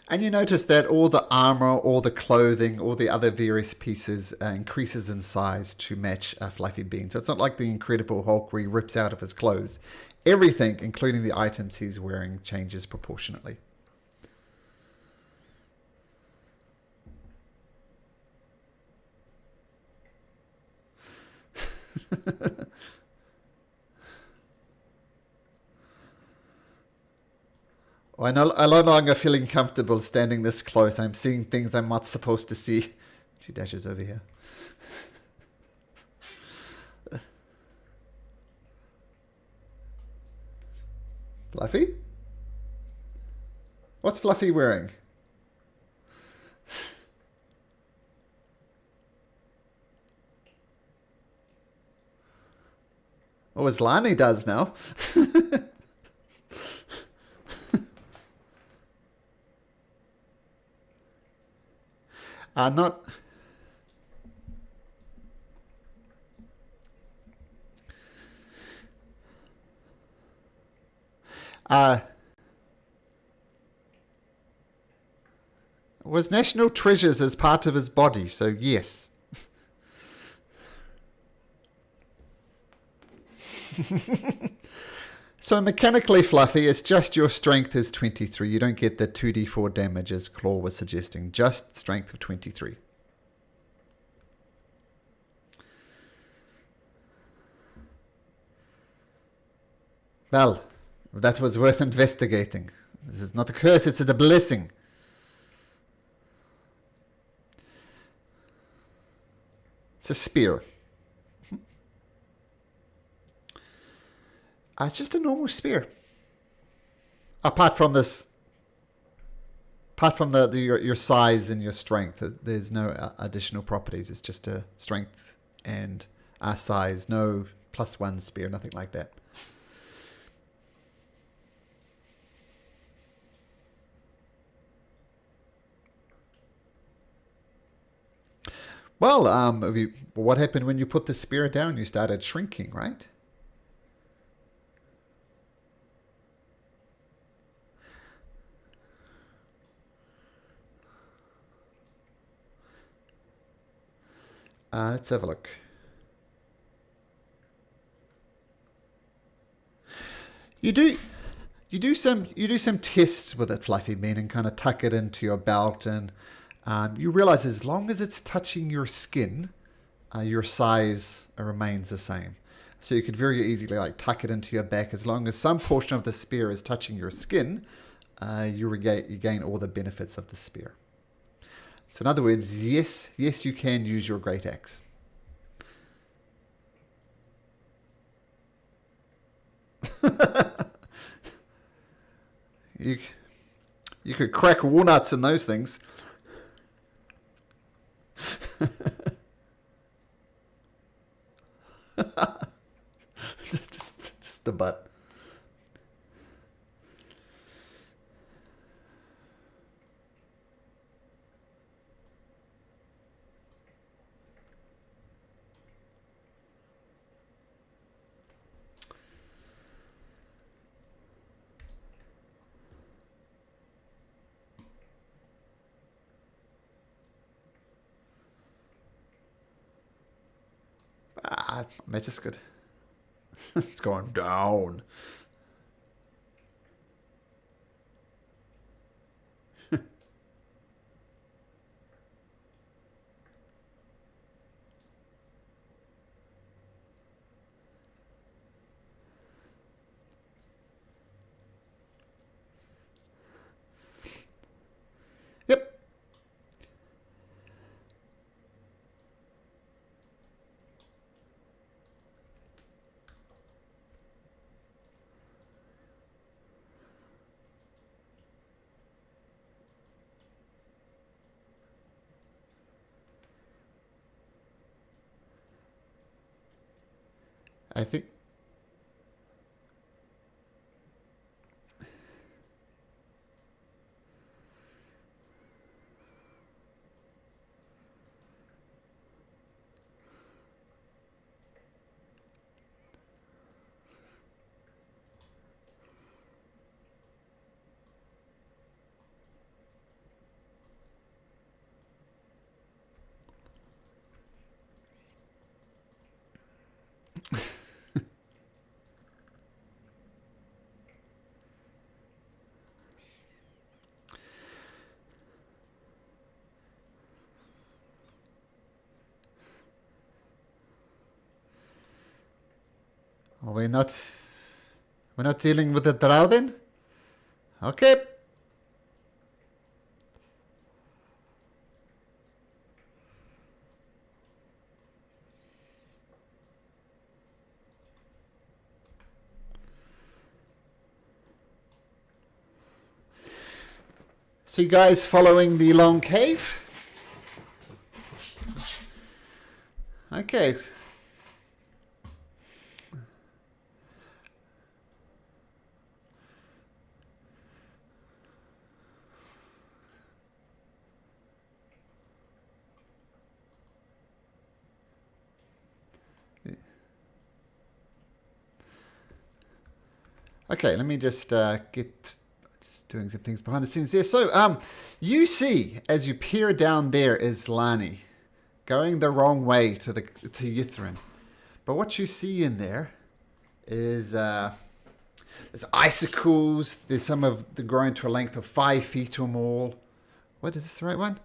And you notice that all the armor, all the clothing, all the other various pieces increases in size to match Fluffy Bean. So it's not like the Incredible Hulk where he rips out of his clothes. Everything, including the items he's wearing, changes proportionately. I'm no longer feeling comfortable standing this close. I'm seeing things I'm not supposed to see. She dashes over here. Fluffy? What's Fluffy wearing? Oh, as Lani does now. Not... was National Treasures as part of his body, so yes. So mechanically, Fluffy, it's just your strength is 23. You don't get the 2d4 damage as Claw was suggesting. Just strength of 23. Well, that was worth investigating. This is not a curse, it's a blessing. It's a spear. It's just a normal spear. Apart from this, apart from your size and your strength, there's no additional properties. It's just a strength and a size. No +1 spear, nothing like that. Well, what happened when you put the spear down? You started shrinking, right? Let's have a look. You do some tests with it, Fluffy Bean, and kind of tuck it into your belt, and you realize as long as it's touching your skin, your size remains the same. So you could very easily like tuck it into your back. As long as some portion of the spear is touching your skin, you gain all the benefits of the spear. So in other words, yes, you can use your great axe. you could crack walnuts in those things. just the butt. That's just good. It's going down. Yep. I think Are we not? We're not dealing with the drow then? Okay. So you guys following the long cave? Okay. Okay, let me just get doing some things behind the scenes there. So, you see, as you peer down there, is Lani going the wrong way to Yithrin. But what you see in there is there's icicles. There's some of the growing to a length of 5 feet or more. What is this, the right one?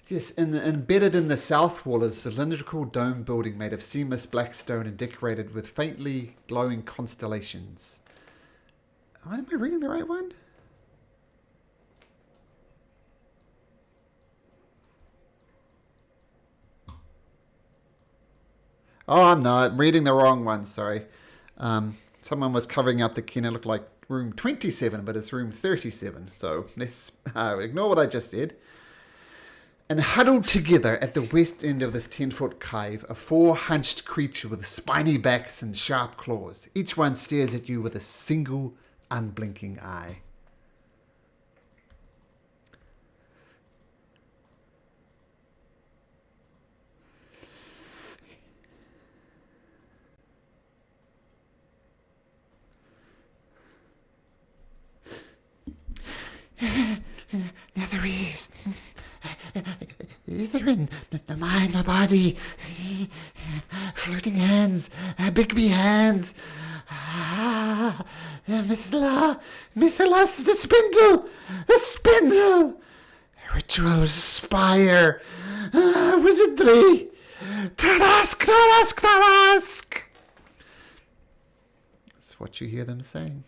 Yes, embedded in the south wall is a cylindrical dome building made of seamless black stone and decorated with faintly glowing constellations. Am I reading the right one? Oh, I'm not. I'm reading the wrong one, sorry. Someone was covering up the key and it looked like room 27, but it's room 37. So let's ignore what I just said. And huddled together at the west end of this 10-foot cave are 4 hunched creatures with spiny backs and sharp claws. Each one stares at you with a single unblinking eye. Netheries. Yithrin, no mind, no body. Floating hands, Bigby hands. Mithila, the spindle, Rituals aspire, wizardry. Tarask. That's what you hear them saying.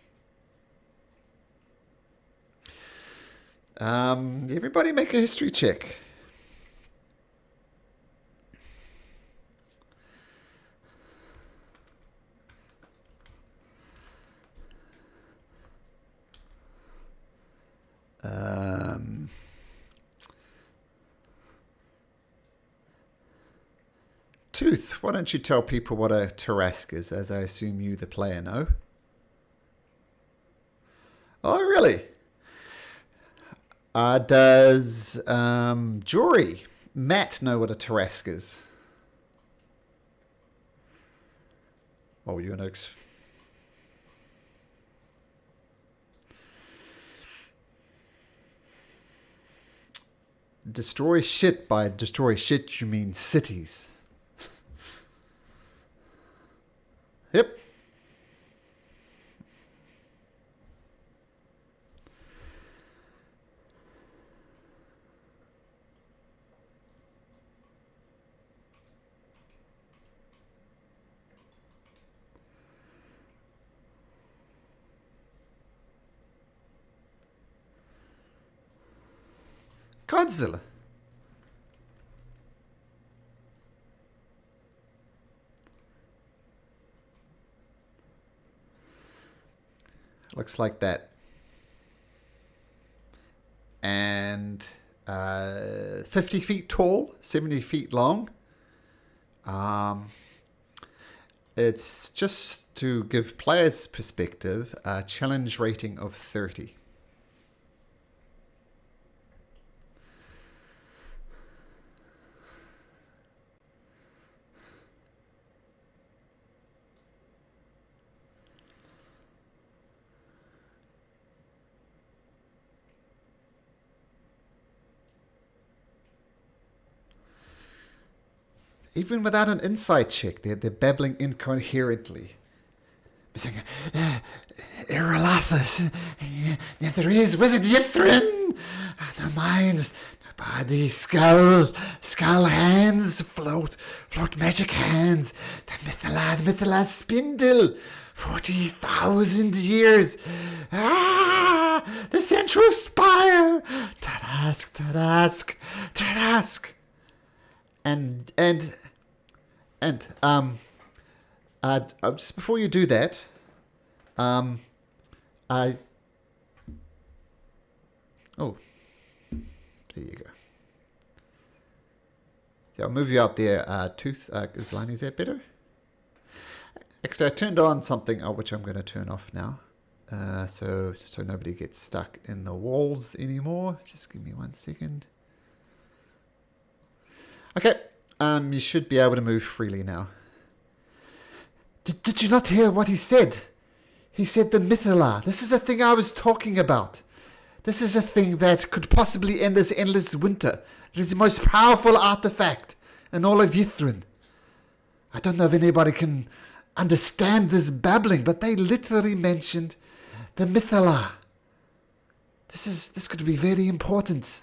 Everybody make a history check. Tooth, why don't you tell people what a Tarask is, as I assume you, the player, know? Oh, really? Does Jory, Matt, know what a Tarask is? What were you going to destroy shit? By destroy shit, you mean cities. Yep. Godzilla. Looks like that. And 50 feet tall, 70 feet long. It's just to give players perspective, a challenge rating of 30. Even without an insight check, they're babbling incoherently. Saying, Erolathus, there is Wizard Yithrin, no minds, no bodies, skull hands, float magic hands, the Mithila spindle. 40,000 years. Ah, the central spire. Tarask. And just before you do that, oh, there you go. Yeah, I'll move you out there, Tooth. Islani, is that better? Actually, I turned on something, which I'm going to turn off now, so nobody gets stuck in the walls anymore. Just give me 1 second. Okay, you should be able to move freely now. Did you not hear what he said? He said the Mithila. This is the thing I was talking about. This is a thing that could possibly end this endless winter. It is the most powerful artifact in all of Yithrin. I don't know if anybody can understand this babbling, but they literally mentioned the Mithila. This could be very important.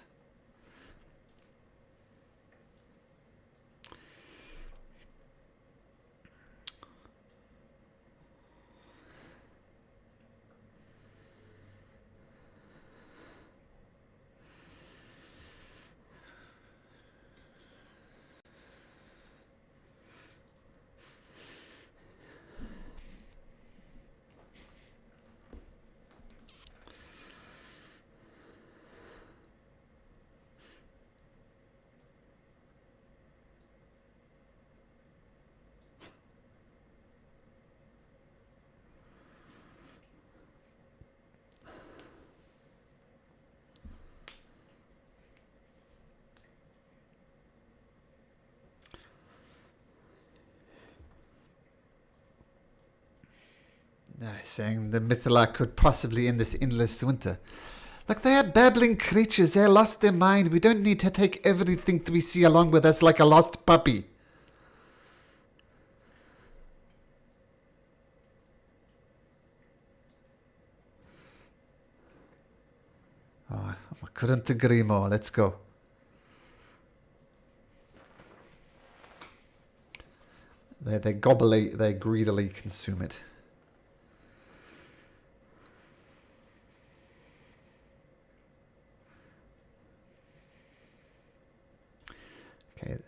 Saying the Mithila could possibly end this endless winter. Like, they are babbling creatures. They lost their mind. We don't need to take everything that we see along with us like a lost puppy. Oh, I couldn't agree more. Let's go. They greedily consume it. Okay.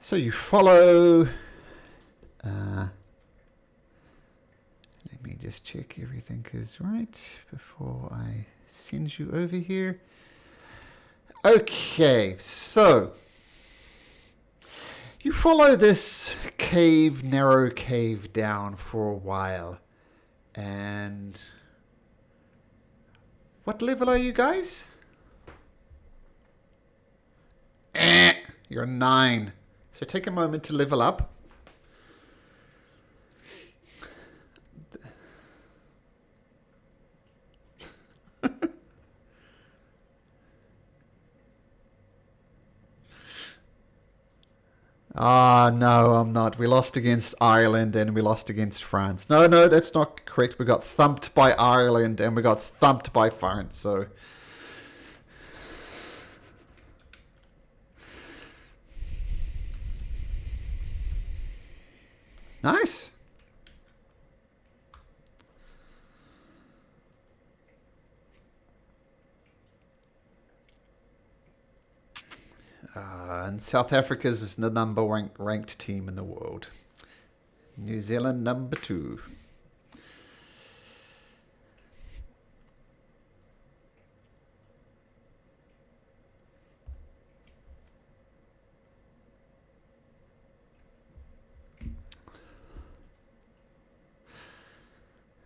So you follow. Let me just check everything is right before I send you over here. Okay, so you follow this narrow cave down for a while. And what level are you guys? You're 9. So take a moment to level up. No, I'm not. We lost against Ireland and we lost against France. No, that's not correct. We got thumped by Ireland and we got thumped by France, so... Nice. And South Africa's is the number ranked team in the world. New Zealand number 2.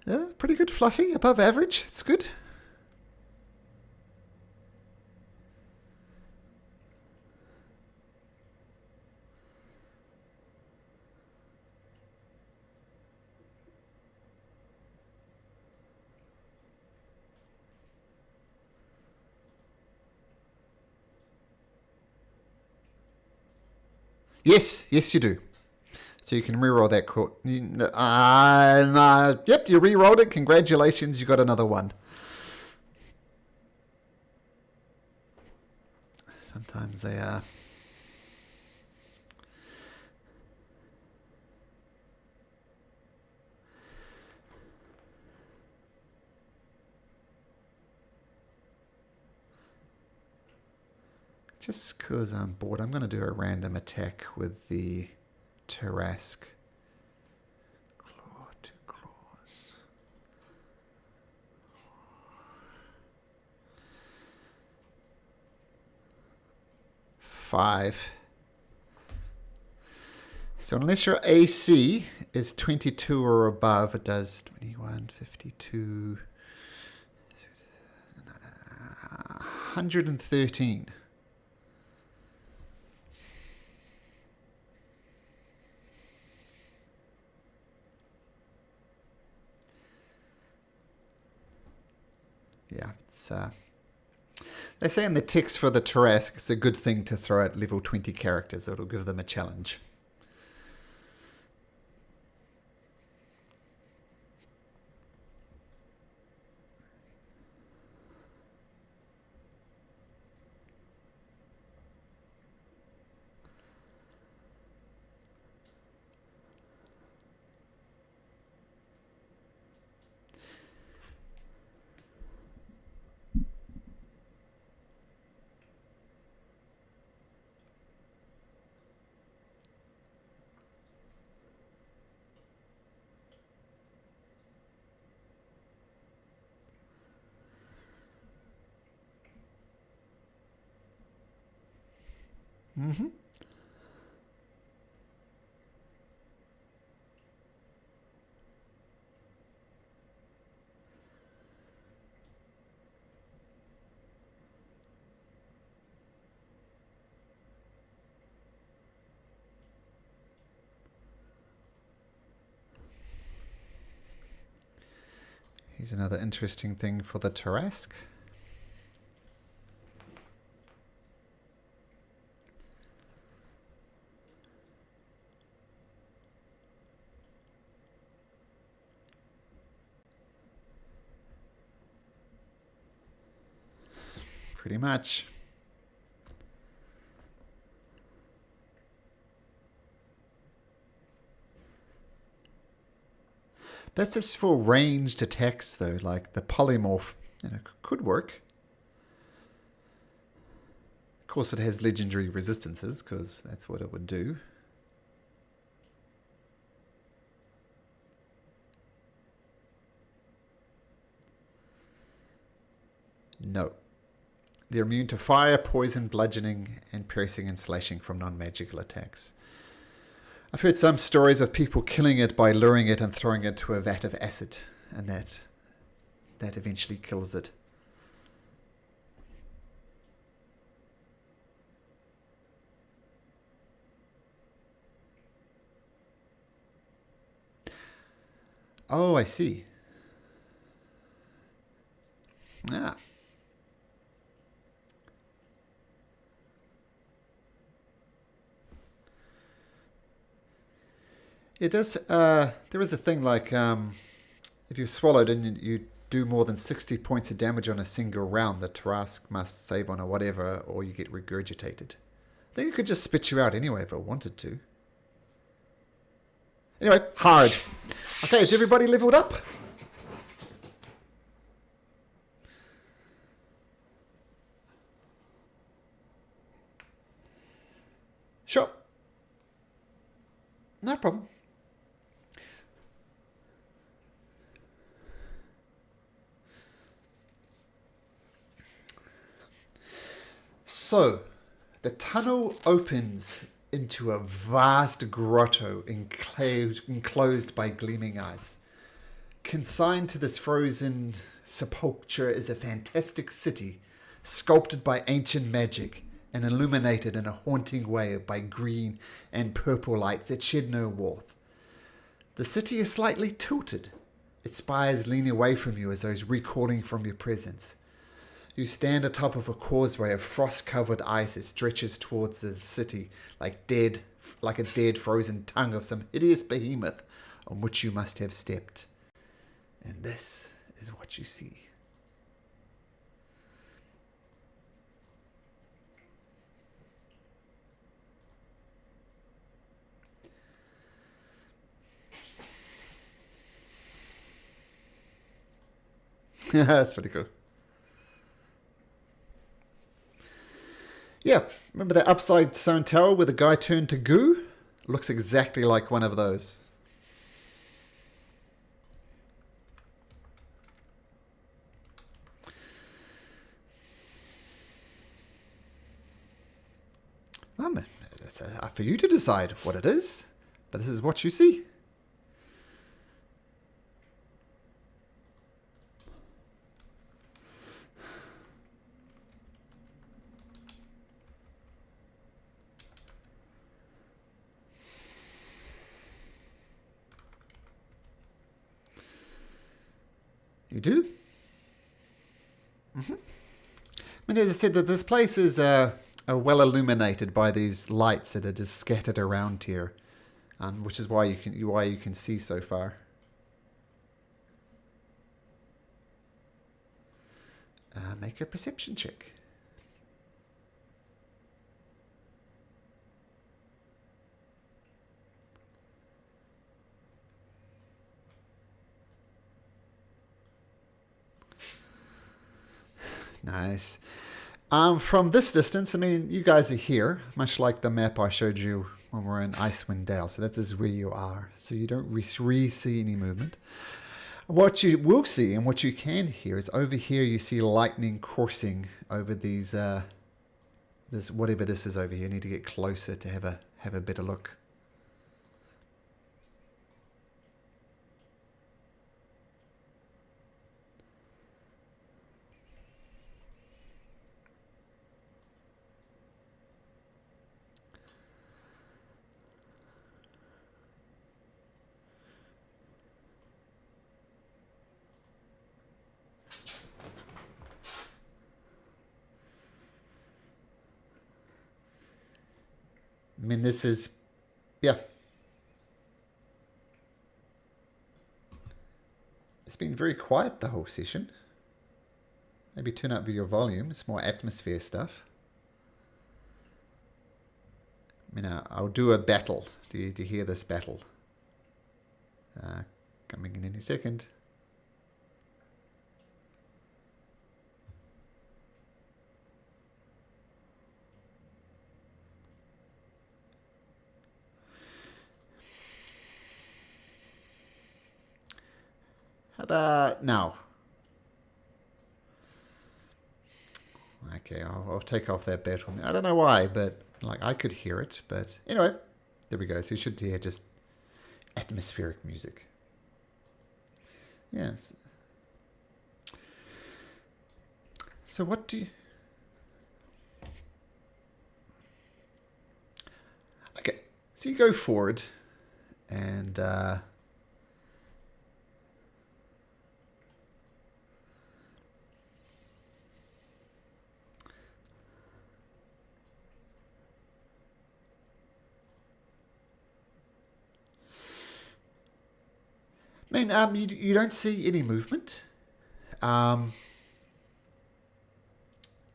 Yeah, pretty good fluffy, above average. It's good. Yes, you do. So you can reroll that quote. Yep, you rerolled it. Congratulations, you got another one. Sometimes they Just because I'm bored, I'm going to do a random attack with the Tarrasque. Claw, 2 claws. 5. So unless your AC is 22 or above, it does 21, 52, 113. Yeah, it's they say in the text for the Tarrasque, it's a good thing to throw at level 20 characters. It'll give them a challenge. Mm-hmm. Here's another interesting thing for the Tarrasque. Pretty much. That's just for ranged attacks, though. Like the polymorph, could work. Of course, it has legendary resistances, because that's what it would do. No. They're immune to fire, poison, bludgeoning, and piercing and slashing from non-magical attacks. I've heard some stories of people killing it by luring it and throwing it to a vat of acid, and that eventually kills it. Oh, I see. Ah. It does. There is a thing like if you've swallowed and you do more than 60 points of damage on a single round, the Tarrasque must save on a whatever, or you get regurgitated. I think it could just spit you out anyway if it wanted to. Anyway, hard. Okay, is everybody leveled up? Sure. No problem. So, the tunnel opens into a vast grotto enclosed by gleaming eyes. Consigned to this frozen sepulchre is a fantastic city, sculpted by ancient magic and illuminated in a haunting way by green and purple lights that shed no warmth. The city is slightly tilted. Its spires lean away from you as though recoiling from your presence. You stand atop of a causeway of frost-covered ice that stretches towards the city like a dead frozen tongue of some hideous behemoth on which you must have stepped. And this is what you see. That's pretty cool. Yeah, Remember that upside down tower where the guy turned to goo? Looks exactly like one of those. It's up for you to decide what it is, but this is what you see. You do? Mm-hmm. I mean, as I said, that this place is well illuminated by these lights that are just scattered around here, which is why you can see so far. Make a perception check. Nice. From this distance, I mean, you guys are here, much like the map I showed you when we were in Icewind Dale. So that's where you are. So you don't see any movement. What you will see and what you can hear is over here you see lightning coursing over these, this whatever this is over here. You need to get closer to have a better look. I mean, this is, yeah. It's been very quiet the whole session. Maybe turn up your volume. It's more atmosphere stuff. I mean, I'll do a battle. Do you hear this battle? Coming in any second. How about now? Okay, I'll take off that battle. I don't know why, but like I could hear it. But anyway, there we go. So you should hear just atmospheric music. Yeah. So what do you... Okay, so you go forward and... I mean, you don't see any movement. Yeah.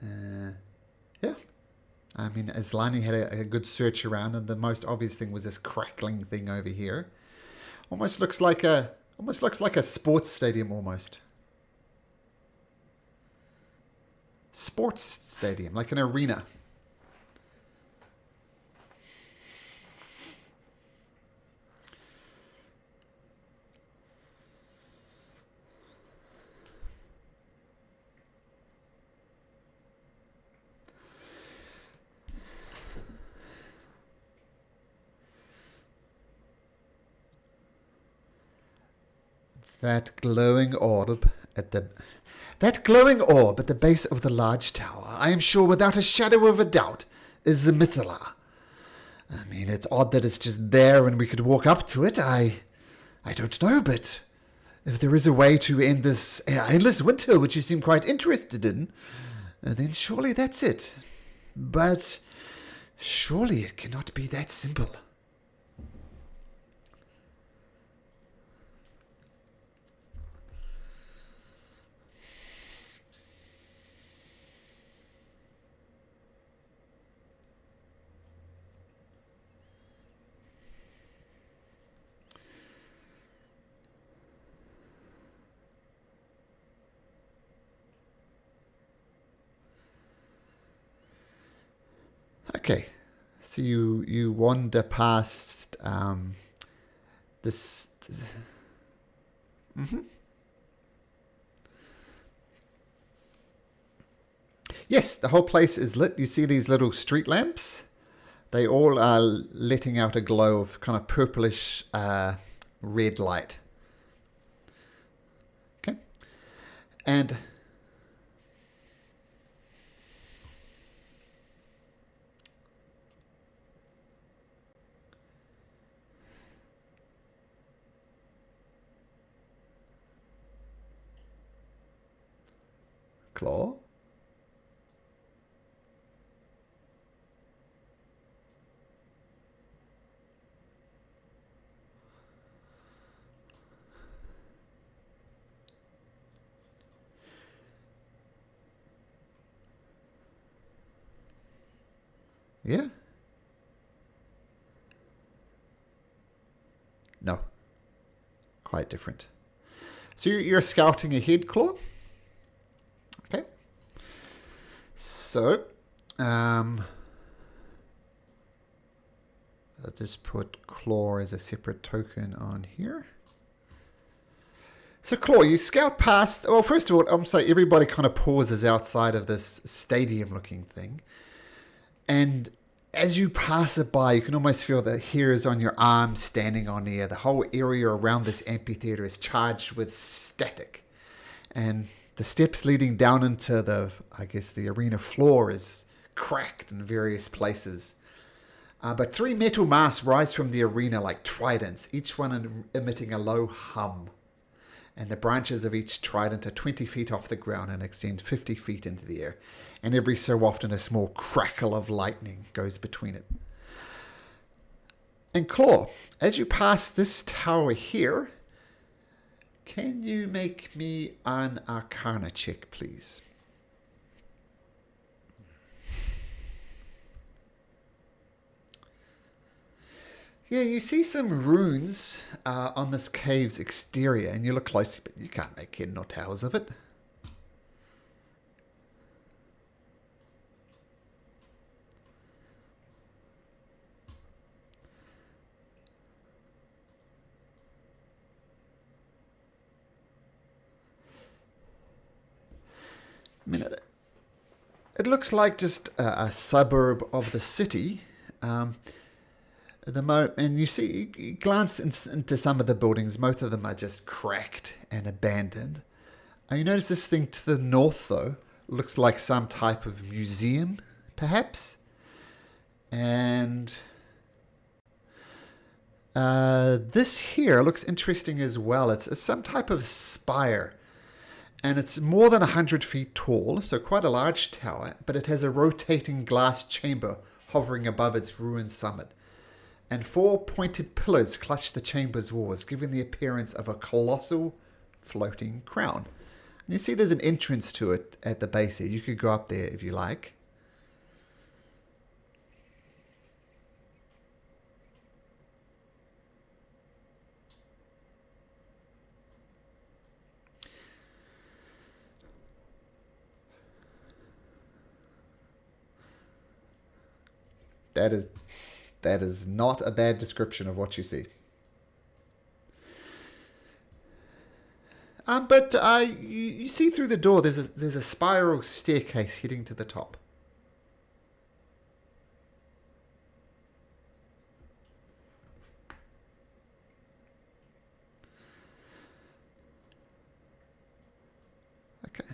I mean, Islani had a good search around, and the most obvious thing was this crackling thing over here. Almost looks like a sports stadium almost. Sports stadium, like an arena. That glowing orb at the base of the large tower, I am sure without a shadow of a doubt, is the Mythala. I mean, it's odd that it's just there and we could walk up to it. I don't know, but if there is a way to end this endless winter, which you seem quite interested in, then surely that's it. But surely it cannot be that simple. Okay, so you wander past this. Yes, the whole place is lit. You see these little street lamps? They all are letting out a glow of kind of purplish red light. Okay. And Claw? Yeah? No. Quite different. So you're scouting ahead, Claw? Okay. So, I'll just put Claw as a separate token on here. So, Claw, you scout past... Well, first of all, I'm saying everybody kind of pauses outside of this stadium-looking thing. And as you pass it by, you can almost feel the hairs on your arms standing on air. The whole area around this amphitheater is charged with static. And the steps leading down into the arena floor is cracked in various places. But 3 metal masts rise from the arena like tridents, each one emitting a low hum. And the branches of each trident are 20 feet off the ground and extend 50 feet into the air. And every so often a small crackle of lightning goes between it. And Claw, as you pass this tower here, can you make me an Arcana check, please? Yeah, you see some runes on this cave's exterior, and you look closely, but you can't make head nor tails of it. I mean, it looks like just a suburb of the city. And you see, you glance into some of the buildings. Most of them are just cracked and abandoned. And you notice this thing to the north, though, looks like some type of museum, perhaps. And this here looks interesting as well. It's some type of spire. And it's more than 100 feet tall, so quite a large tower, but it has a rotating glass chamber hovering above its ruined summit. And 4 pointed pillars clutch the chamber's walls, giving the appearance of a colossal floating crown. And you see there's an entrance to it at the base here. You could go up there if you like. That is not a bad description of what you see. But you see through the door there's a spiral staircase heading to the top. Okay.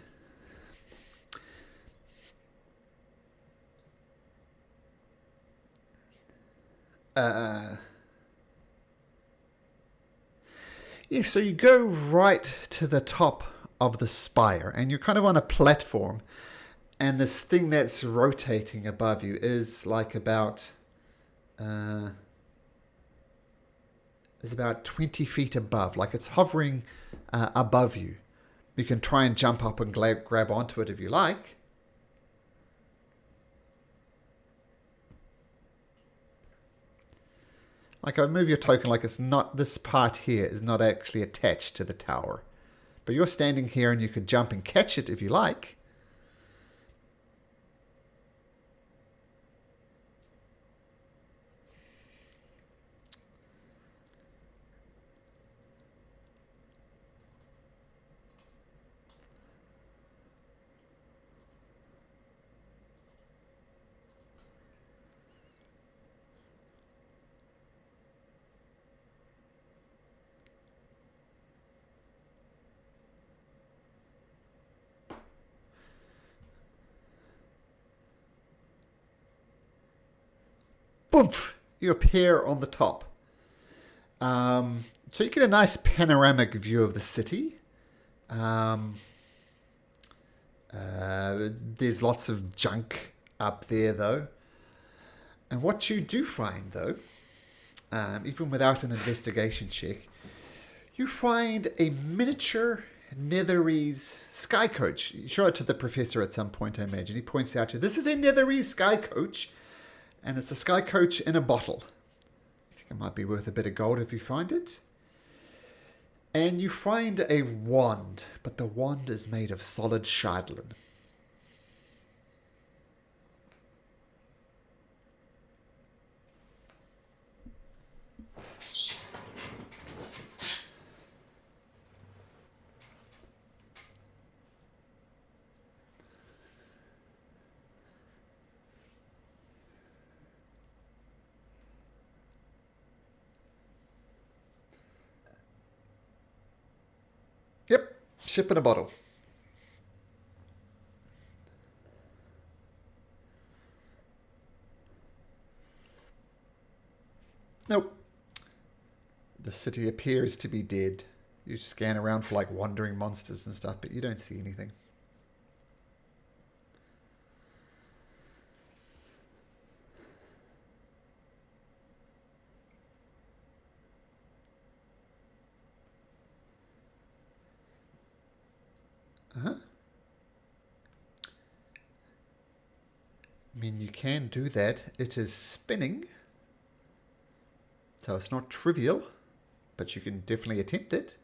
Yeah, so you go right to the top of the spire, and you're kind of on a platform, and this thing that's rotating above you is like about 20 feet above, like it's hovering above you. You can try and jump up and grab onto it if you like. Like, I move your token like it's not, this part here is not actually attached to the tower. But you're standing here and you could jump and catch it if you like. boom, you appear on the top. So you get a nice panoramic view of the city. There's lots of junk up there, though. And what you do find, though, even without an investigation check, you find a miniature Netherese sky coach. You show it to the professor at some point, I imagine. He points out to you, this is a Netherese sky coach, and it's a sky coach in a bottle. I think it might be worth a bit of gold if you find it. And you find a wand, but the wand is made of solid shardlin. Yep, ship in a bottle. Nope. The city appears to be dead. You scan around for like wandering monsters and stuff, but you don't see anything. I mean, you can do that. It is spinning. So it's not trivial, but you can definitely attempt it.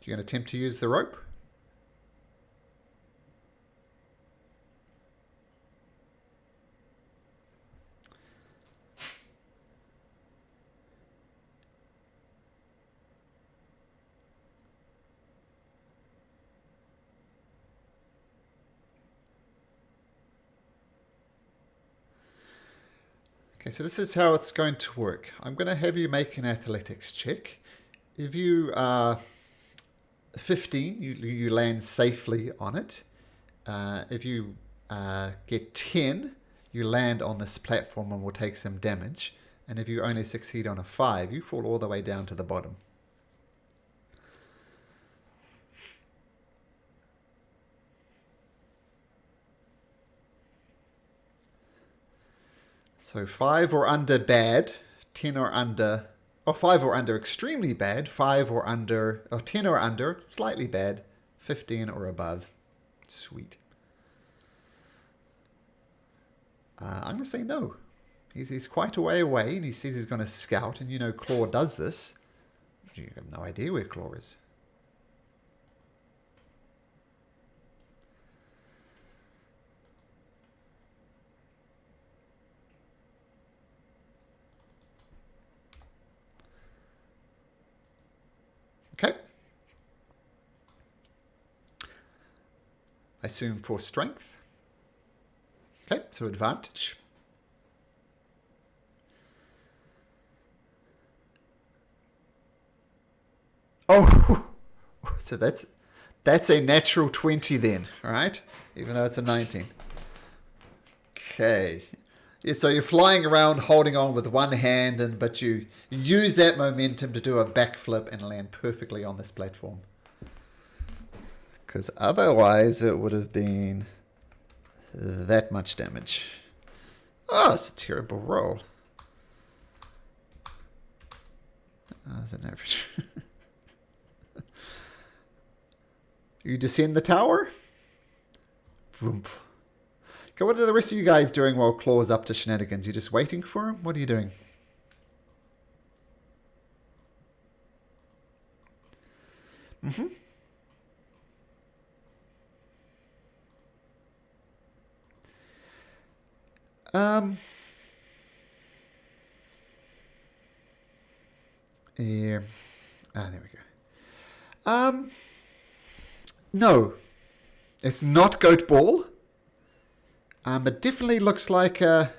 You're going to attempt to use the rope. Okay, so this is how it's going to work. I'm going to have you make an athletics check. If you are 15, you land safely on it. If you get 10, you land on this platform and will take some damage. And if you only succeed on a 5, you fall all the way down to the bottom. So 5 or under bad, 10 or under, or 5 or under extremely bad, 5 or under, or 10 or under slightly bad, 15 or above. Sweet. I'm going to say no. He's quite a way away, and he says he's going to scout, and you know Claw does this. You have no idea where Claw is. Okay. I assume for strength. Okay, so advantage. Oh, so that's a natural 20 then, right? Even though it's a 19. Okay. Yeah, so you're flying around holding on with one hand, but you use that momentum to do a backflip and land perfectly on this platform. Because otherwise it would have been that much damage. Oh, it's a terrible roll. Oh, that's an average. You descend the tower. Vroom. Okay, what are the rest of you guys doing while Claw's up to shenanigans? You just waiting for him? What are you doing? Mm-hmm. Yeah. There we go. No. It's not Goat Ball. It definitely looks like a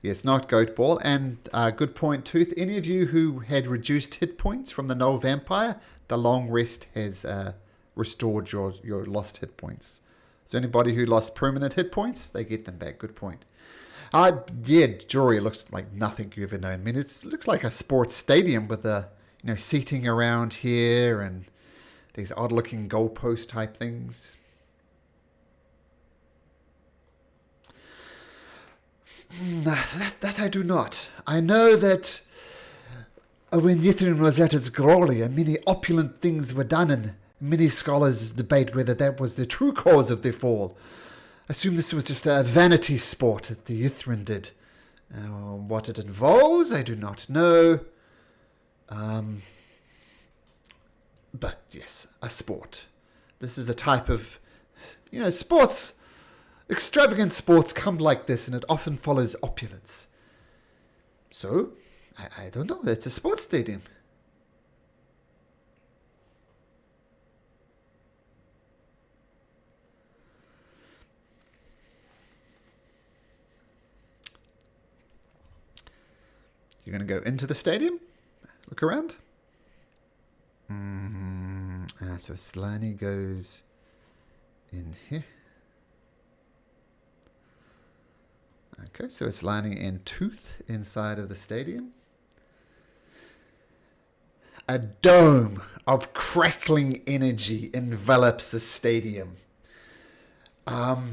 Yes, not Goat Ball. And good point, Tooth. Any of you who had reduced hit points from the Null Vampire, the long rest has restored your lost hit points. So anybody who lost permanent hit points, they get them back. Good point. Yeah, Jory looks like nothing you've ever known. I mean, it looks like a sports stadium with the seating around here and these odd-looking goalpost type things. That I do not. I know that when Yithrin was at its glory, many opulent things were done, and many scholars debate whether that was the true cause of their fall. I assume this was just a vanity sport that the Yithrin did. What it involves, I do not know. But yes, a sport. This is a type of, sports. Extravagant sports come like this, and it often follows opulence. So, I don't know. It's a sports stadium. You're going to go into the stadium? Look around? So Slani goes in here. Okay, so it's Slani and Tooth inside of the stadium. A dome of crackling energy envelops the stadium. The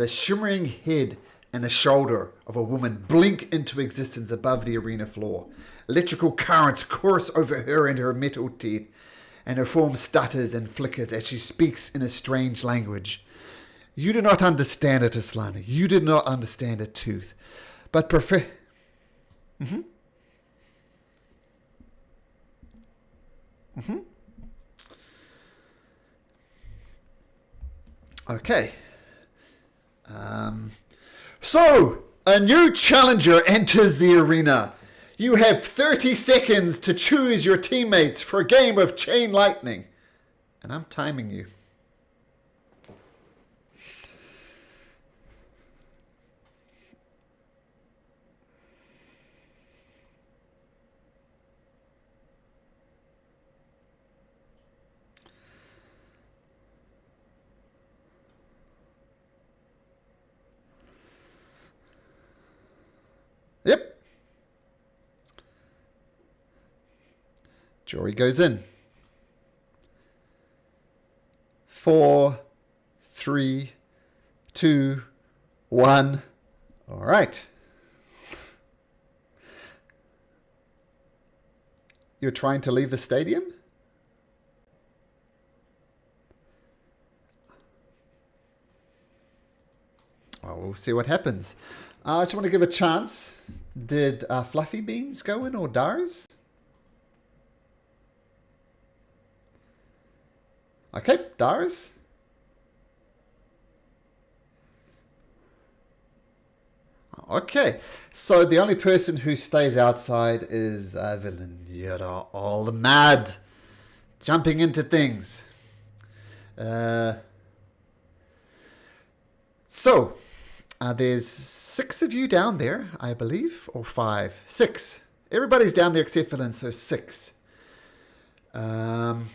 shimmering head and the shoulder of a woman blink into existence above the arena floor. Electrical currents course over her and her metal teeth, and her form stutters and flickers as she speaks in a strange language. You do not understand it, Aslani. You did not understand it, Tooth. But Okay. So, a new challenger enters the arena. You have 30 seconds to choose your teammates for a game of Chain Lightning. And I'm timing you. Yep. Jory goes in. 4, 3, 2, 1. All right. You're trying to leave the stadium? Well, we'll see what happens. I just want to give a chance. Did Fluffy Beans go in or Dars? Okay, Dars. Okay, so the only person who stays outside is Villain. You're all mad, jumping into things. So, there's 6 of you down there, I believe, or 5, 6. Everybody's down there except Villain, so 6. And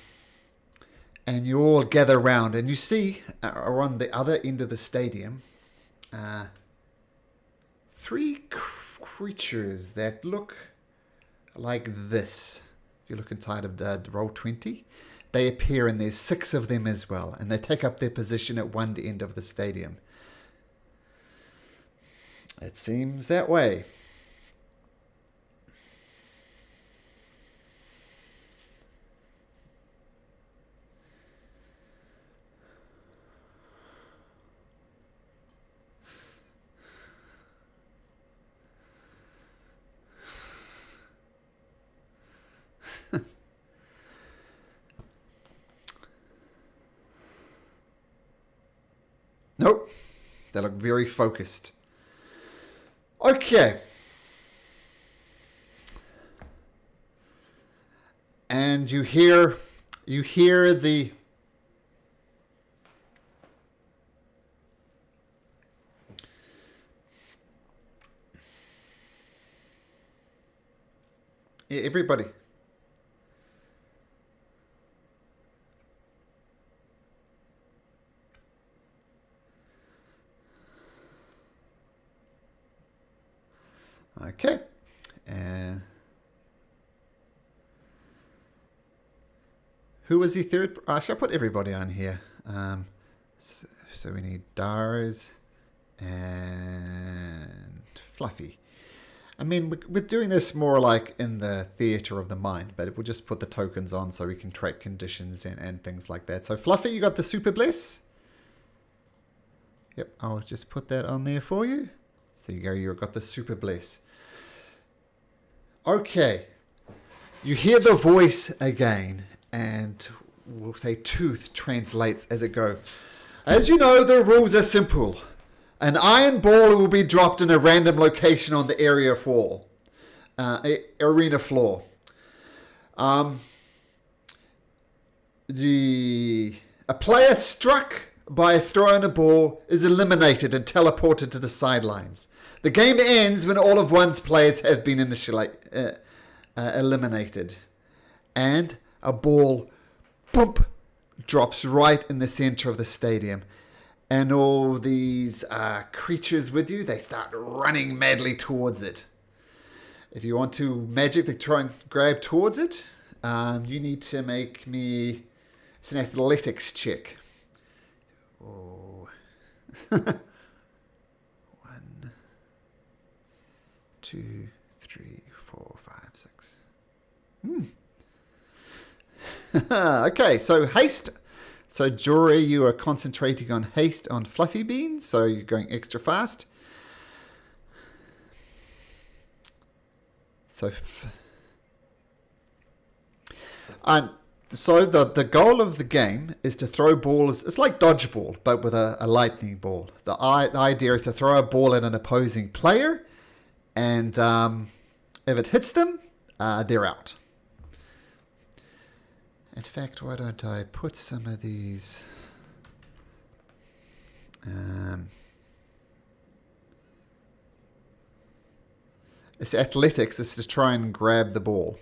you all gather around, and you see on the other end of the stadium 3 creatures that look like this. If you look inside of the Roll20, they appear, and there's 6 of them as well, and they take up their position at one end of the stadium. It seems that way. Nope. They look very focused. Okay. And you hear Yeah, everybody. Okay. And who was the third? Should I put everybody on here? So we need Dars and Fluffy. I mean, we're doing this more like in the theatre of the mind, but we'll just put the tokens on so we can track conditions and things like that. So Fluffy, you got the Super Bless? Yep, I'll just put that on there for you. There you go, you've got the Super Bless. Okay, you hear the voice again, and we'll say Tooth translates as it goes. As you know, the rules are simple. An iron ball will be dropped in a random location on the arena floor. A player struck by throwing a ball is eliminated and teleported to the sidelines. The game ends when all of one's players have been initially eliminated. And a ball, boom, drops right in the center of the stadium. And all these creatures with you, they start running madly towards it. If you want to magically try and grab towards it, you need to make me... It's an athletics check. Oh. 1, 2, 3, 4, 5, 6. Okay, so haste. So Jory, you are concentrating on haste on Fluffy Beans, so you're going extra fast. So the goal of the game is to throw balls. It's like dodgeball, but with a lightning ball. The idea is to throw a ball at an opposing player, and if it hits them, they're out. In fact, why don't I put some of these... it's athletics. It's to try and grab the ball.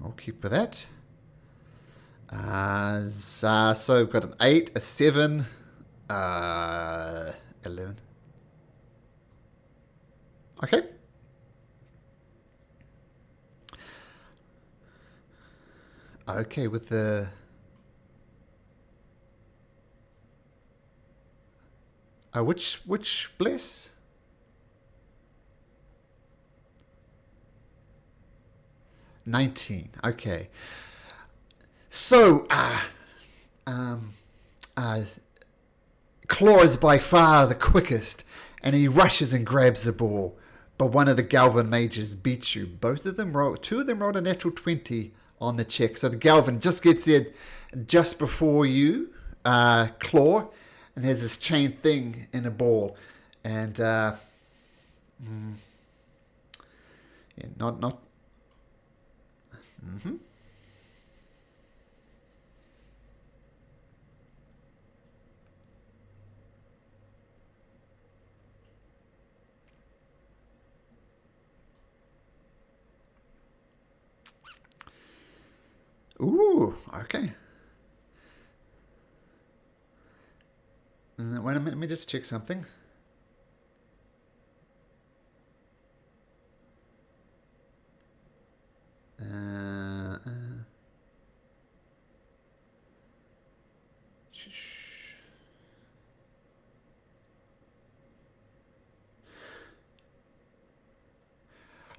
I'll keep with that. So we've got an 8, a 7, 11. Okay. Okay, with the... which bless? $19. Okay. So, Claw is by far the quickest, and he rushes and grabs the ball. But one of the Galvan mages beats you. Two of them rolled a natural 20 on the check. So the Galvan just gets there just before you, Claw, and has this chain thing in a ball. And, yeah, not. Mm-hmm. Ooh, okay. Wait a minute, let me just check something.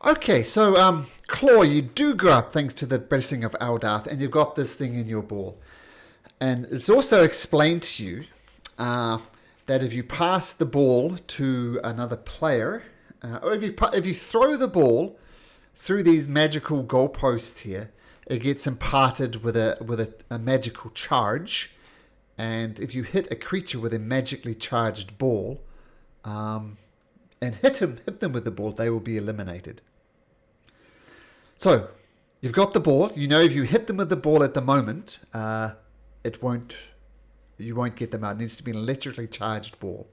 Okay, so Claw, you do go up thanks to the blessing of Aldarth, and you've got this thing in your ball. And it's also explained to you that if you pass the ball to another player, or if you throw the ball through these magical goalposts here, it gets imparted with a magical charge. And if you hit a creature with a magically charged ball, and hit them with the ball, they will be eliminated. So, you've got the ball. You know if you hit them with the ball at the moment, you won't get them out. It needs to be an electrically charged ball.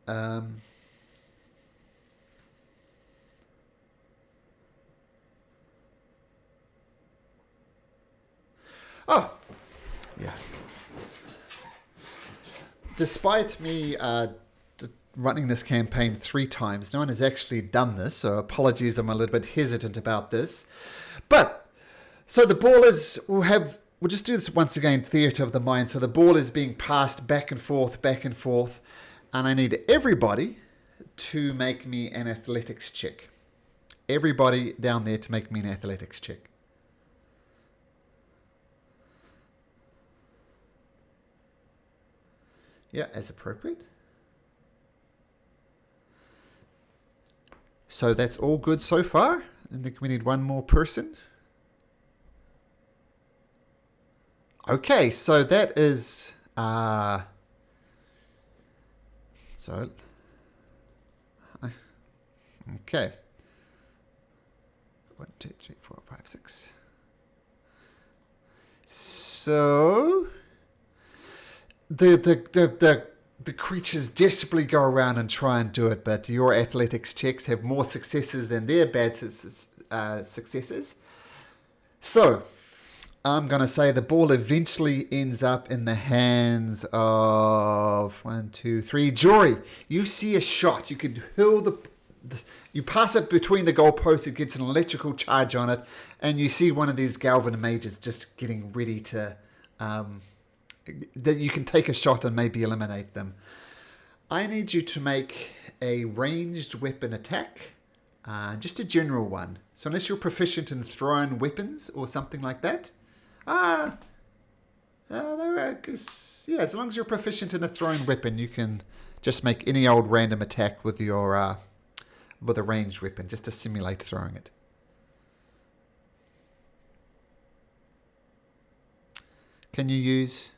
Um, oh, yeah. Despite me running this campaign 3 times, no one has actually done this, so apologies, I'm a little bit hesitant about this. But, so the ball is, we'll just do this once again, theatre of the mind. So the ball is being passed back and forth, and I need everybody to make me an athletics check. Everybody down there to make me an athletics check. Yeah, as appropriate. So that's all good so far. I think we need one more person. Okay, so that is... okay. 1, 2, 3, 4, 5, 6. So... The creatures desperately go around and try and do it, but your athletics checks have more successes than their bad successes. So, I'm going to say the ball eventually ends up in the hands of 1, 2, 3. Jory, you see a shot. You can hurl you pass it between the goalposts. It gets an electrical charge on it, and you see one of these Galvan mages just getting ready to... that you can take a shot and maybe eliminate them. I need you to make a ranged weapon attack, just a general one. So unless you're proficient in thrown weapons or something like that, as long as you're proficient in a thrown weapon, you can just make any old random attack with your with a ranged weapon, just to simulate throwing it. Can you use...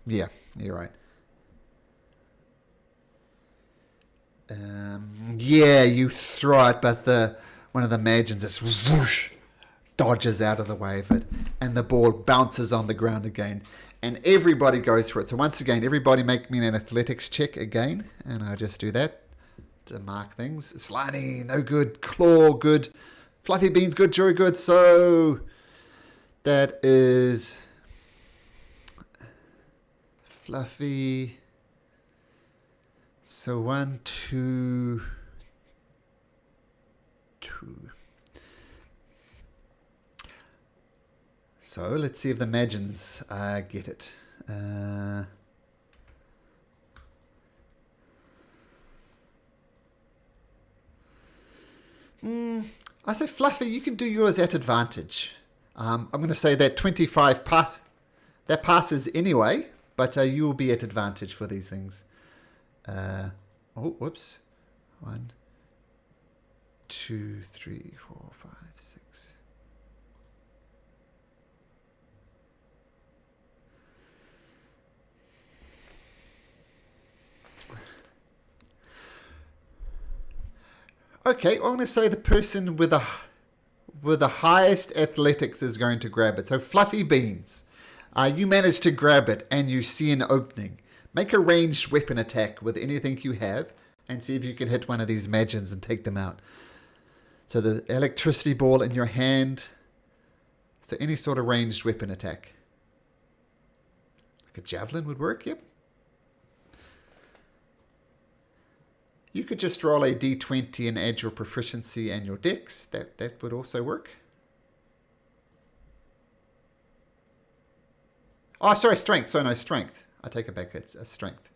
Yeah, you're right. Yeah, you throw it, but one of the magians just whoosh, dodges out of the way of it, and the ball bounces on the ground again, and everybody goes for it. So once again, everybody make me an athletics check again, and I'll just do that to mark things. Slimy, no good. Claw, good. Fluffy Beans, good. Jury, good. So that is... Fluffy. So 1, 2, 2. So let's see if the Magians get it. I say Fluffy, you can do yours at advantage. I'm going to say that 25 that passes anyway. But you will be at advantage for these things. Whoops. 1, 2, 3, 4, 5, 6. Okay, I'm going to say the person with the highest athletics is going to grab it. So Fluffy Beans. You manage to grab it and you see an opening. Make a ranged weapon attack with anything you have and see if you can hit one of these magians and take them out. So the electricity ball in your hand. So any sort of ranged weapon attack. Like a javelin would work, yep. You could just roll a d20 and add your proficiency and your dex. That would also work. Oh, sorry, strength. So no, strength. I take it back. It's a strength.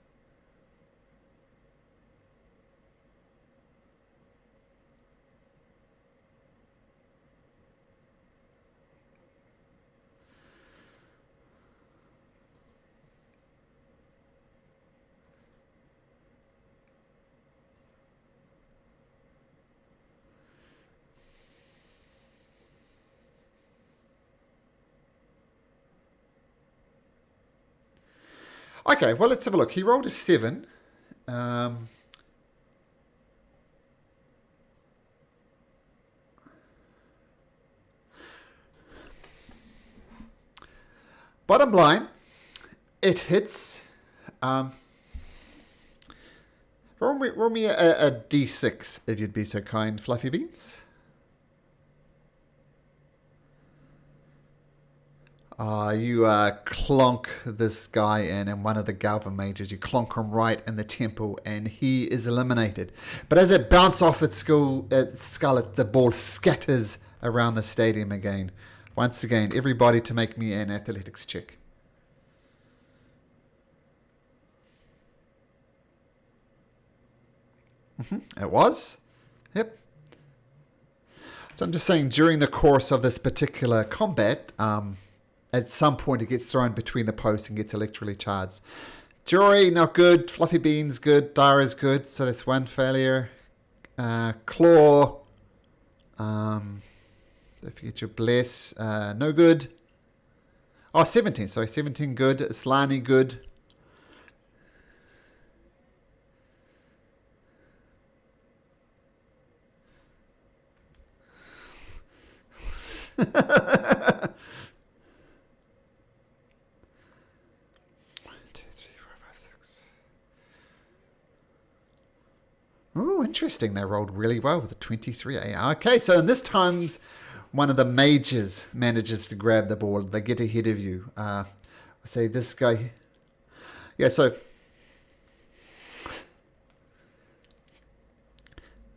Okay, well, let's have a look. He rolled a 7. Bottom line, it hits. Roll me a d6 if you'd be so kind, Fluffy Beans. You clonk this guy in, and one of the Galva mages, you clonk him right in the temple, and he is eliminated. But as it bounces off its skull, the ball scatters around the stadium again. Once again, everybody to make me an athletics check. It was. Yep. So I'm just saying, during the course of this particular combat, at some point it gets thrown between the posts and gets electrically charged. Jory, not good. Fluffy Beans, good. Dara's good. So that's one failure. Claw. Don't forget your Bless. No good. Oh, 17. Sorry, 17 good. Slani good. Oh, interesting. They rolled really well with a 23. Okay, so in this times, one of the mages manages to grab the ball. They get ahead of you. Say this guy. Yeah, so.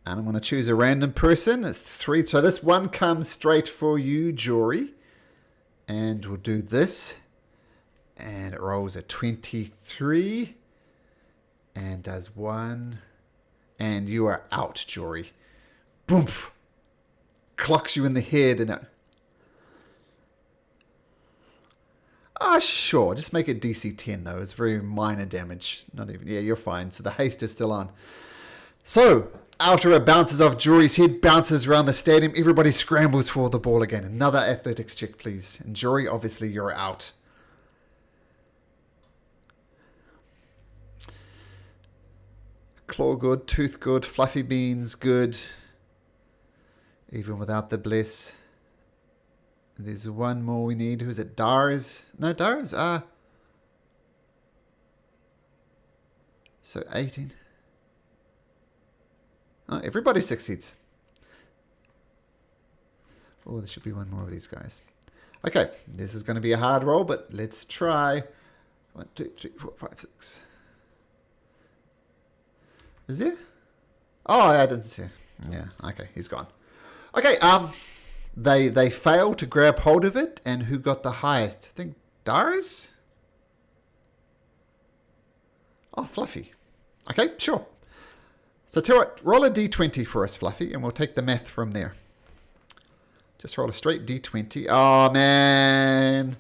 And I'm going to choose a random person. 3. So this one comes straight for you, Jory. And we'll do this. And it rolls a 23. And does 1. And you are out, Jory. Boom. Clocks you in the head. And sure. Just make it DC 10, though. It's very minor damage. Not even. Yeah, you're fine. So the haste is still on. So, after it bounces off Jory's head, bounces around the stadium, everybody scrambles for the ball again. Another athletics check, please. And Jory, obviously, you're out. Claw good, Tooth good, Fluffy Beans good. Even without the Bless. There's one more we need. Who's it? Dars? No, Dars? So 18. Oh, everybody succeeds. Oh, there should be one more of these guys. Okay, this is going to be a hard roll, but let's try. 1, 2, 3, 4, 5, 6. Is there? Oh, I didn't see. Yeah, okay, he's gone. Okay, they failed to grab hold of it, and who got the highest? I think Darius? Oh, Fluffy. Okay, sure. So tell you what, roll a d20 for us, Fluffy, and we'll take the math from there. Just roll a straight d20. Oh, man.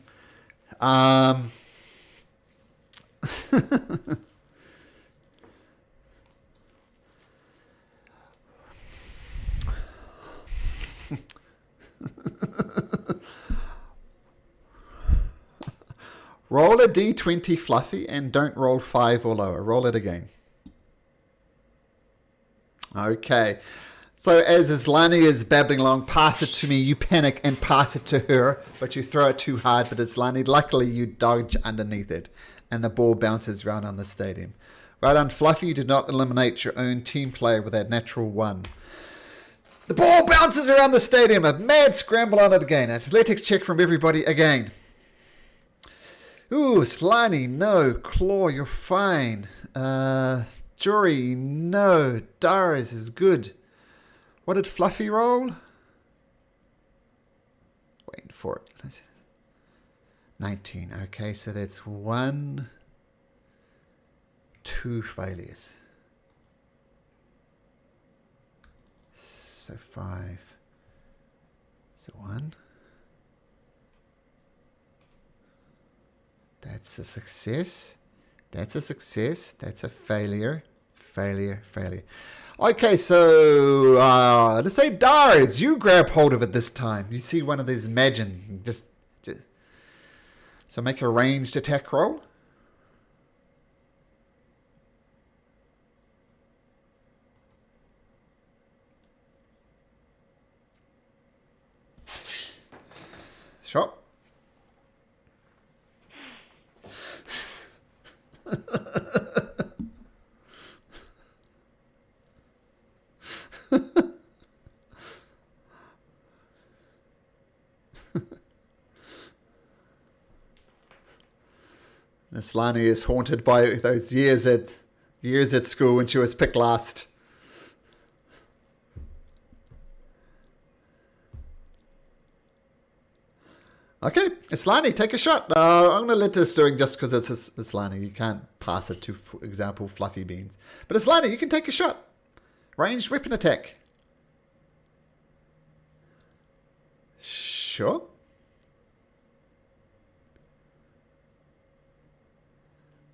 Roll a d20, Fluffy, and don't roll 5 or lower. Roll it again. Okay. So as Islani is babbling along, pass it to me, you panic and pass it to her, but you throw it too hard. But Islani, luckily you dodge underneath it, and the ball bounces around on the stadium. Well done, Fluffy. You did not eliminate your own team player with that natural 1. The ball bounces around the stadium. A mad scramble on it again. Athletics check from everybody again. Ooh, Sliny, no. Claw, you're fine. Jory, no. Darius is good. What did Fluffy roll? Waiting for it. 19. Okay, so that's 1, 2 failures. So 5. So 1. That's a success. That's a success. That's a failure. Failure. Failure. Okay, so let's say Dars, you grab hold of it this time. You see one of these Magin. Just so make a ranged attack roll. Sure. Miss Lani is haunted by those years at school when she was picked last. Okay, Islani, take a shot. I'm going to let this doing just because it's Islani. You can't pass it to, for example, Fluffy Beans. But Islani, you can take a shot. Ranged weapon attack. Sure.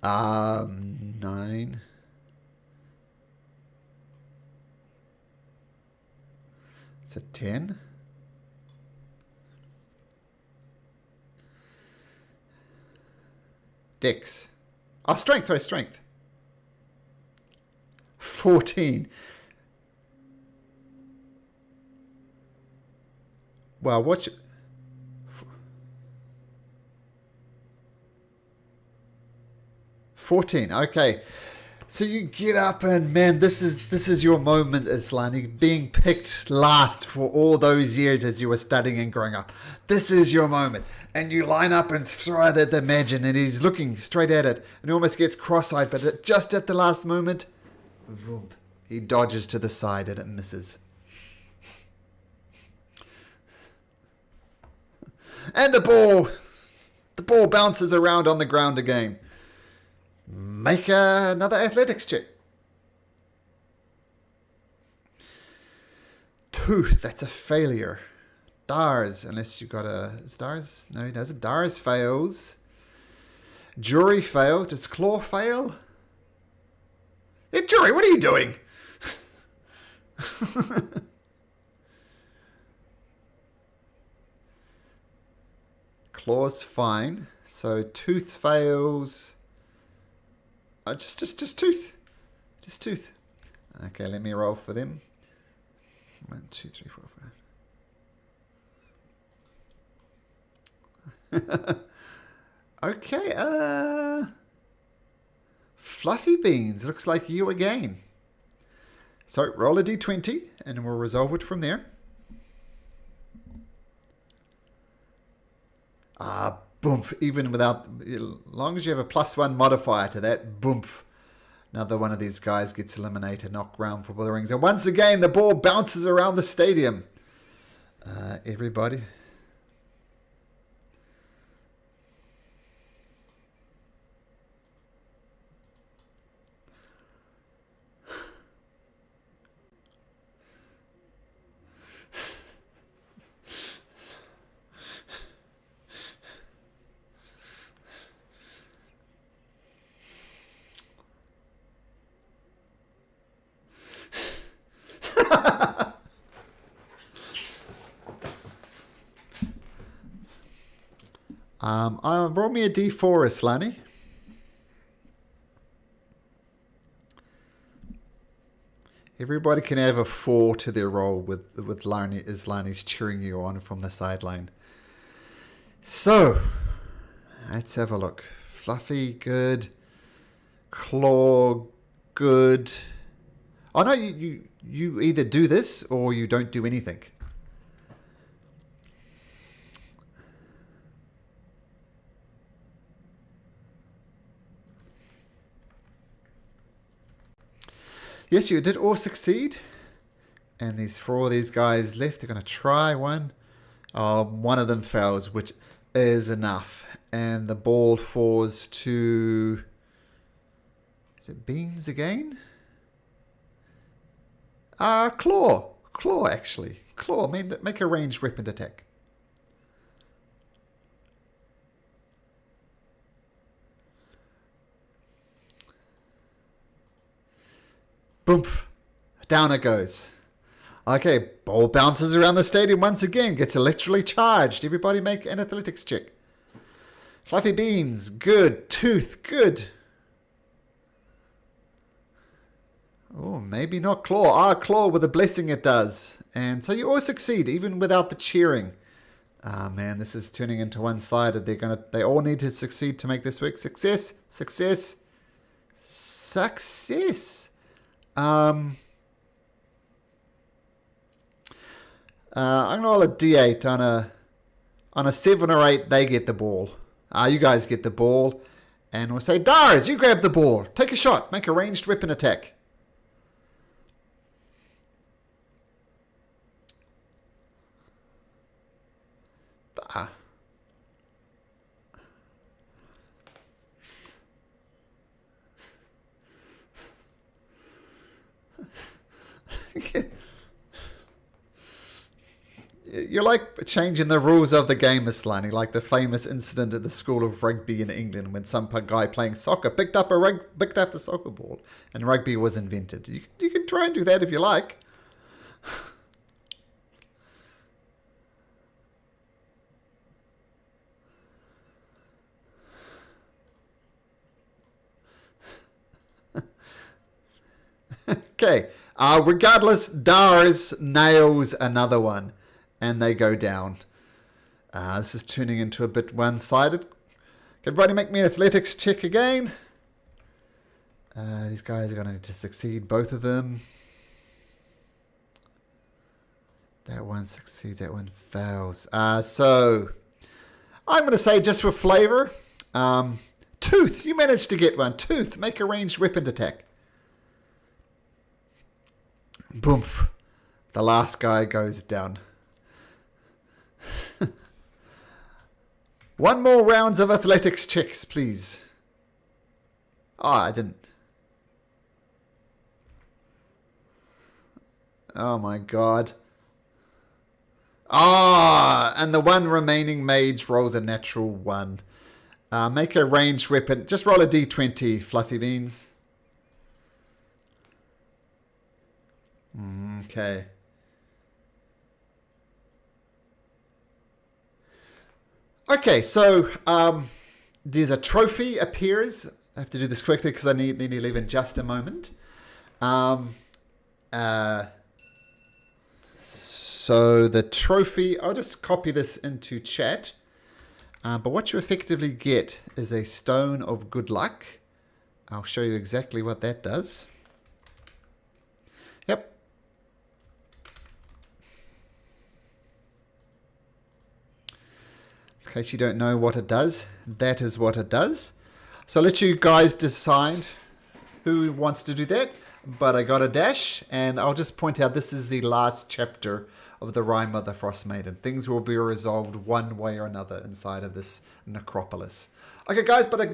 Nine. It's a 10. Dex. Oh, strength. Sorry, strength. 14. Well, what? 14. Okay. So you get up and man, this is your moment, Islani, being picked last for all those years as you were studying and growing up. This is your moment. And you line up and throw it at the Magin and he's looking straight at it and he almost gets cross-eyed, but just at the last moment, boom, he dodges to the side and it misses. And the ball bounces around on the ground again. Make another athletics check. Tooth, that's a failure. Dars, unless you got a... Is Dars? No, he doesn't. Dars fails. Jury fails. Does Claw fail? Hey, Jury, what are you doing? Claw's fine. So Tooth fails... Just tooth. Just tooth. Okay, let me roll for them. 1, 2, 3, 4, 5. Okay, Fluffy Beans, looks like you again. So roll a d20 and we'll resolve it from there. Boomf, even without, as long as you have a +1 modifier to that, boomf. Another one of these guys gets eliminated, knocked round for the rings. And once again, the ball bounces around the stadium. Everybody. Roll me a d4, Islani. Everybody can have a 4 to their roll with Islani's cheering you on from the sideline. So, let's have a look. Fluffy, good. Claw, good. Oh no, you either do this or you don't do anything. Yes, you did all succeed. And these 4 of these guys left. They're going to try one. One of them fails, which is enough. And the ball falls to... Is it Beans again? Claw. Claw, actually. Claw. Make a ranged weapon attack. Boomf. Down it goes. Okay, ball bounces around the stadium once again. Gets electrically charged. Everybody make an athletics check. Fluffy Beans, good. Tooth, good. Oh, maybe not Claw. Claw with a blessing it does. And so you all succeed, even without the cheering. Man, this is turning into one-sided. They all need to succeed to make this work. Success, success, success. I'm going to roll a d8 on a 7 or 8. They get the ball. You guys get the ball. And we'll say, Dars, you grab the ball. Take a shot. Make a ranged weapon attack. You're like changing the rules of the game, Miss Lani, like the famous incident at the School of Rugby in England when some guy playing soccer picked up the soccer ball and rugby was invented. You can try and do that if you like. Okay. Regardless, Dars nails another one. And they go down. This is turning into a bit one-sided. Can everybody make me an athletics check again? These guys are going to need to succeed, both of them. That one succeeds, that one fails. So, I'm going to say just for flavor, Tooth, you managed to get one. Tooth, make a ranged weapon attack. Boom. The last guy goes down. One more rounds of athletics checks, please. I didn't. Oh my god. And the one remaining mage rolls a natural 1. Make a ranged weapon. Just roll a d20, Fluffy Beans. Okay. Okay, so there's a trophy appears. I have to do this quickly because I need to leave in just a moment. So the trophy, I'll just copy this into chat. But what you effectively get is a stone of good luck. I'll show you exactly what that does. Yep. In case you don't know what it does, that is what it does. So I'll let you guys decide who wants to do that. But I got a dash, and I'll just point out this is the last chapter of the Rime of the Frost Maiden. Things will be resolved one way or another inside of this necropolis. Okay, guys, but I do